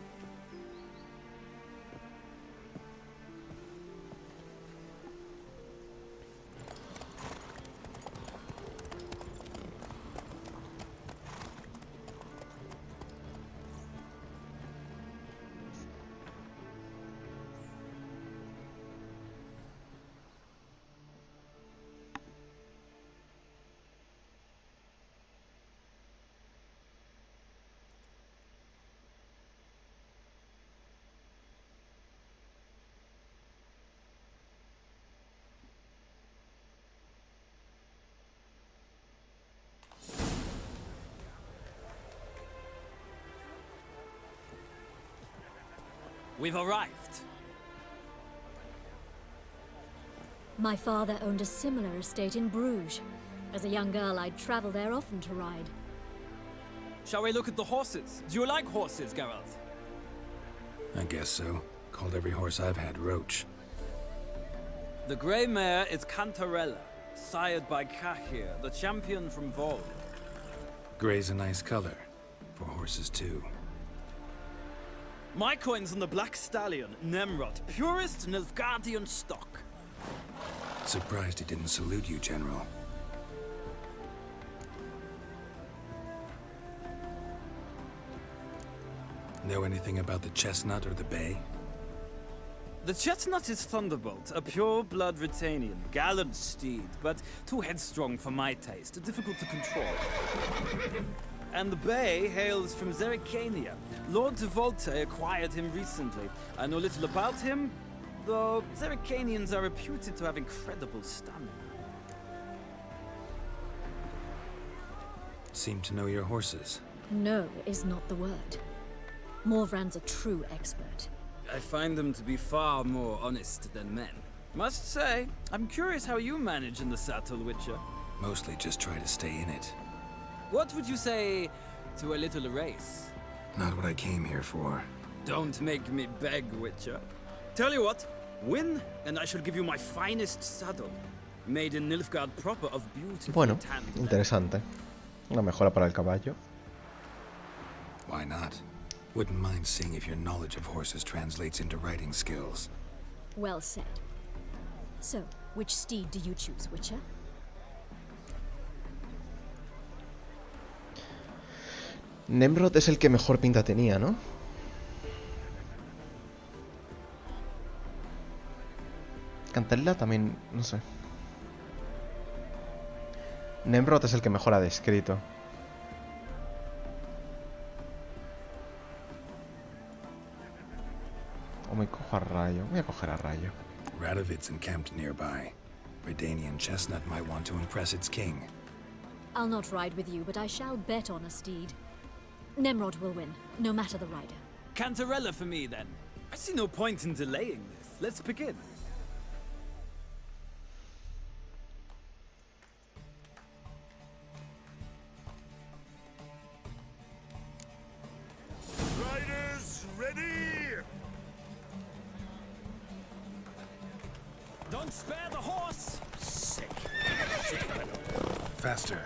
We've arrived. My father owned a similar estate in Bruges. As a young girl, I'd travel there often to ride. Shall we look at the horses? Do you like horses, Geralt? I guess so. Called every horse I've had Roach. The grey mare is Cantarella, sired by Cahir, the champion from Vol. Grey's a nice color. For horses, too. My coin's on the Black Stallion, Nemrod, purest Nilfgaardian stock. Surprised he didn't salute you, General. Know anything about the Chestnut or the Bay? The Chestnut is Thunderbolt, a pure-blood Retanian, gallant steed, but too headstrong for my taste, difficult to control. And the Bay hails from Zerrikania. Lord de Volte acquired him recently. I know little about him, though Zerrikanians are reputed to have incredible stamina. Seem to know your horses. No is not the word. Morvran's a true expert. I find them to be far more honest than men. Must say, I'm curious how you manage in the saddle, Witcher. Mostly just try to stay in it. What would you say to a little race? Not what I came here for. Don't make me beg, Witcher. Tell you what, win, and I shall give you my finest saddle. Made in Nilfgaard proper of beautiful Bueno, tan. interesante. Una mejora para el caballo. Why not? Wouldn't mind seeing if your knowledge of horses translates into riding skills. Well said. So, which steed do you choose, Witcher? Nemrod es el que mejor pinta tenía, ¿no? Cantarella también, no sé. Nemrod es el que mejor ha descrito. O me cojo a Rayo. Voy a coger a Rayo. Radovid's encamped nearby. Redanian Chestnut might want to impress its king. I'll not ride with you, but I shall bet on a steed. Nemrod will win, no matter the rider. Cantarella for me, then. I see no point in delaying this. Let's begin. Riders, ready! Don't spare the horse! Sick. Faster.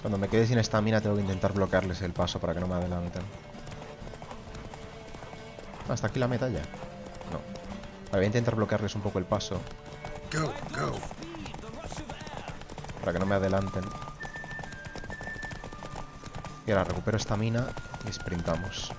Cuando me quede sin estamina tengo que intentar bloquearles el paso para que no me adelanten. ¿Hasta aquí la meta ya? No. Voy a intentar bloquearles un poco el paso. Go, go. Para que no me adelanten. Y ahora recupero estamina y sprintamos.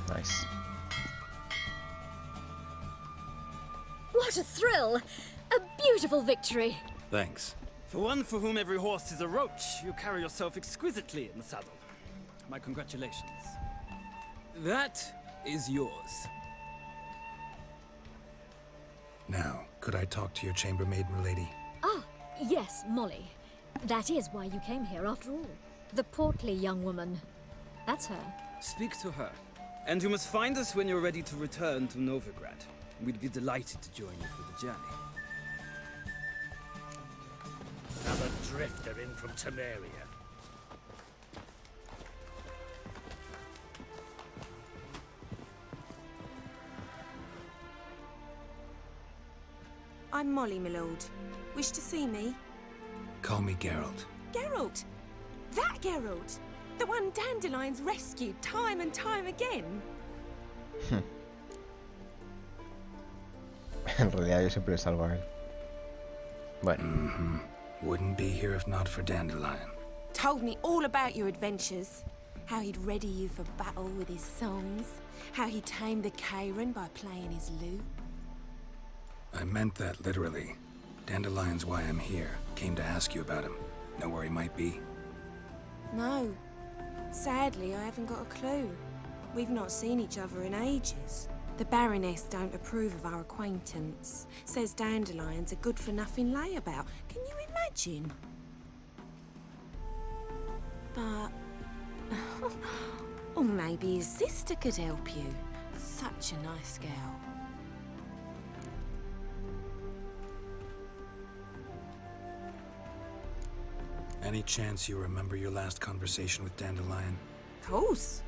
Nice. What a thrill! A beautiful victory! Thanks. For one for whom every horse is a roach, you carry yourself exquisitely in the saddle. My congratulations. That is yours. Now, could I talk to your chambermaid, milady? Ah, yes, Molly. That is why you came here after all. The portly young woman. That's her. Speak to her. And you must find us when you're ready to return to Novigrad. We'd be delighted to join you for the journey. Another drifter in from Temeria. I'm Molly, my lord. Wish to see me? Call me Geralt. Geralt! That Geralt! The one Dandelion's rescued time and time again. En realidad yo siempre le salvo a él. Bueno. Wouldn't be here if not for Dandelion. Told me all about your adventures. How he'd ready you for battle with his songs. How he tamed the Kairan by playing his lute. I meant that literally. Dandelion's why I'm here. Came to ask you about him. Know where he might be? No. Sadly, I haven't got a clue. We've not seen each other in ages. The Baroness don't approve of our acquaintance. Says Dandelion's a good-for-nothing layabout. Can you imagine? But... or maybe his sister could help you. Such a nice girl. Any chance you remember your last conversation with Dandelion? Of course.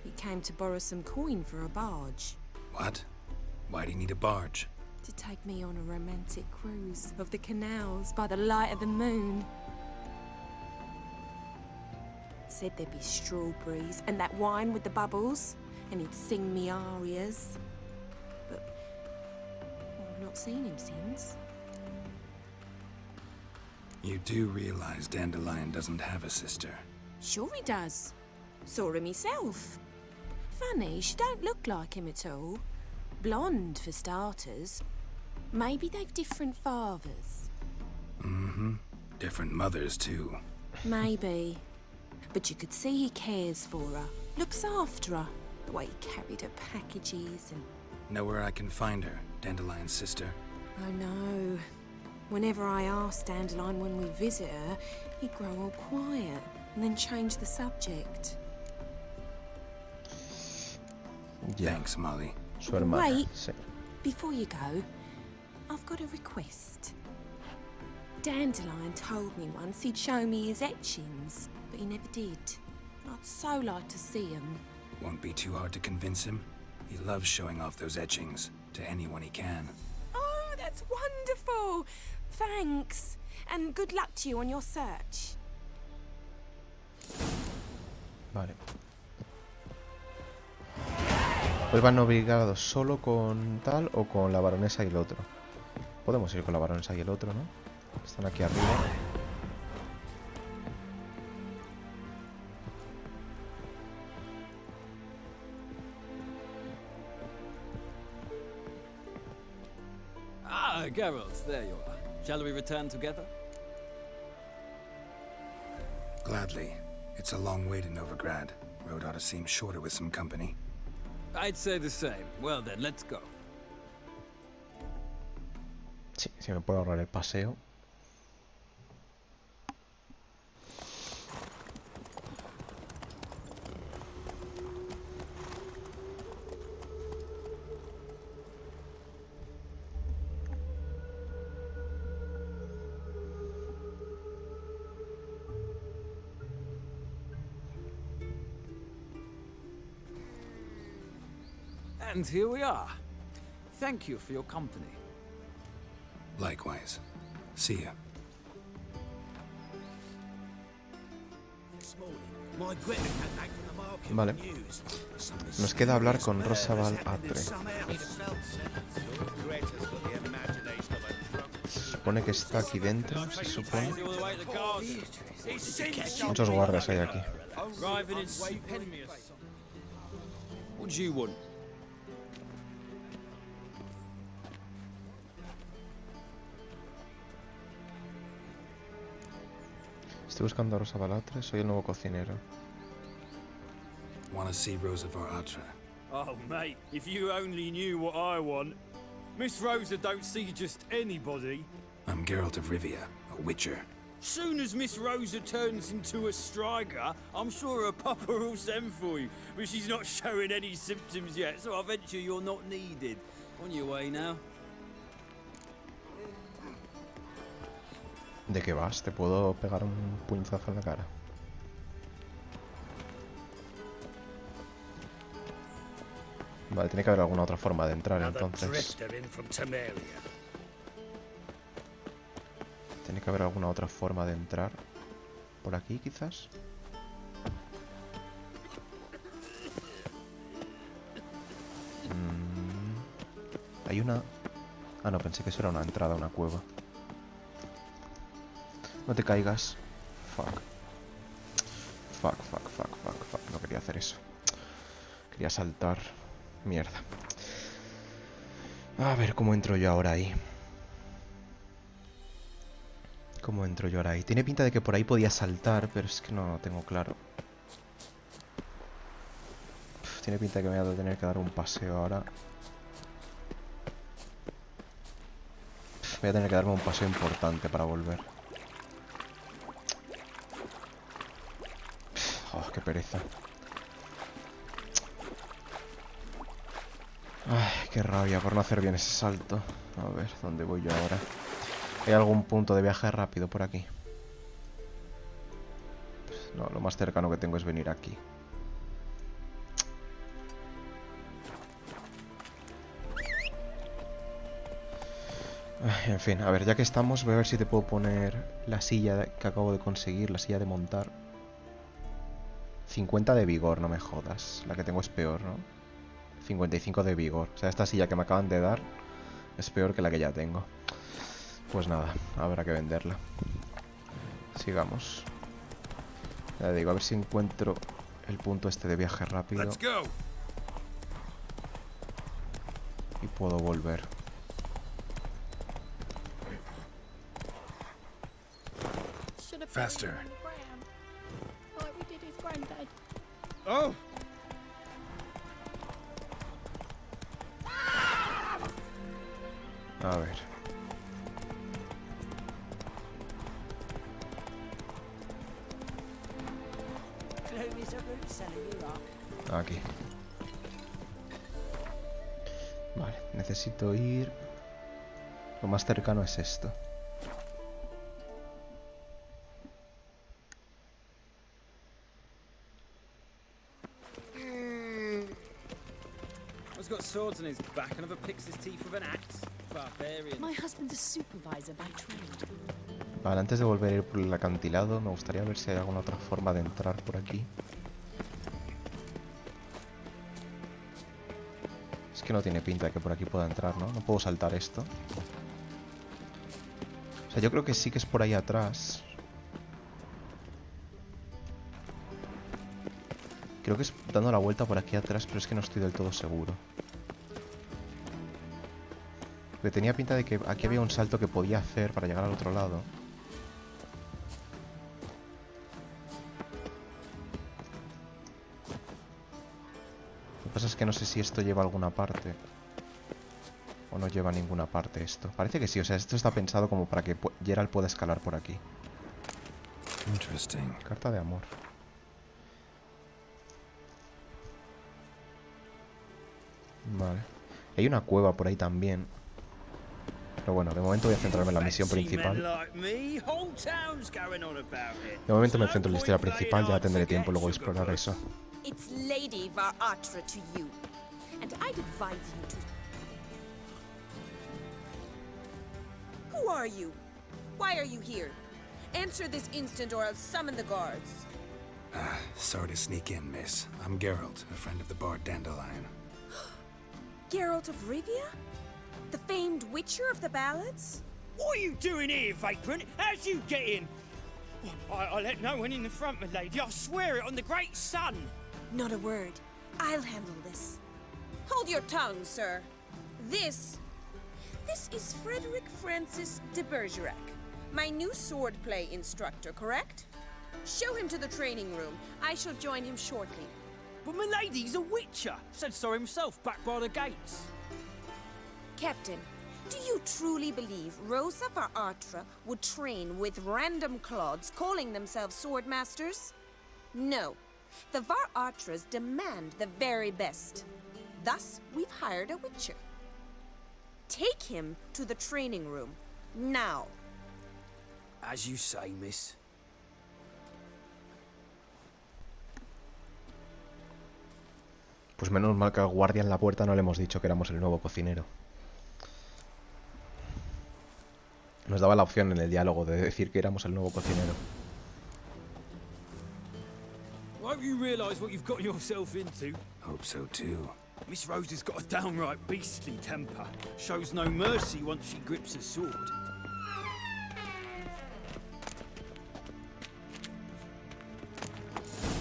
He came to borrow some coin for a barge. What? Why'd he need a barge? To take me on a romantic cruise of the canals by the light of the moon. Said there'd be strawberries and that wine with the bubbles, and he'd sing me arias. But I've not seen him since. You do realize Dandelion doesn't have a sister? Sure he does. Saw him myself. Funny, she don't look like him at all. Blonde, for starters. Maybe they've different fathers. Different mothers, too. Maybe. But you could see he cares for her. Looks after her. The way he carried her packages and... Know where I can find her, Dandelion's sister? Oh no. Whenever I asked Dandelion when we visit her, he'd grow all quiet and then change the subject. Thanks, Molly. Su hermana. Wait. Sí. Before you go, I've got a request. Dandelion told me once he'd show me his etchings, but he never did. I'd so like to see them. Won't be too hard to convince him. He loves showing off those etchings to anyone he can. Oh, that's wonderful! Thanks. And good luck to you on your search. Vale. Vuelva Novigrado solo con tal o con la baronesa y el otro. Podemos ir con la baronesa y el otro, ¿no? Están aquí arriba. Ah, Geralt, there you are. Shall we return together? Gladly. It's a long way to Novigrad. Road ought to seem shorter with some company. I'd say the same. Well then, let's go. Sí, si me puedo ahorrar el paseo. And here we are. Thank you for your company. Likewise. See ya. Vale. Nos queda hablar con Rosabal Atre. Se supone que está aquí dentro, se supone. Muchos guardas hay aquí. What do you want? Estoy buscando a Rosabal Atre, soy el nuevo cocinero. Want to see Rosa Atre? Oh, mate, if you only knew what I want. Miss Rosa don't see just anybody. I'm Geralt of Rivia, a witcher. Soon as Miss Rosa turns into a striker, I'm sure her papa will send for you. But she's not showing any symptoms yet, so I venture you're not needed. On your way now. ¿De qué vas? ¿Te puedo pegar un puñetazo en la cara? Vale, tiene que haber alguna otra forma de entrar entonces. Tiene que haber alguna otra forma de entrar. ¿Por aquí quizás? Hay una... Ah, no, pensé que eso era una entrada a una cueva. No te caigas. Fuck. Fuck. No quería hacer eso. Quería saltar. Mierda. A ver, ¿cómo entro yo ahora ahí? ¿Cómo entro yo ahora ahí? Tiene pinta de que por ahí podía saltar, pero es que no lo tengo claro. Tiene pinta de que me voy a tener que dar un paseo ahora. Voy a tener que darme un paseo importante para volver. Oh, qué pereza. Ay, qué rabia por no hacer bien ese salto. A ver, ¿dónde voy yo ahora? ¿Hay algún punto de viaje rápido por aquí? No, lo más cercano que tengo es venir aquí. Ay, en fin, a ver, ya que estamos, voy a ver si te puedo poner la silla que acabo de conseguir, la silla de montar. 50 de vigor, no me jodas. La que tengo es peor, ¿no? 55 de vigor. O sea, esta silla que me acaban de dar es peor que la que ya tengo. Pues nada, habrá que venderla. Sigamos. Ya digo, a ver si encuentro el punto este de viaje rápido. Y puedo volver. Faster. Like we did his granddad. Oh! A ver. Aquí. Vale, necesito ir... Lo más cercano es esto. He's got swords on his back and never picks his teeth with an axe. Barbarian. My husband's a supervisor by trade. Vale, antes de volver a ir por el acantilado, me gustaría ver si hay alguna otra forma de entrar por aquí. Es que no tiene pinta de que por aquí pueda entrar, ¿no? No puedo saltar esto. O sea, yo creo que sí que es por ahí atrás. Creo que es dando la vuelta por aquí atrás, pero es que no estoy del todo seguro. Porque tenía pinta de que aquí había un salto que podía hacer para llegar al otro lado. Lo que pasa es que no sé si esto lleva a alguna parte. O no lleva a ninguna parte esto. Parece que sí, o sea, esto está pensado como para que Geralt pueda escalar por aquí. Interesting. Carta de amor. Vale. Hay una cueva por ahí también. Pero bueno, de momento voy a centrarme en la misión principal. De momento me centro en la historia principal, ya tendré tiempo luego de explorar eso. It's Lady Var Atre to you. and I'd advise you to... Who are you? Why are you here? Answer this instant or I'll summon the guards. Sorry to sneak in, miss. I'm Geralt, a friend of the bard Dandelion. Geralt of Rivia? The famed witcher of the ballads? What are you doing here, vagrant? How'd you get in? I let no one in the front, my lady. I swear it on the great sun. Not a word. I'll handle this. Hold your tongue, sir. This is Frederick Francis de Bergerac, my new swordplay instructor, correct? Show him to the training room. I shall join him shortly. But my lady's a witcher. Said so himself back by the gates. Captain, do you truly believe Rosa var Artra would train with random clods calling themselves swordmasters? No. The var Artras demand the very best. Thus, we've hired a witcher. Take him to the training room, now. As you say, miss. Pues menos mal que al guardia en la puerta no le hemos dicho que éramos el nuevo cocinero. Nos daba la opción en el diálogo de decir que éramos el nuevo cocinero. Won't you realise what you've got yourself into? Hope so too. Miss Rosa's got a downright beastly temper. Shows no mercy once she grips a sword.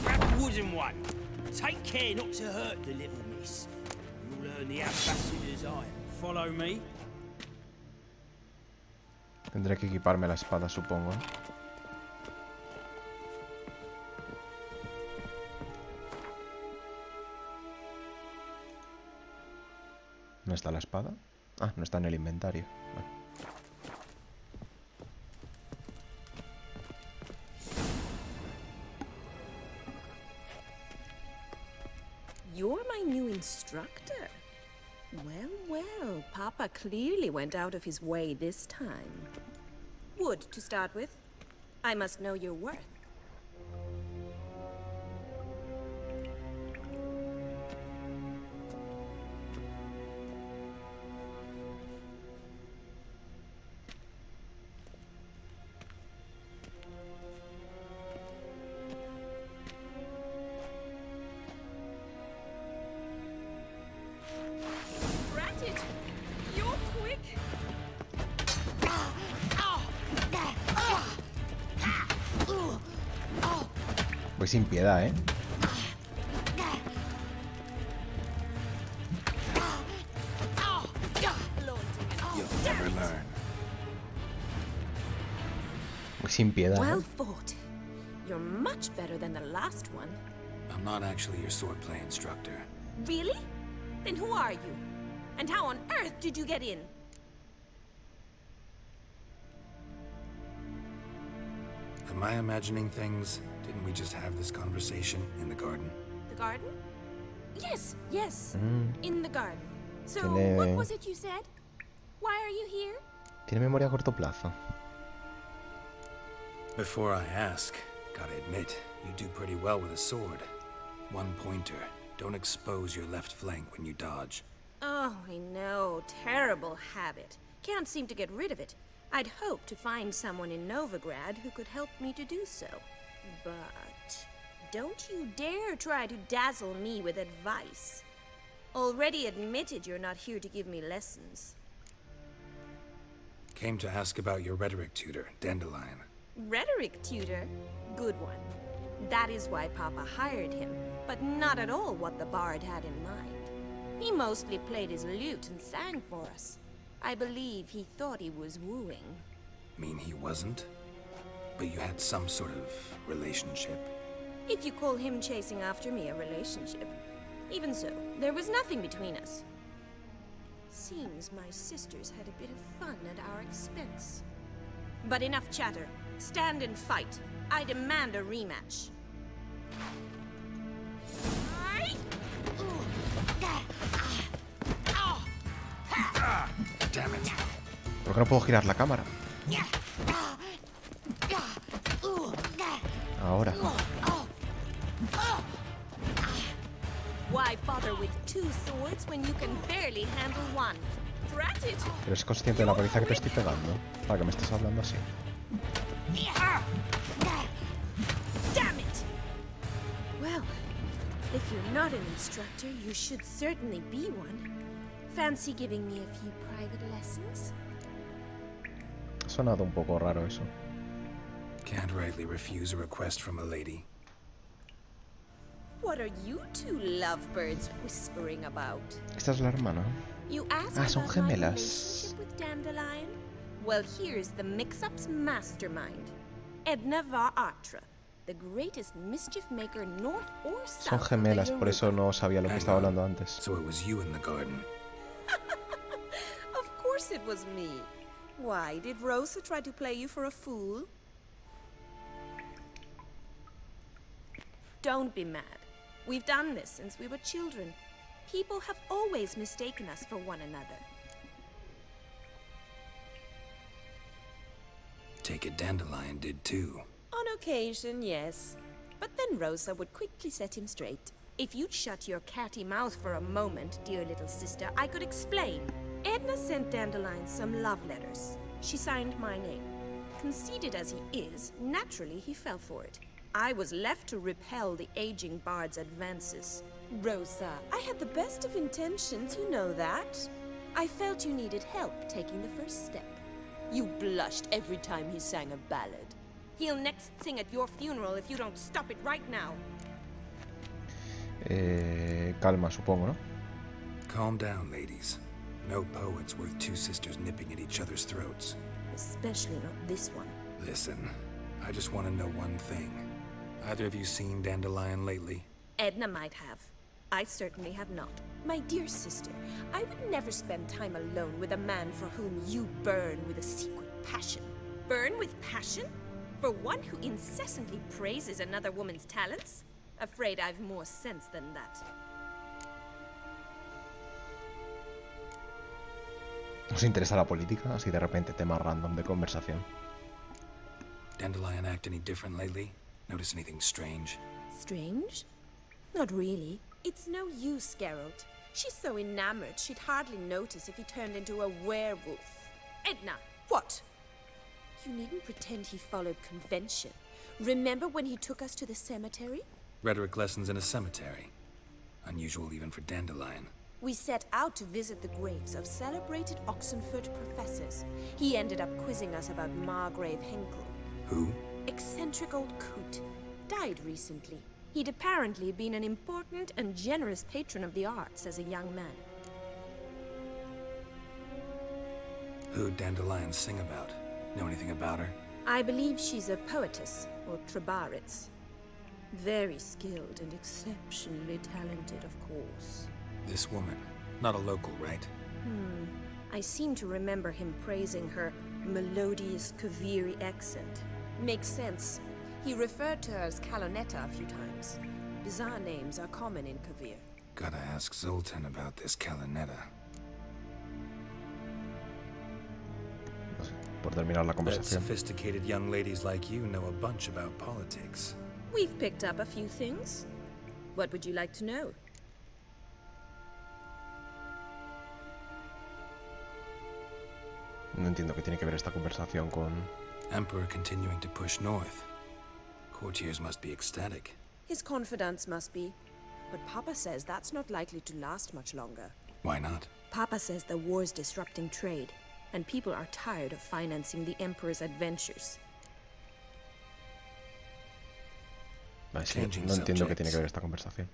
Grab a wooden one. Take care not to hurt the little miss. You'll learn the ambassador's iron. Follow me. Tendré que equiparme la espada, supongo. ¿No está la espada? Ah, no está en el inventario. Vale. You're my new instructor. Well, well, Papa clearly went out of his way this time. Wood, to start with. I must know your worth. Voy sin piedad, ¿eh? Voy sin piedad. Well fought. You're much better than the last one. I'm not actually your swordplay instructor. Really? Then who are you? And how on earth did you get in? Am I imagining things? Didn't we just have this conversation in the garden? The garden? Yes, yes. In the garden. So, Tiene... what was it you said? Why are you here? Tiene memoria a corto plazo. Before I ask, gotta admit, you do pretty well with a sword. One pointer. Don't expose your left flank when you dodge. Oh, I know. Terrible habit. Can't seem to get rid of it. I'd hoped to find someone in Novigrad who could help me to do so. But don't you dare try to dazzle me with advice. Already admitted you're not here to give me lessons. Came to ask about your rhetoric tutor, Dandelion. Rhetoric tutor? Good one. That is why Papa hired him, but not at all what the bard had in mind. He mostly played his lute and sang for us. I believe he thought he was wooing. Mean he wasn't? But you had some sort of relationship? If you call him chasing after me a relationship. Even so, there was nothing between us. Seems my sisters had a bit of fun at our expense. But enough chatter. Stand and fight. I demand a rematch. Damn it. ¿Por qué no puedo girar la cámara? Ahora. Why bother with 2 swords when you can barely handle one? Drat it! ¿Eres consciente de la paliza que te estoy pegando? Para que me estés hablando así. Damn it! Well, if you're not an instructor, you should certainly be one. Fancy giving me a few private lessons? Ha sonado un poco raro eso. Can't rightly refuse a request from a lady. What are you two lovebirds whispering about? Esta es la hermana. You asked son about my gemelas. relationship with Dandelion? Well, here's the mix-up's mastermind. Edna var Atra, the greatest mischief maker north or south. Son gemelas, por eso no sabía lo que estaba hablando antes. So it was you in the garden. Of course it was me. Why, did Rosa try to play you for a fool? Don't be mad. We've done this since we were children. People have always mistaken us for one another. Take it Dandelion did too. On occasion, yes. But then Rosa would quickly set him straight. If you'd shut your catty mouth for a moment, dear little sister, I could explain. Edna sent Dandelion some love letters. She signed my name. Conceited as he is, naturally he fell for it. I was left to repel the aging bard's advances. Rosa, I had the best of intentions, you know that. I felt you needed help taking the first step. You blushed every time he sang a ballad. He'll next sing at your funeral if you don't stop it right now. Calma, supongo, ¿no? Calm down, ladies. No poet's worth 2 sisters nipping at each other's throats. Especially not this one. Listen, I just want to know one thing. Either of you seen Dandelion lately? Edna might have. I certainly have not. My dear sister, I would never spend time alone with a man for whom you burn with a secret passion. Burn with passion? For one who incessantly praises another woman's talents? Afraid I've more sense than that. ¿Os interesa la política? Así de repente, tema random de conversación. Dandelion act any different lately? Notice anything strange? Strange? Not really. It's no use, Geralt. She's so enamored she'd hardly notice if he turned into a werewolf. Edna, what? You needn't pretend he followed convention. Remember when he took us to the cemetery? Rhetoric lessons in a cemetery. Unusual even for Dandelion. We set out to visit the graves of celebrated Oxenford professors. He ended up quizzing us about Margrave Henkel. Who? Eccentric old coot. Died recently. He'd apparently been an important and generous patron of the arts as a young man. Who'd Dandelion sing about? Know anything about her? I believe she's a poetess, or Trebaritz. Very skilled and exceptionally talented, of course. This woman. Not a local, right? I seem to remember him praising her melodious Kaviri accent. Makes sense. He referred to her as Calonetta a few times. Bizarre names are common in Kavir. Gotta ask Zoltan about this Calonetta. Por terminar la Bet conversación. sophisticated young ladies like you know a bunch about politics. We've picked up a few things. What would you like to know? No entiendo qué tiene que ver esta conversación con... Emperor continuing to push north. Courtiers must be ecstatic. His confidants must be. But Papa says that's not likely to last much longer. Why not? Papa says the war's disrupting trade, and people are tired of financing the Emperor's adventures. Vale, sí, no entiendo qué tiene que ver esta conversación.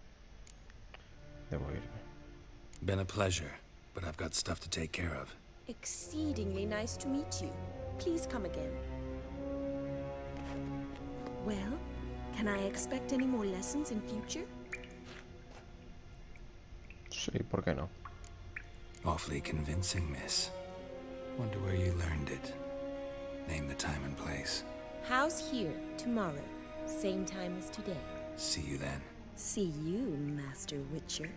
Debo irme. Been a pleasure, but I've got stuff to take care of. Exceedingly nice to meet you. Please come again. Well, can I expect any more lessons in future? Sí, ¿por qué no? Awfully convincing, miss. Wonder where you learned it. Name the time and place. House here, tomorrow. Same time as today. See you then. See you, Master Witcher.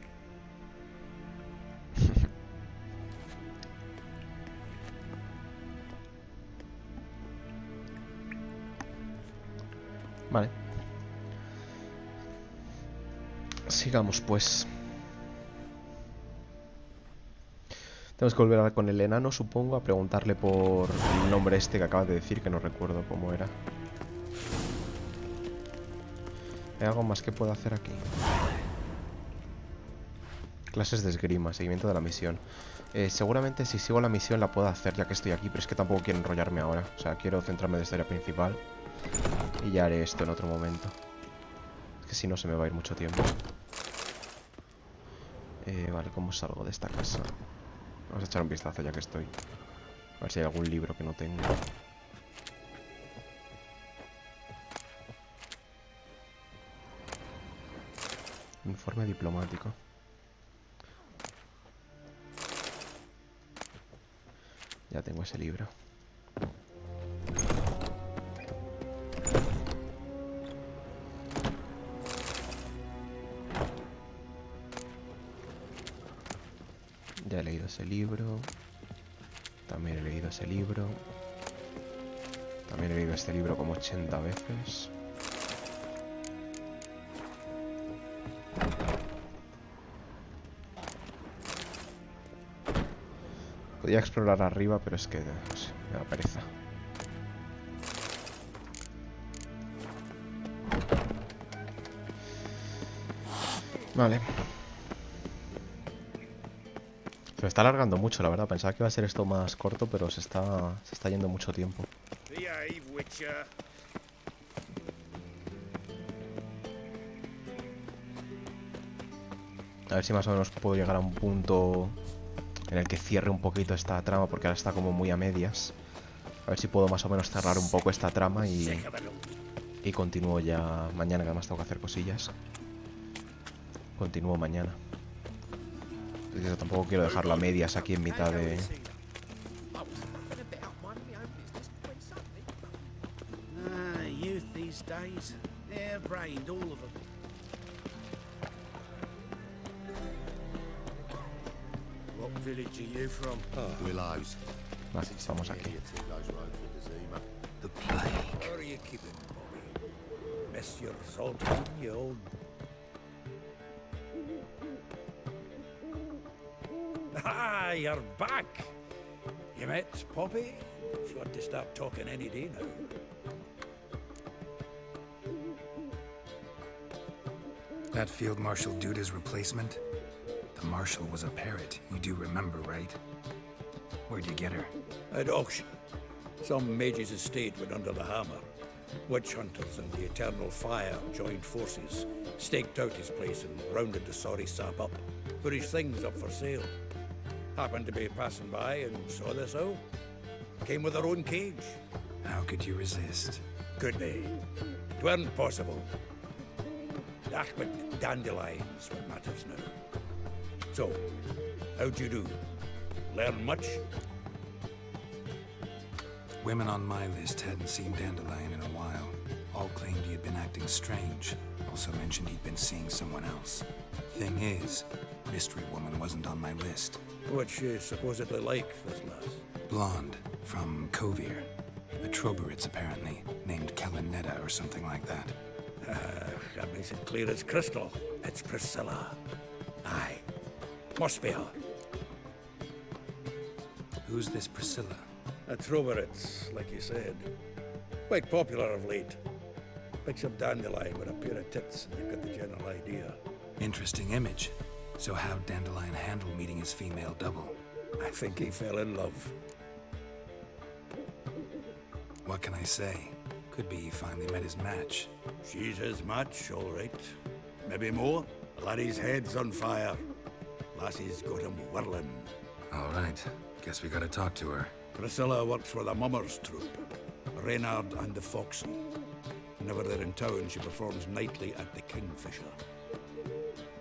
Vale. Sigamos, pues. Tenemos que volver a hablar con el enano, supongo, a preguntarle por el nombre este que acabas de decir, que no recuerdo cómo era. ¿Hay algo más que puedo hacer aquí? Clases de esgrima, seguimiento de la misión. Seguramente si sigo la misión la puedo hacer ya que estoy aquí, pero es que tampoco quiero enrollarme ahora. O sea, quiero centrarme en la historia principal. Y ya haré esto en otro momento. Es que si no se me va a ir mucho tiempo. Vale, ¿cómo salgo de esta casa? Vamos a echar un vistazo ya que estoy. A ver si hay algún libro que no tenga. Informe diplomático. Ya tengo ese libro. Ya he leído ese libro. También he leído ese libro. También he leído este libro como 80 veces. Podía explorar arriba, pero es que no sé, me da pereza. Vale. Se me está alargando mucho, la verdad. Pensaba que iba a ser esto más corto, pero se está yendo mucho tiempo. A ver si más o menos puedo llegar a un punto en el que cierre un poquito esta trama, porque ahora está como muy a medias. A ver si puedo más o menos cerrar un poco esta trama y continúo ya mañana, que además tengo que hacer cosillas. Continúo mañana. Yo tampoco quiero dejarlo a medias aquí en mitad de... Youth these days, they're brained, all of them. What village are you from? Willows. Vale, estamos aquí. The plague. Where are you keeping, Bobby? Miss your salting, you old... Ah, you're back. You met Poppy? She ought to start talking any day now. That Field Marshal Duda's replacement? The Marshal was a parrot, you do remember, right? Where'd you get her? At auction. Some mage's estate went under the hammer. Witch hunters and the Eternal Fire joined forces, staked out his place and rounded the sorry sap up. Put his things up for sale. Happened to be passing by and saw this out. Came with her own cage. How could you resist? Could they? It weren't possible. Ah, but dandelions what matters now. So, how'd you do? Learn much? Women on my list hadn't seen Dandelion in a while. All claimed he had been acting strange. Also mentioned he'd been seeing someone else. Thing is, Mystery Woman wasn't on my list. What's she supposedly like, this lass? Blonde, from Kovir. A Troberitz, apparently, named Kalinetta or something like that. That makes it clear as crystal. It's Priscilla. Aye. Must be her. Who's this Priscilla? A Troberitz, like you said. Quite popular of late. Picks up Dandelion with a pair of tits, and you've got the general idea. Interesting image. So how'd Dandelion handle meeting his female double? I think he fell in love. What can I say? Could be he finally met his match. She's his match, all right. Maybe more. Laddie's head's on fire. Lassie's got him whirling. All right. Guess we gotta talk to her. Priscilla works for the Mummers troupe. Reynard and the Foxen. Whenever they're in town, she performs nightly at the Kingfisher.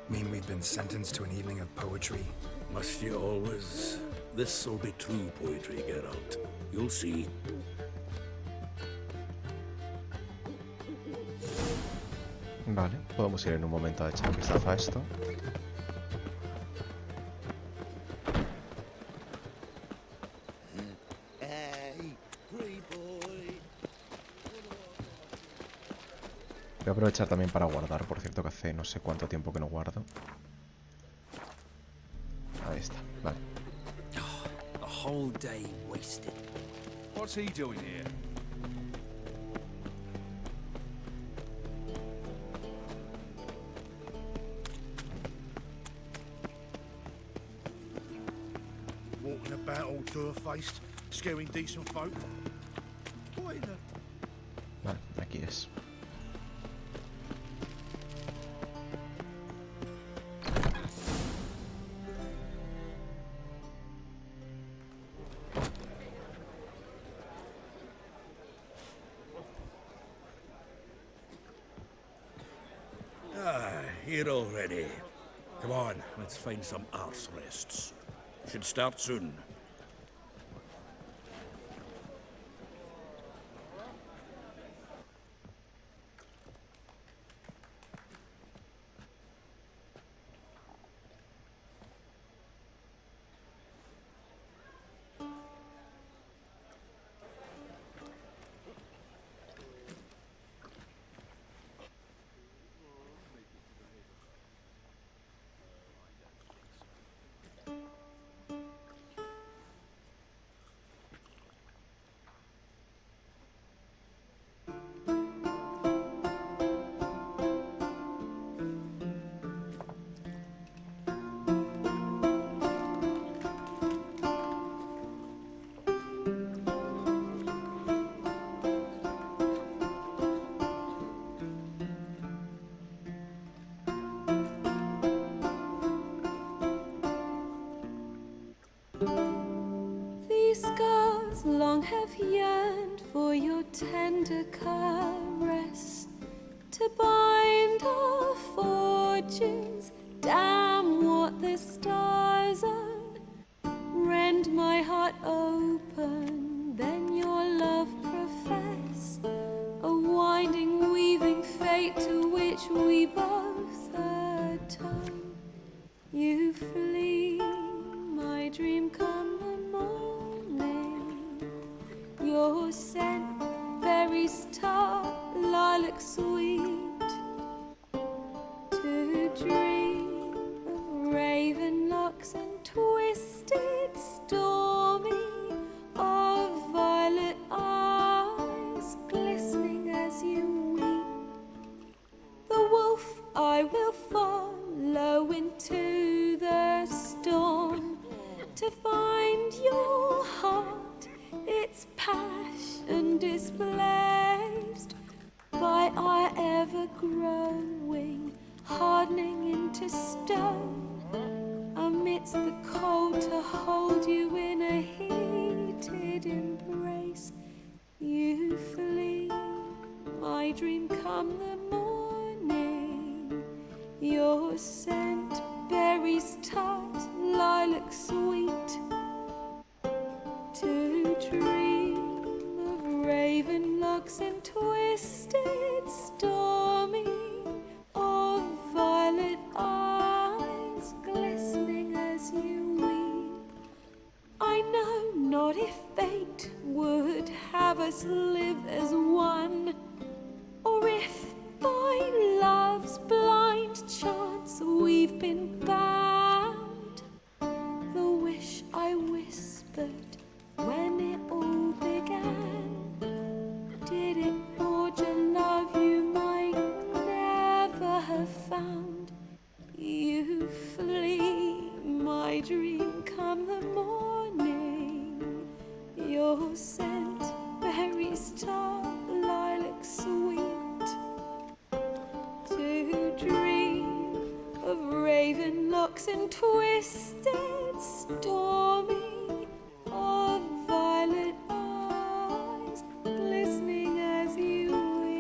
Mean we've been sentenced to an evening of poetry? Must you always? This'll be true poetry, Geralt. You'll see. Vale, podemos ir en un momento a echar un vistazo a esto. Voy a aprovechar también para guardar, por cierto que hace no sé cuánto tiempo que no guardo. Ahí está, vale. whole day wasted. What's he doing here? Walking about all door-faced, scaring decent folk. What in the... Vale, aquí es. Here already. Come on, let's find some arse rests. Should start soon. These scars long have yearned for your tender caress, to bind our fortunes. Damn what the stars own. Rend my heart open, then your love profess, a winding, weaving fate to which we both atone. You flee, my dream come the morning. Your scent, berries tart, lilac sweet. To dream of raven locks and twisted, stormy, of violet eyes glistening as you weep. The wolf I will follow into the storm, to find your heart, its passion displaced by our ever-growing, hardening into stone. Amidst the cold, to hold you in a heated embrace. You flee, my dream come the morning. Your scent, berries tart, lilac sweet. To dream of raven locks and twisted, stormy, of violet eyes glistening as you weep. I know not if fate would have us live as one, or if by love's blind chance we've been bound. The wish I whispered when it all began, did it forge a love you might never have found? You flee, my dream come the morning. Your scent, berries tart, lilac sweet. To dream of raven locks and twisted, stormy, of violet eyes glistening as you weep.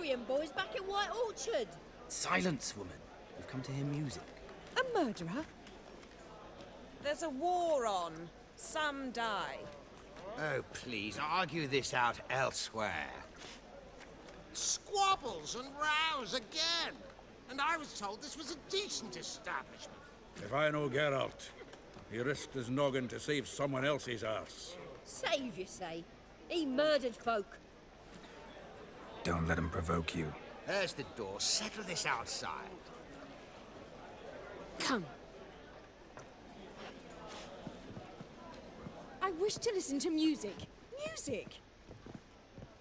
barbarian boys back at White Orchard. Silence, woman. We've come to hear music. A murderer? There's a war on. Some die. Oh, please, argue this out elsewhere. Squabbles and rows again. And I was told this was a decent establishment. If I know Geralt, he risked his noggin to save someone else's arse. Save, you say? He murdered folk. Don't let him provoke you. There's the door. Settle this outside. Come. I wish to listen to music. Music!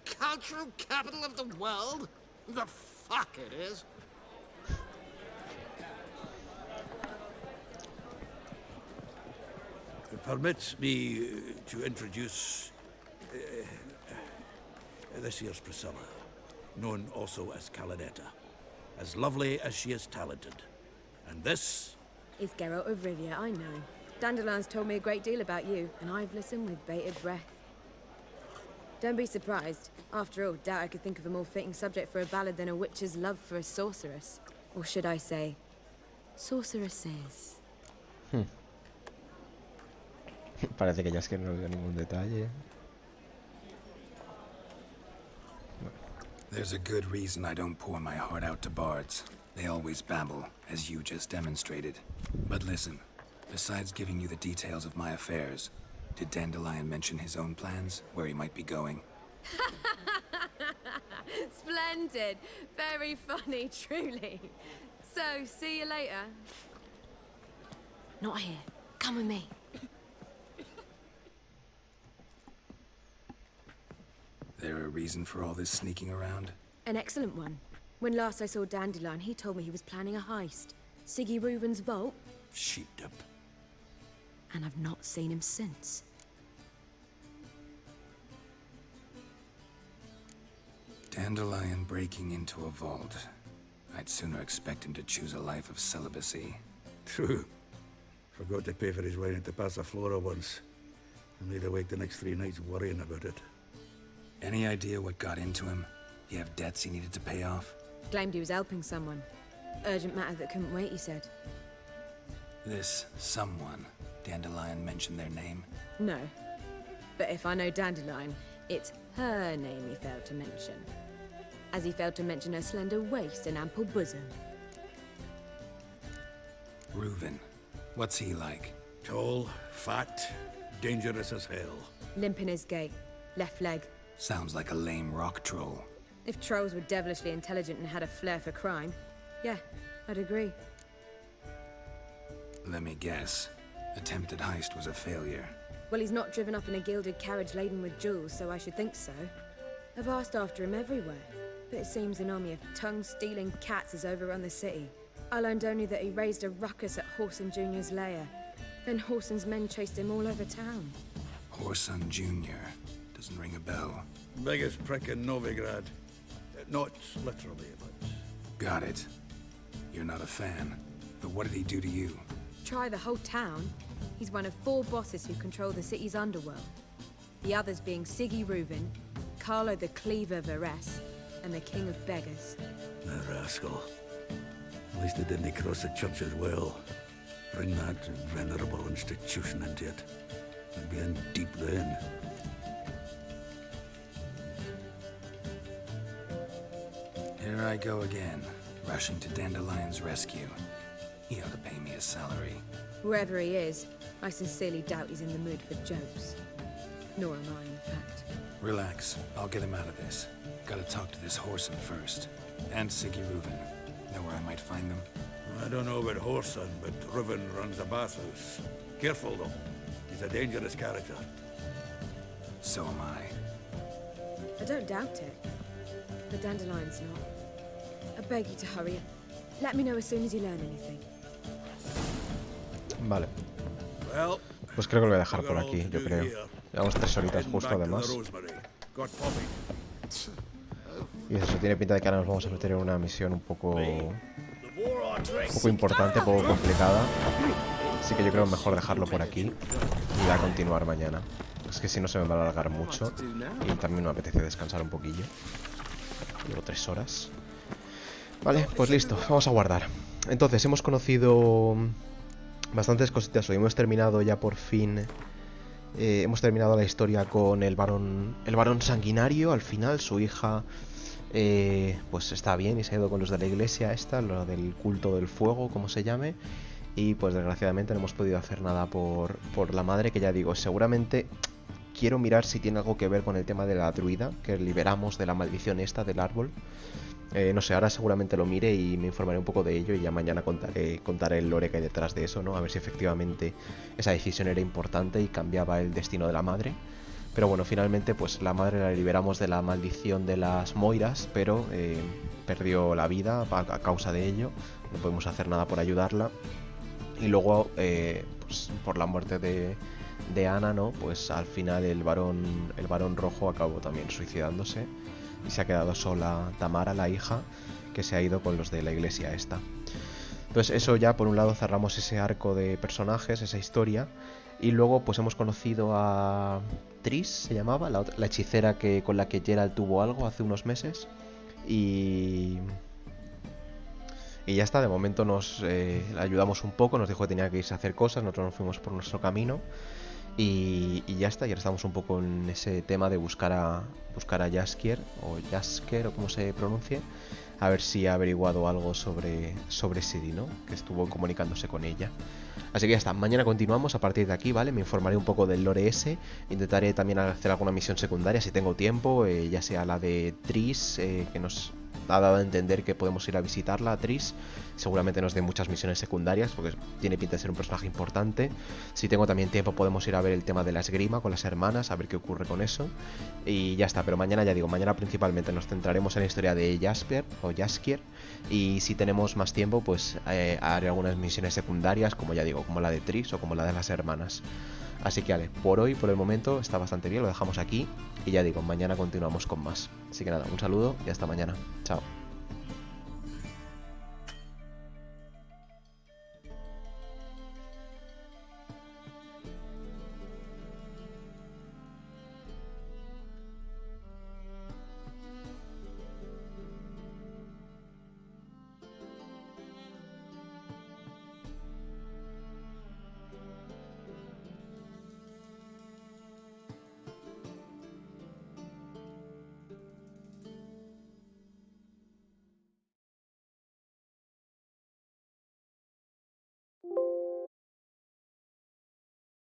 Cultural capital of the world? The fuck it is. Permit me to introduce this here's Priscilla, known also as Calanetta. As lovely as she is talented. And this is Geralt of Rivia, I know. Dandelion's told me a great deal about you, and I've listened with bated breath. Don't be surprised. After all, doubt I could think of a more fitting subject for a ballad than a witch's love for a sorceress. Or should I say, sorceresses. Parece que ya es que no veo ningún detalle. There's a good reason I don't pour my heart out to bards. They always babble, as you just demonstrated. But listen, besides giving you the details of my affairs, did Dandelion mention his own plans, where he might be going? Splendid. Very funny, truly. So, see you later. Not here. Come with me. There a reason for all this sneaking around? An excellent one. When last I saw Dandelion, he told me he was planning a heist. Siggy Reuven's vault. sheepdip. And I've not seen him since. Dandelion breaking into a vault. I'd sooner expect him to choose a life of celibacy. True. Forgot to pay for his wine at the Passaflora once. And laid awake the next 3 nights worrying about it. Any idea what got into him? He have debts he needed to pay off? Claimed he was helping someone. Urgent matter that couldn't wait, he said. This someone, Dandelion mentioned their name? No. But if I know Dandelion, it's her name he failed to mention. As he failed to mention her slender waist and ample bosom. Reuven. What's he like? Tall, fat, dangerous as hell. Limp in his gait. Left leg. Sounds like a lame rock troll. If trolls were devilishly intelligent and had a flair for crime, yeah, I'd agree. Let me guess. Attempted heist was a failure. Well, he's not driven up in a gilded carriage laden with jewels, so I should think so. I've asked after him everywhere, but it seems an army of tongue-stealing cats has overrun the city. I learned only that he raised a ruckus at Whoreson Jr.'s lair. Then Whoreson's men chased him all over town. Whoreson Jr. Doesn't ring a bell. Biggest prick in Novigrad. Not literally, but... Got it. You're not a fan. But what did he do to you? Try the whole town. He's one of 4 bosses who control the city's underworld. The others being Siggy Reuven, Carlo the Cleaver Varese, and the King of Beggars. The rascal. At least they didn't cross the church as well. Bring that venerable institution into it. They'd be in deep then. Here I go again, rushing to Dandelion's rescue. He ought to pay me a salary. Whoever he is, I sincerely doubt he's in the mood for jokes. Nor am I, in fact. Relax, I'll get him out of this. Gotta talk to this Whoreson first. And Siggy Reuven. Know where I might find them? I don't know about Whoreson, but Reuven runs a bathhouse. Careful, though. He's a dangerous character. So am I. I don't doubt it. But Dandelion's not. I beg you to hurry. Let me know as soon as you learn anything. Vale. Pues creo que lo voy a dejar por aquí, yo creo. Llevamos 3 horitas justo, además. Y eso tiene pinta de que ahora nos vamos a meter en una misión un poco importante, poco complicada. Así que yo creo mejor dejarlo por aquí y ya continuar mañana. Es que si no se me va a alargar mucho y también me apetece descansar un poquillo. Duró 3 horas. Vale, pues listo, vamos a guardar. Entonces, hemos conocido bastantes cositas hoy. Hemos terminado ya por fin. Hemos terminado la historia con el barón sanguinario. Al final, su hija pues está bien y se ha ido con los de la iglesia esta, lo del culto del fuego, como se llame. Y pues desgraciadamente no hemos podido hacer nada por la madre, que ya digo, seguramente quiero mirar si tiene algo que ver con el tema de la druida, que liberamos de la maldición esta del árbol. No sé, ahora seguramente lo mire y me informaré un poco de ello y ya mañana contaré el lore que hay detrás de eso, ¿no? A ver si efectivamente esa decisión era importante y cambiaba el destino de la madre. Pero bueno, finalmente pues la madre la liberamos de la maldición de las moiras, pero perdió la vida a causa de ello. No podemos hacer nada por ayudarla. Y luego, pues, por la muerte de Ana, ¿no? Pues al final el barón rojo acabó también suicidándose. Y se ha quedado sola Tamara, la hija, que se ha ido con los de la iglesia esta. Entonces eso ya, por un lado, cerramos ese arco de personajes, esa historia. Y luego pues hemos conocido a Triss, se llamaba, la hechicera con la que Geralt tuvo algo hace unos meses. Y ya está, de momento nos ayudamos un poco, nos dijo que tenía que irse a hacer cosas, nosotros nos fuimos por nuestro camino. Y ya está, y ahora estamos un poco en ese tema de buscar a Jaskier, o como se pronuncie, a ver si ha averiguado algo sobre Ciri, ¿no? Que estuvo comunicándose con ella. Así que ya está, mañana continuamos a partir de aquí, ¿vale? Me informaré un poco del lore ese, intentaré también hacer alguna misión secundaria si tengo tiempo, ya sea la de Triss, que nos ha dado a entender que podemos ir a visitarla, a Triss. Seguramente nos dé muchas misiones secundarias porque tiene pinta de ser un personaje importante. Si tengo también tiempo podemos ir a ver el tema de la esgrima con las hermanas, a ver qué ocurre con eso. Y ya está, pero mañana, ya digo, mañana principalmente nos centraremos en la historia de Jaskier. Y si tenemos más tiempo pues haré algunas misiones secundarias, como ya digo, como la de Triss o como la de las hermanas. Así que vale, por hoy, por el momento, está bastante bien, lo dejamos aquí. Y ya digo, mañana continuamos con más. Así que nada, un saludo y hasta mañana. Chao.